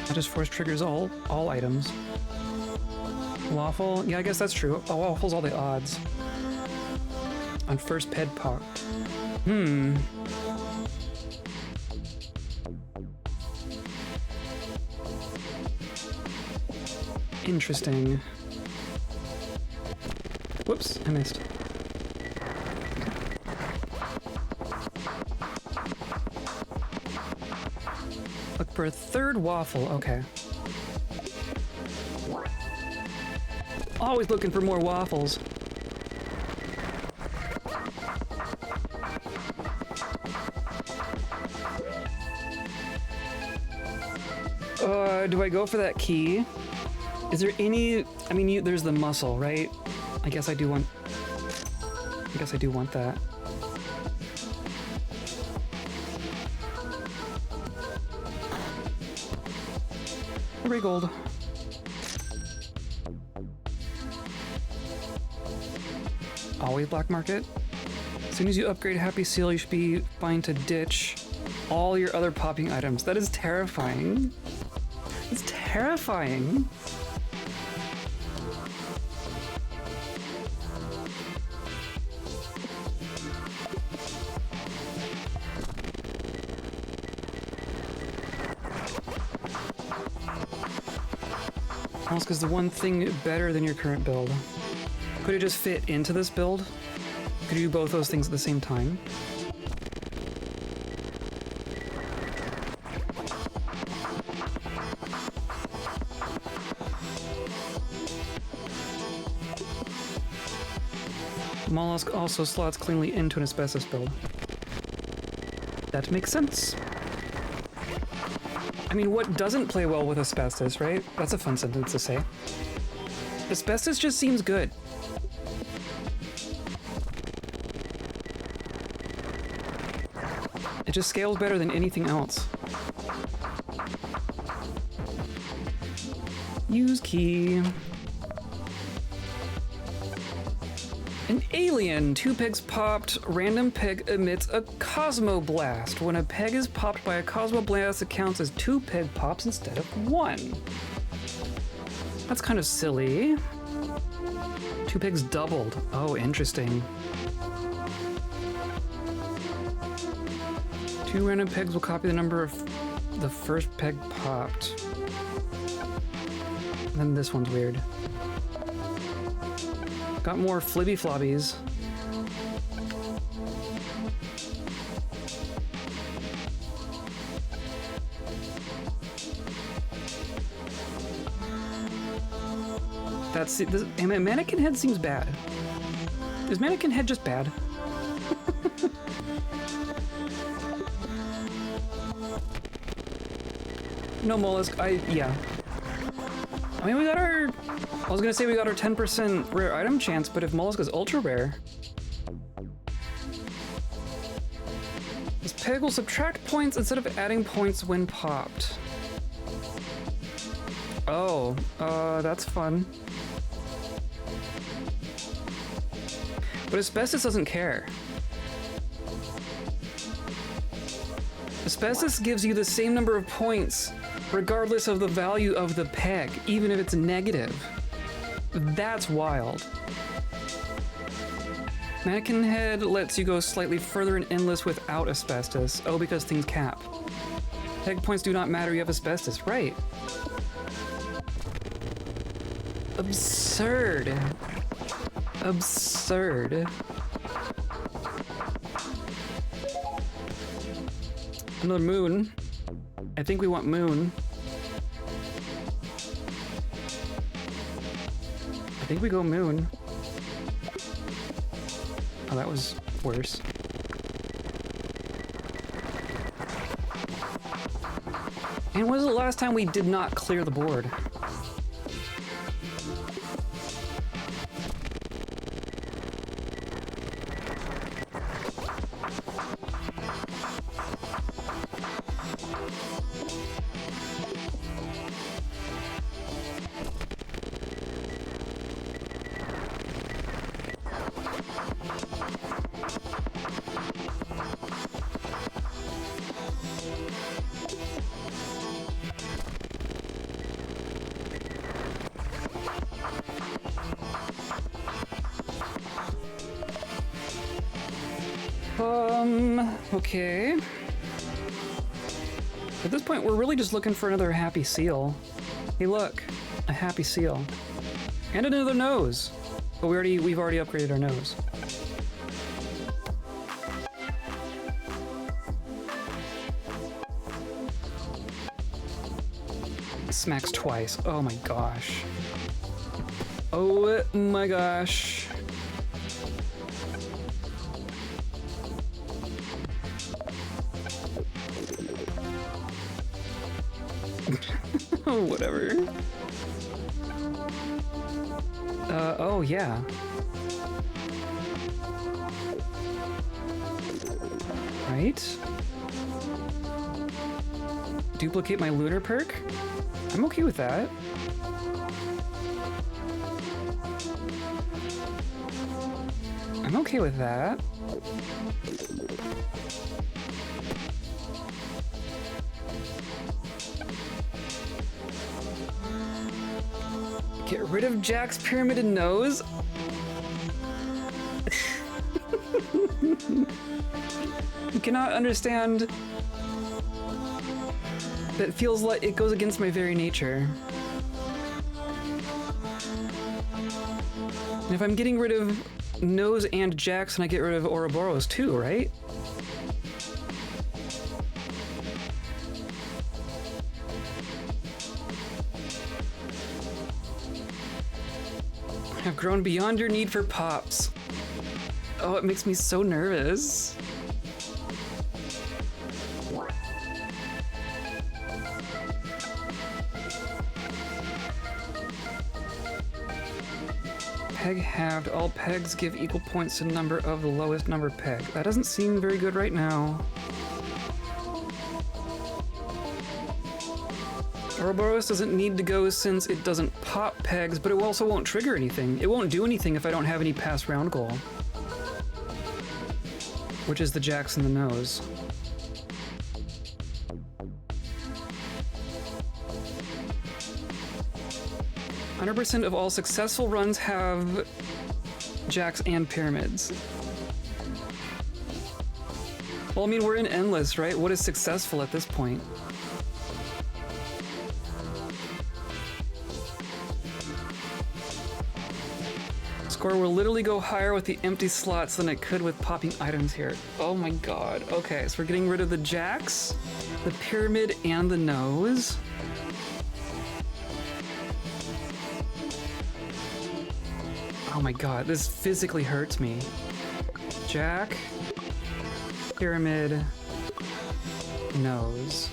That just force triggers all items. Waffle? Yeah, I guess that's true. Oh, waffle's all the odds. On first ped pop. Interesting. Whoops, I missed. Look for a third waffle, okay. Always looking for more waffles. Do I go for that key? Is there any... I mean, there's the muscle, right? I guess I do want that. Ray gold. Always black market. As soon as you upgrade Happy Seal, you should be fine to ditch all your other popping items. That is terrifying. It's terrifying. Almost because the one thing better than your current build. Could it just fit into this build? Could you do both those things at the same time? Mollusk also slots cleanly into an asbestos build. That makes sense. I mean, what doesn't play well with asbestos, right? That's a fun sentence to say. Asbestos just seems good. It just scales better than anything else. Use key. An alien. 2 pegs popped. Random peg emits a Cosmoblast. When a peg is popped by a Cosmoblast, it counts as 2 peg pops instead of 1. That's kind of silly. 2 pegs doubled. Oh, interesting. 2 random pegs will copy the number of the first peg popped. And then this one's weird. Got more flibby flobbies. That's this, mannequin head seems bad. Is mannequin head just bad? No mollusk. Yeah. I mean, we got our... I was gonna say we got our 10% rare item chance, but if mollusk is ultra rare... This peg will subtract points instead of adding points when popped. Oh, that's fun. But asbestos doesn't care. Asbestos gives you the same number of points regardless of the value of the peg, even if it's negative. That's wild. Mannequin head lets you go slightly further and endless without asbestos. Oh, because things cap. Peg points do not matter, you have asbestos. Right. Absurd. Absurd. Another moon. I think we want moon. I think we go moon. Oh, that was worse. And when was the last time we did not clear the board? Okay. At this point, we're really just looking for another happy seal. Hey, look, a happy seal. And another nose. But we've already upgraded our nose. Smacks twice. Oh my gosh. Oh my gosh. Oh, whatever. Oh yeah. Right? Duplicate my lunar perk? I'm okay with that. I'm okay with that. Get rid of Jack's pyramided nose? You cannot understand. That feels like it goes against my very nature. And if I'm getting rid of Nose and Jax, and I get rid of Ouroboros too, right? I've grown beyond your need for pops. Oh, it makes me so nervous. Peg halved. All pegs give equal points to the number of the lowest number peg. That doesn't seem very good right now. Ouroboros doesn't need to go since it doesn't pop pegs, but it also won't trigger anything. It won't do anything if I don't have any past round goal. Which is the Jax in the nose. % of all successful runs have Jax and pyramids. Well, I mean, we're in endless, right? What is successful at this point? Score will literally go higher with the empty slots than it could with popping items here. Oh my god. Okay, so we're getting rid of the Jax, the pyramid, and the nose. Oh my god, this physically hurts me. Jack, pyramid, nose.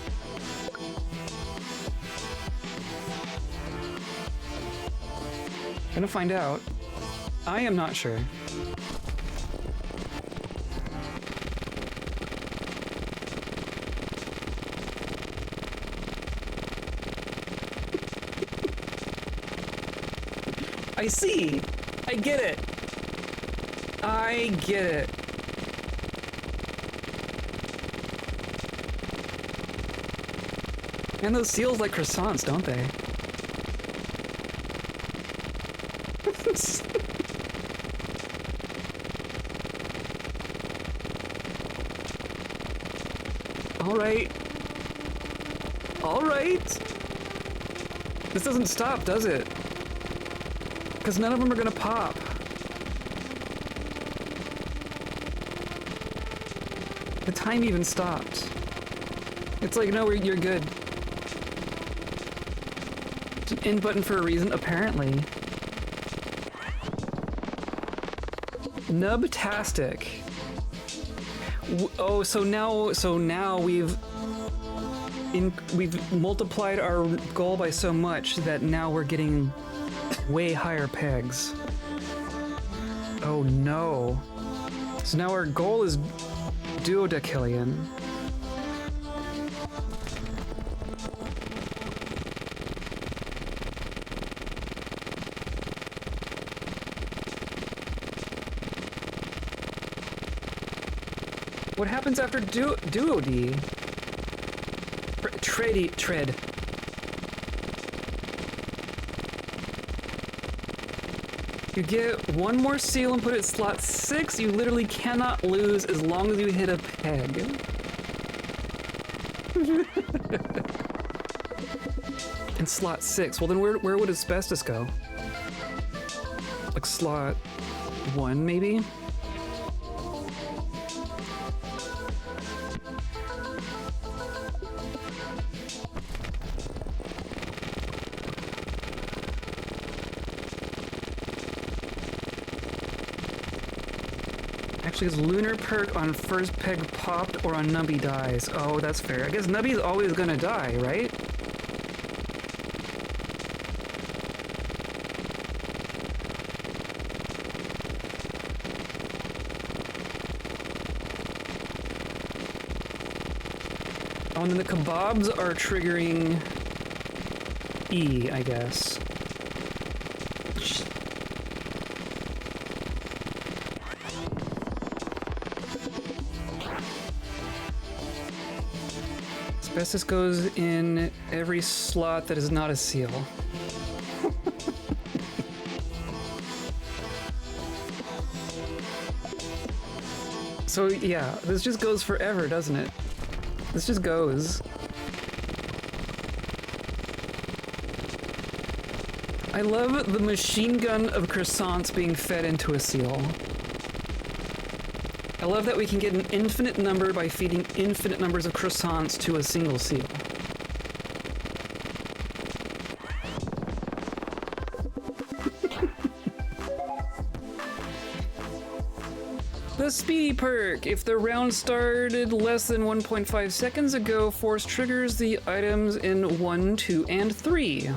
Gonna find out. I am not sure. I see! I get it! I get it. And those seals like croissants, don't they? Alright. Alright. This doesn't stop, does it? Because none of them are gonna pop. The time even stopped. It's like, no, you're good. It's an end button for a reason, apparently. Nubtastic. Oh, so now we've... we've multiplied our goal by so much that now we're getting way higher pegs. Oh no. So now our goal is duodecillion. What happens after duody? Tread. You get one more seal and put it at slot 6. You literally cannot lose as long as you hit a peg. In slot 6. Well, then where would asbestos go? Like slot 1, maybe? Actually, is lunar perk on first peg popped or on Nubby dies? Oh, that's fair. I guess Nubby's always gonna die, right? Oh, and then the kebabs are triggering E, I guess. Asbestos goes in every slot that is not a seal. So yeah, this just goes forever, doesn't it? This just goes. I love the machine gun of croissants being fed into a seal. I love that we can get an infinite number by feeding infinite numbers of croissants to a single seal. The speedy perk. If the round started less than 1.5 seconds ago, force triggers the items in 1, 2, and 3.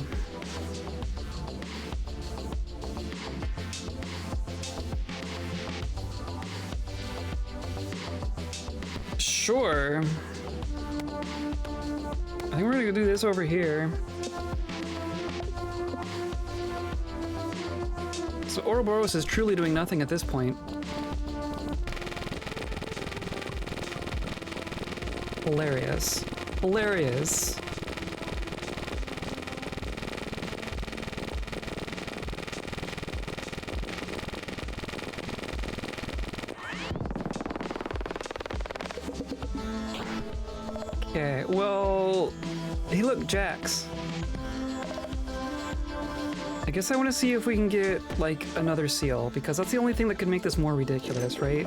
Sure. I think we're gonna do this over here. So Ouroboros is truly doing nothing at this point. Hilarious. Hilarious. Okay, well, hey look, Jax. I guess I want to see if we can get, like, another seal, because that's the only thing that could make this more ridiculous, right?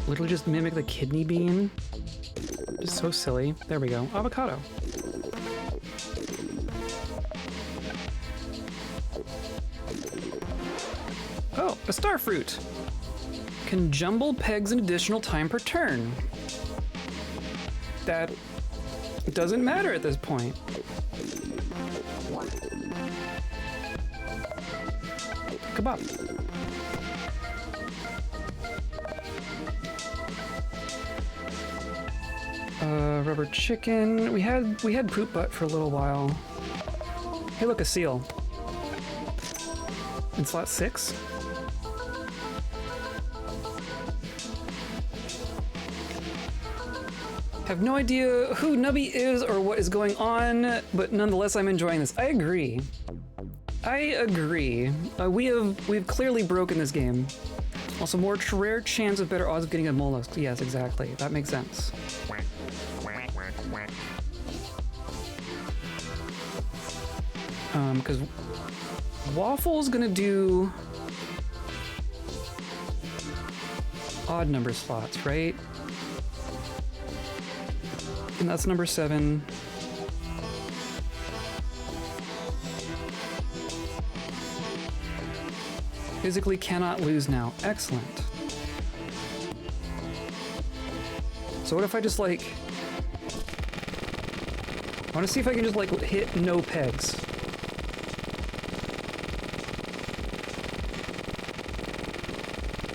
Literally just mimic the kidney bean. Just so silly. There we go. Avocado. Oh, a star fruit. Can jumble pegs an additional time per turn. That doesn't matter at this point. Kebab. Rubber chicken. We had poop butt for a little while. Hey, look, a seal. In slot 6. Have no idea who Nubby is or what is going on, but nonetheless, I'm enjoying this. I agree. I agree. We've clearly broken this game. Also, more rare chance of better odds of getting a mollusk. Yes, exactly. That makes sense. Because Waffle's gonna do odd number slots, right? And that's number 7. Physically cannot lose now. Excellent. So what if I just like... I want to see if I can just like hit no pegs.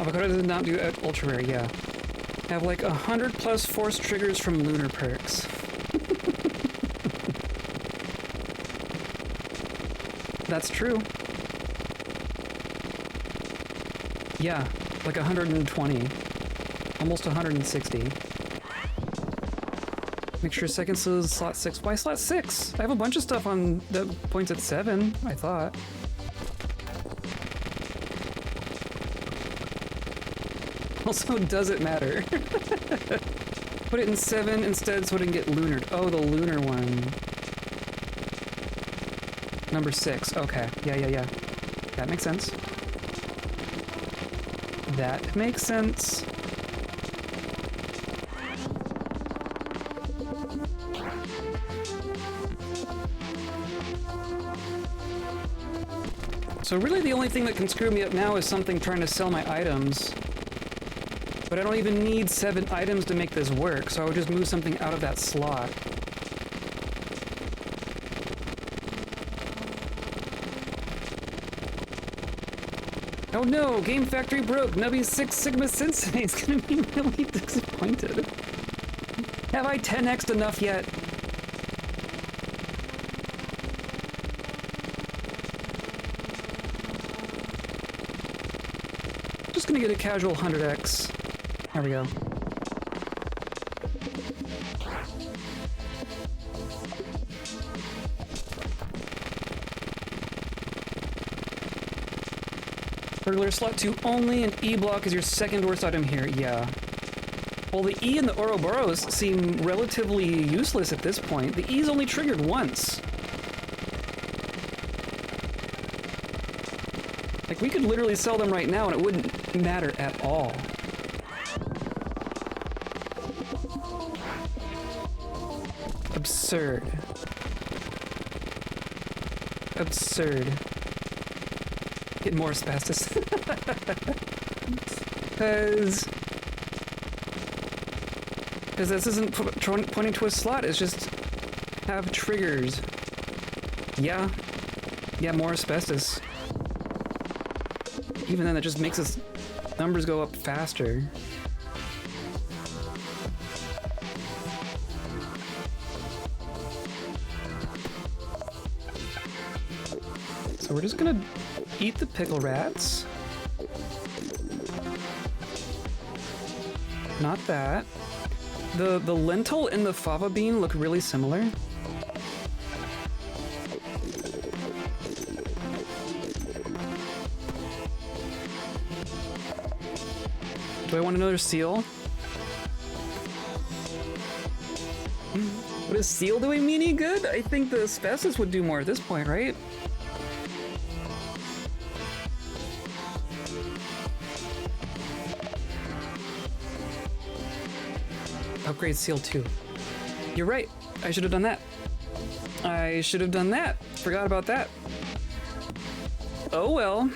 Avocado does not do ultra rare, yeah. Have like 100 plus force triggers from lunar perks. That's true. Yeah, like 120. Almost 160. Make sure second is slot 6. Why slot 6? I have a bunch of stuff on that points at 7, I thought. Also, does it matter? Put it in 7 instead so it can get lunared. Oh, the lunar one. Number 6. Okay. Yeah. That makes sense. That makes sense. So really the only thing that can screw me up now is something trying to sell my items. But I don't even need 7 items to make this work, so I would just move something out of that slot. Oh no, Game Factory broke! Nubby's 6 Sigma Sensei is gonna be really disappointed. Have I 10x'd enough yet? Just gonna get a casual 100x. There we go. Burglar slot 2 only, and E block is your second worst item here. Yeah. Well, the E and the Ouroboros seem relatively useless at this point. The E's only triggered once. Like, we could literally sell them right now and it wouldn't matter at all. Absurd. Absurd. Get more asbestos. Because this isn't pointing to a slot, it's just have triggers. Yeah, more asbestos. Even then, that just makes its numbers go up faster. So we're just gonna eat the pickle rats. Not that. The lentil and the fava bean look really similar. Do I want another seal? Would a seal doing me any good? I think the asbestos would do more at this point, right? Upgrade seal 2. You're right. I should have done that. I should have done that. Forgot about that. Oh well.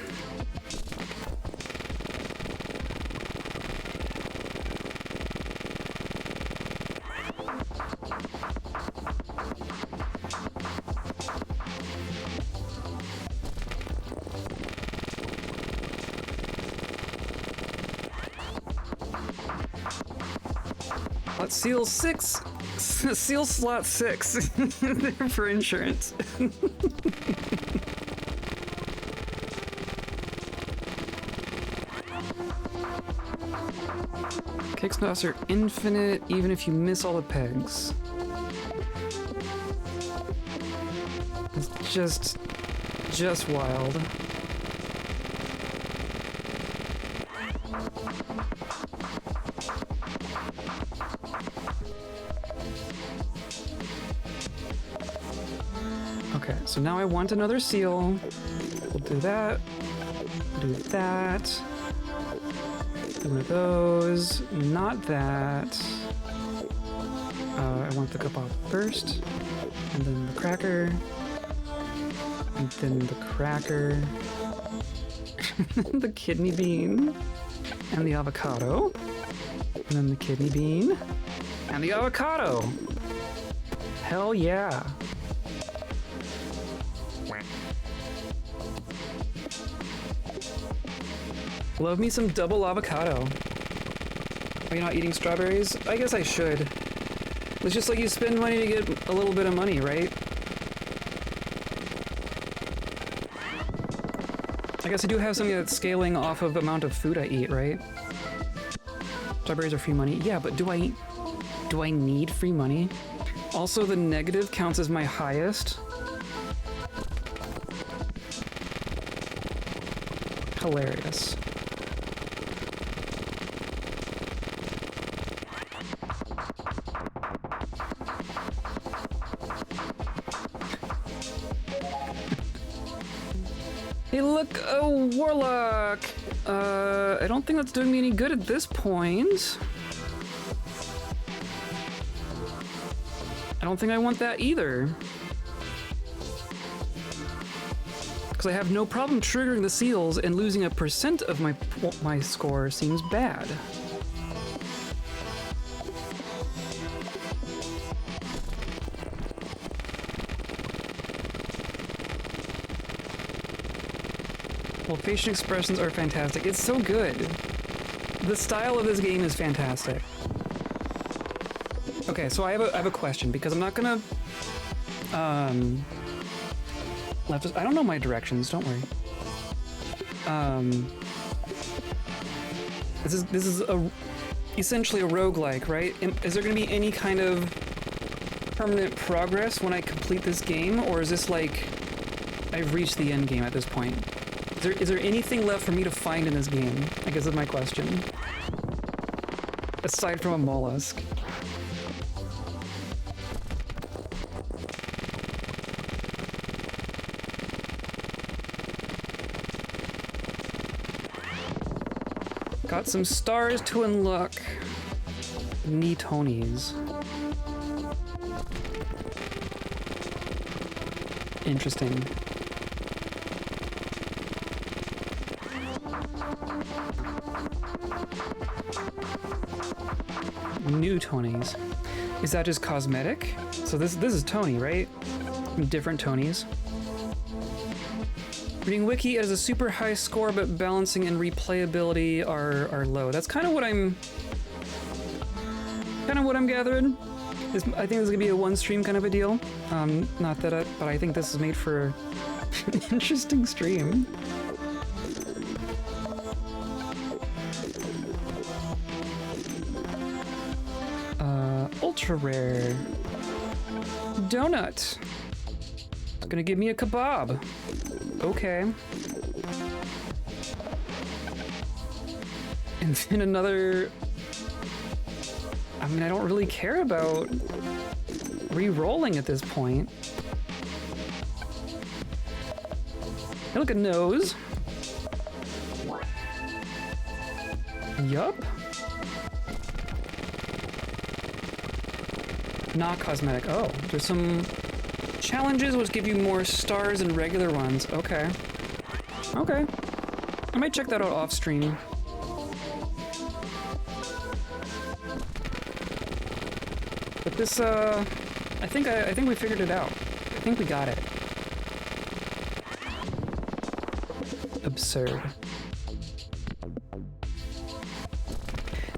Let's seal 6. Seal slot 6 for insurance. Kickstarts are infinite even if you miss all the pegs. It's just wild. Okay, so now I want another seal. We'll do that. Do that. Do one of those. Not that. I want the kabob first. And then the cracker. And then the cracker. The kidney bean. And the avocado. And then the kidney bean. And the avocado. Hell yeah. Love me some double avocado. Are you not eating strawberries? I guess I should. It's just like you spend money to get a little bit of money, right? I guess I do have something that's scaling off of the amount of food I eat, right? Strawberries are free money. Yeah, but do I need free money? Also, the negative counts as my highest. Hilarious. Hey, look, a warlock! I don't think that's doing me any good at this point. I don't think I want that either. Because I have no problem triggering the seals, and losing a % of my score seems bad. Well, facial expressions are fantastic. It's so good. The style of this game is fantastic. Okay, so I have a question, because I'm not gonna left. I don't know my directions. Don't worry. This is essentially a roguelike, right? Is there gonna be any kind of permanent progress when I complete this game, or is this like I've reached the end game at this point? Is there anything left for me to find in this game? I guess is my question. Aside from a mollusk. Got some stars to unlock. Knee Tonys. Interesting. New Tonys. Is that just cosmetic? So this is Tony, right? Different Tonys. Reading Wiki as a super high score, but balancing and replayability are low. That's kind of what I'm gathering. I think this is gonna be a one stream kind of a deal. Not that, but I think this is made for an interesting stream. Ultra rare donut. It's gonna give me a kebab. Okay. And then another. I mean, I don't really care about re-rolling at this point. Hey, look, a nose. Yup. Not cosmetic. Oh, there's some challenges which give you more stars than regular ones. Okay. Okay. I might check that out off stream. But this, I think we figured it out. I think we got it. Absurd.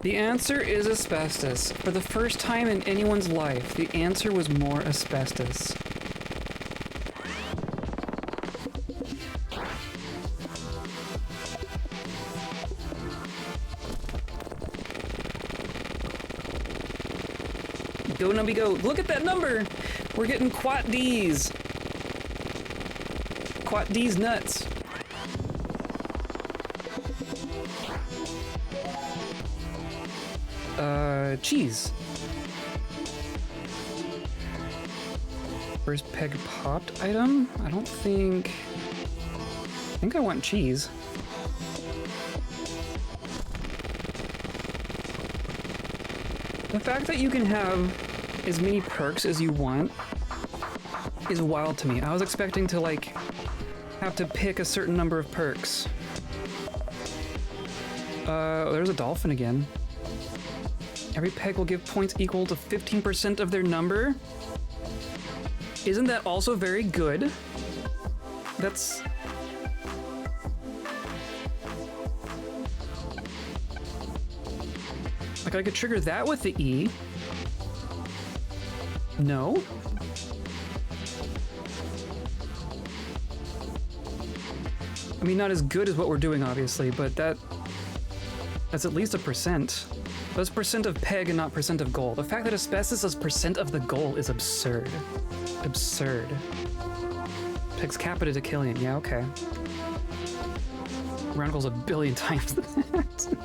The answer is asbestos. For the first time in anyone's life, the answer was more asbestos. Go, Nubby, go. Look at that number! We're getting quat D's. Quat D's nuts. Cheese. First peg popped item? I think I want cheese. The fact that you can have as many perks as you want is wild to me. I was expecting to, like, have to pick a certain number of perks. There's a dolphin again. Every peg will give points equal to 15% of their number. Isn't that also very good? That's... like, I could trigger that with the E. No? I mean, not as good as what we're doing, obviously, but that's at least a percent. That's percent of peg and not percent of goal. The fact that asbestos is percent of the goal is absurd. Absurd. Peg's capita to killian. Yeah, okay. Round goal's a billion times that.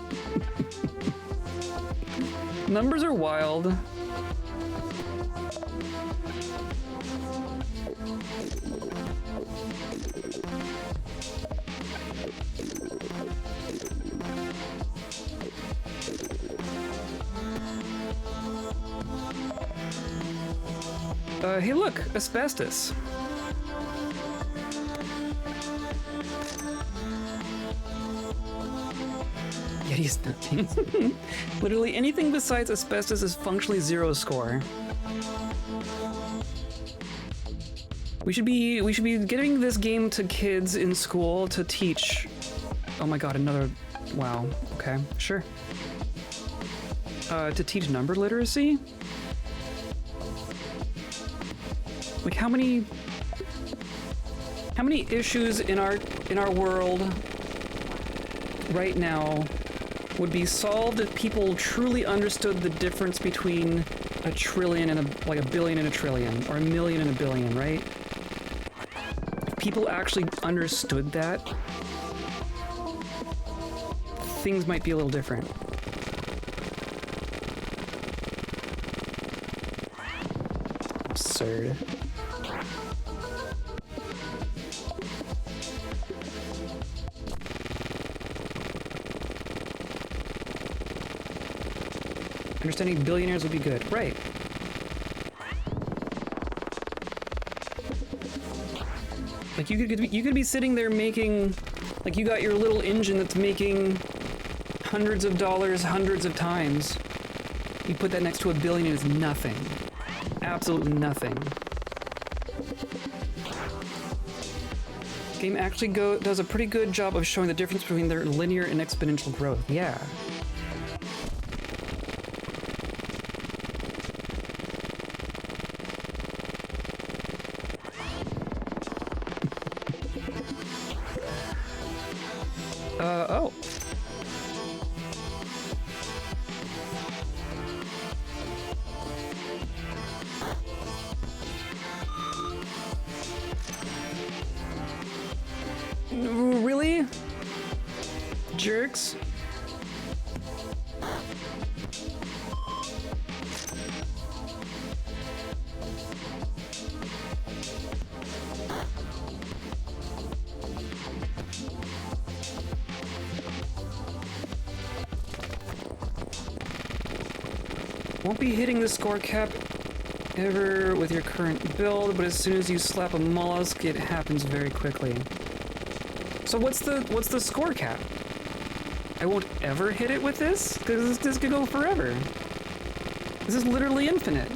Numbers are wild. Hey look, asbestos. Yeti's nothing. Literally anything besides asbestos is functionally 0 score. We should be giving this game to kids in school to teach. Oh my god, another... wow, okay, sure. To teach number literacy? Like how many issues in our world right now would be solved if people truly understood the difference between a trillion and a billion and a trillion, or a million and a billion, right? If people actually understood that, things might be a little different. Absurd. Understanding billionaires would be good, right? Like you could be sitting there making, like you got your little engine that's making hundreds of dollars hundreds of times. You put that next to a billion and it's nothing. Absolutely nothing. Game actually does a pretty good job of showing the difference between their linear and exponential growth. Yeah. Oh. Really? Jerks? Won't be hitting the score cap ever with your current build, but as soon as you slap a mollusk, it happens very quickly. So what's the score cap? I won't ever hit it with this? Because this could go forever. This is literally infinite.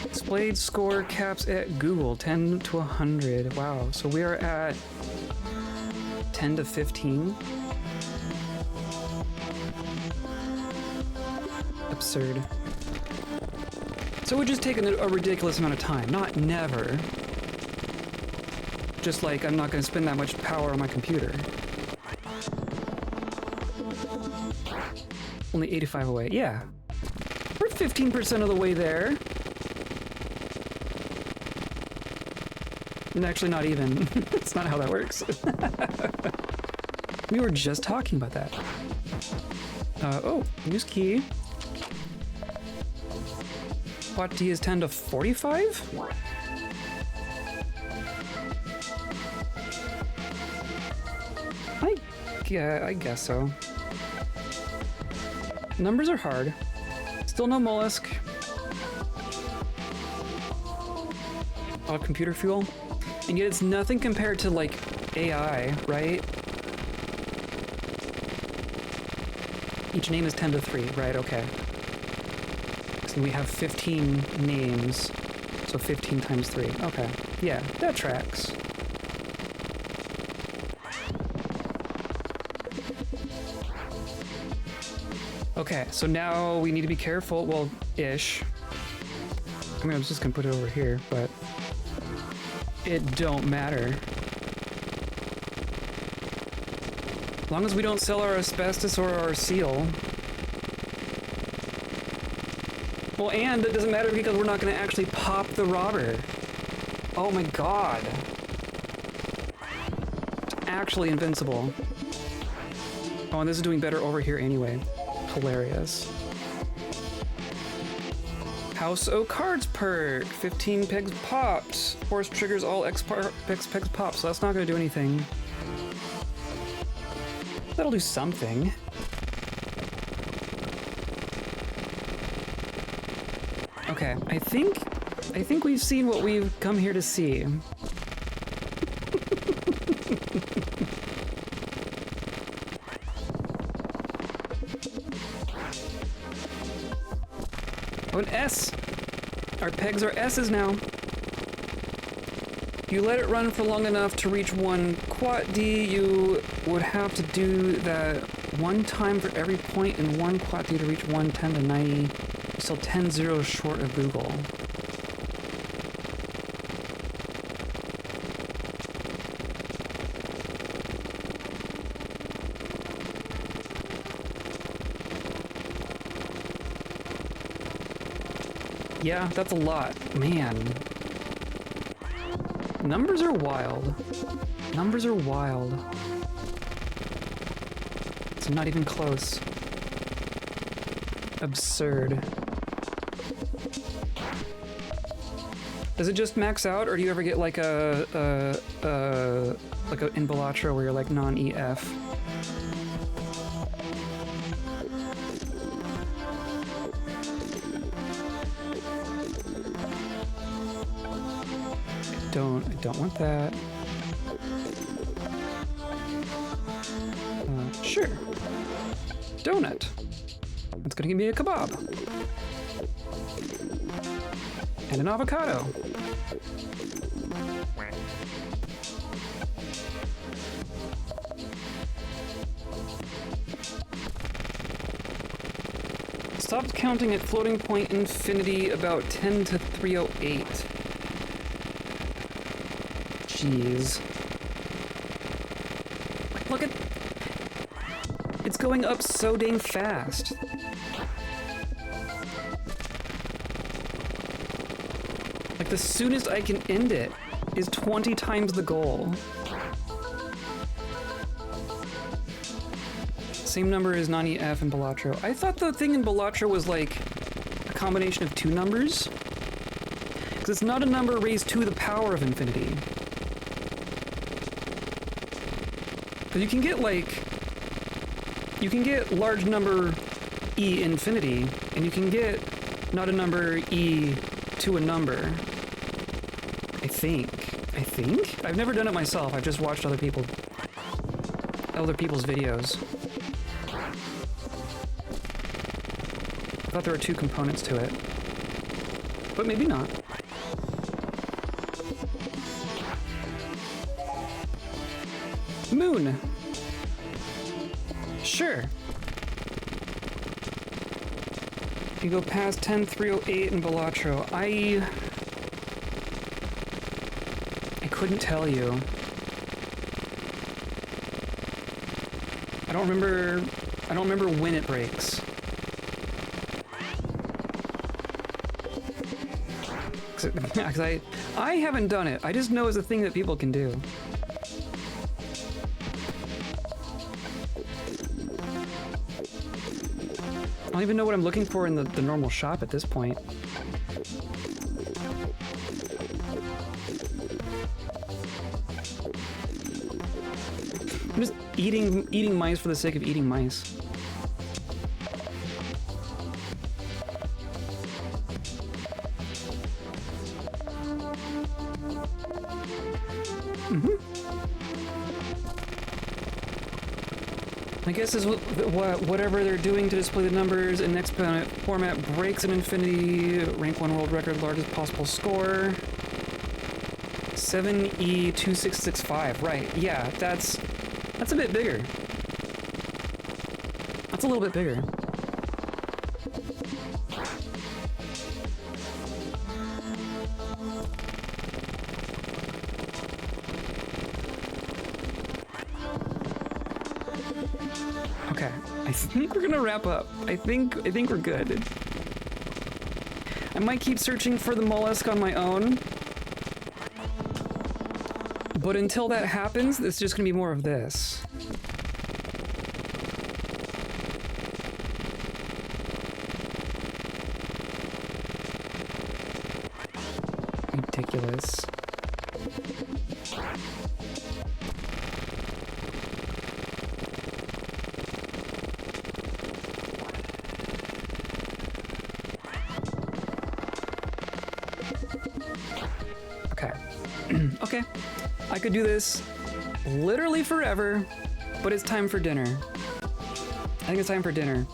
Displayed score caps at Google, 10 to 100. Wow, so we are at 10 to 15. Absurd. So it would just take a ridiculous amount of time, not never. Just like I'm not going to spend that much power on my computer. Only 85 away, yeah. We're 15% of the way there. And actually not even. That's not how that works. We were just talking about that. Oh, use key. Bot D is 10 to 45? I guess so. Numbers are hard. Still no mollusk. A lot of computer fuel. And yet it's nothing compared to, like, AI, right? Each name is 10 to 3, right? Okay. So we have 15 names, so 15 times 3. Okay. Yeah, that tracks. Okay, so now we need to be careful. Well, ish. I mean, I was just gonna put it over here, but it don't matter. As long as we don't sell our asbestos or our seal. Well, and it doesn't matter because we're not going to actually pop the robber. Oh my god. It's actually invincible. Oh, and this is doing better over here anyway. Hilarious. House O Cards perk. 15 pegs popped. Force triggers all pegs pop, so that's not going to do anything. That'll do something. Okay, I think we've seen what we've come here to see. Oh, an S! Our pegs are S's now. If you let it run for long enough to reach one quad D, you would have to do that one time for every point in one quad D to reach 110 to 90. You're still 10 zeros short of Google. Yeah, that's a lot. Man. Numbers are wild. Numbers are wild. It's not even close. Absurd. Does it just max out, or do you ever get like a in Balatro where you're like non-EF? I don't want that. Sure. Donut. That's gonna give me a kebab. And an avocado. Stopped counting at floating point infinity about 10 to 308. Jeez. Look at... It's going up so dang fast. Like, the soonest I can end it is 20 times the goal. Same number as non-EF and Balatro. I thought the thing in Balatro was like a combination of two numbers. Because it's not a number raised to the power of infinity. Because you can get like... You can get large number E infinity, and you can get not a number E to a number. I think. I've never done it myself. I've just watched other people's videos. I thought there were two components to it. But maybe not. Moon! Sure. If you go past 10308 in Balatro, I couldn't tell you. I don't remember when it breaks. Because I haven't done it. I just know it's a thing that people can do. I don't even know what I'm looking for in the normal shop at this point. I'm just eating mice for the sake of eating mice. I guess is whatever they're doing to display the numbers in next format breaks an infinity rank 1 world record largest possible score. 7E2665, right. Yeah, that's a bit bigger. That's a little bit bigger. Okay, I think we're gonna wrap up. I think we're good. I might keep searching for the mollusk on my own. But until that happens, it's just gonna be more of this. Ridiculous. Okay. Okay. I could do this literally forever, but it's time for dinner. I think it's time for dinner.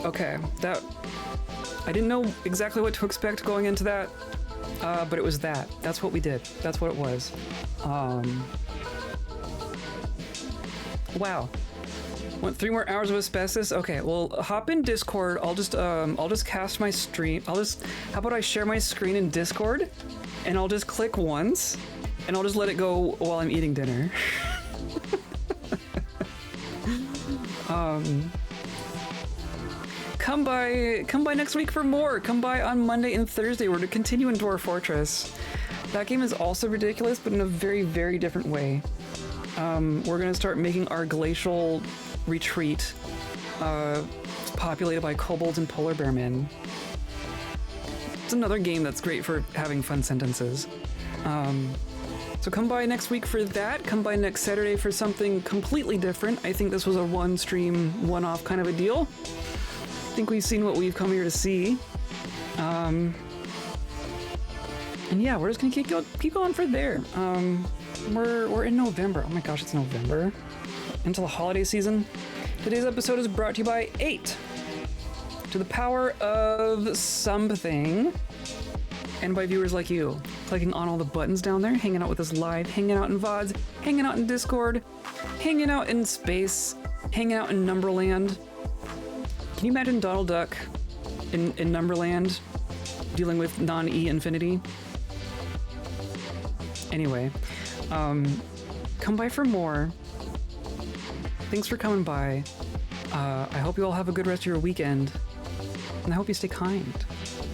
Okay, that... I didn't know exactly what to expect going into that, but it was that. That's what we did. That's what it was. Wow. Want 3 more hours of asbestos? Okay, well, hop in Discord. I'll just cast my stream. How about I share my screen in Discord, and I'll just click once, and I'll just let it go while I'm eating dinner. Come by next week for more. Come by on Monday and Thursday. We're to continue in Dwarf Fortress. That game is also ridiculous, but in a very, very different way. We're gonna start making our glacial retreat populated by kobolds and polar bear men. It's another game that's great for having fun sentences. So come by next week for that. Come by next Saturday for something completely different. I think this was a one stream, one-off kind of a deal. I think we've seen what we've come here to see. And yeah, we're just gonna keep going for there. We're in November. Oh my gosh, it's November. Into the holiday season. Today's episode is brought to you by 8. To the power of something. And by viewers like you. Clicking on all the buttons down there, hanging out with us live, hanging out in VODs, hanging out in Discord, hanging out in space, hanging out in Numberland. Can you imagine Donald Duck in Numberland dealing with non-E infinity? Anyway, come by for more. Thanks for coming by. I hope you all have a good rest of your weekend, and I hope you stay kind.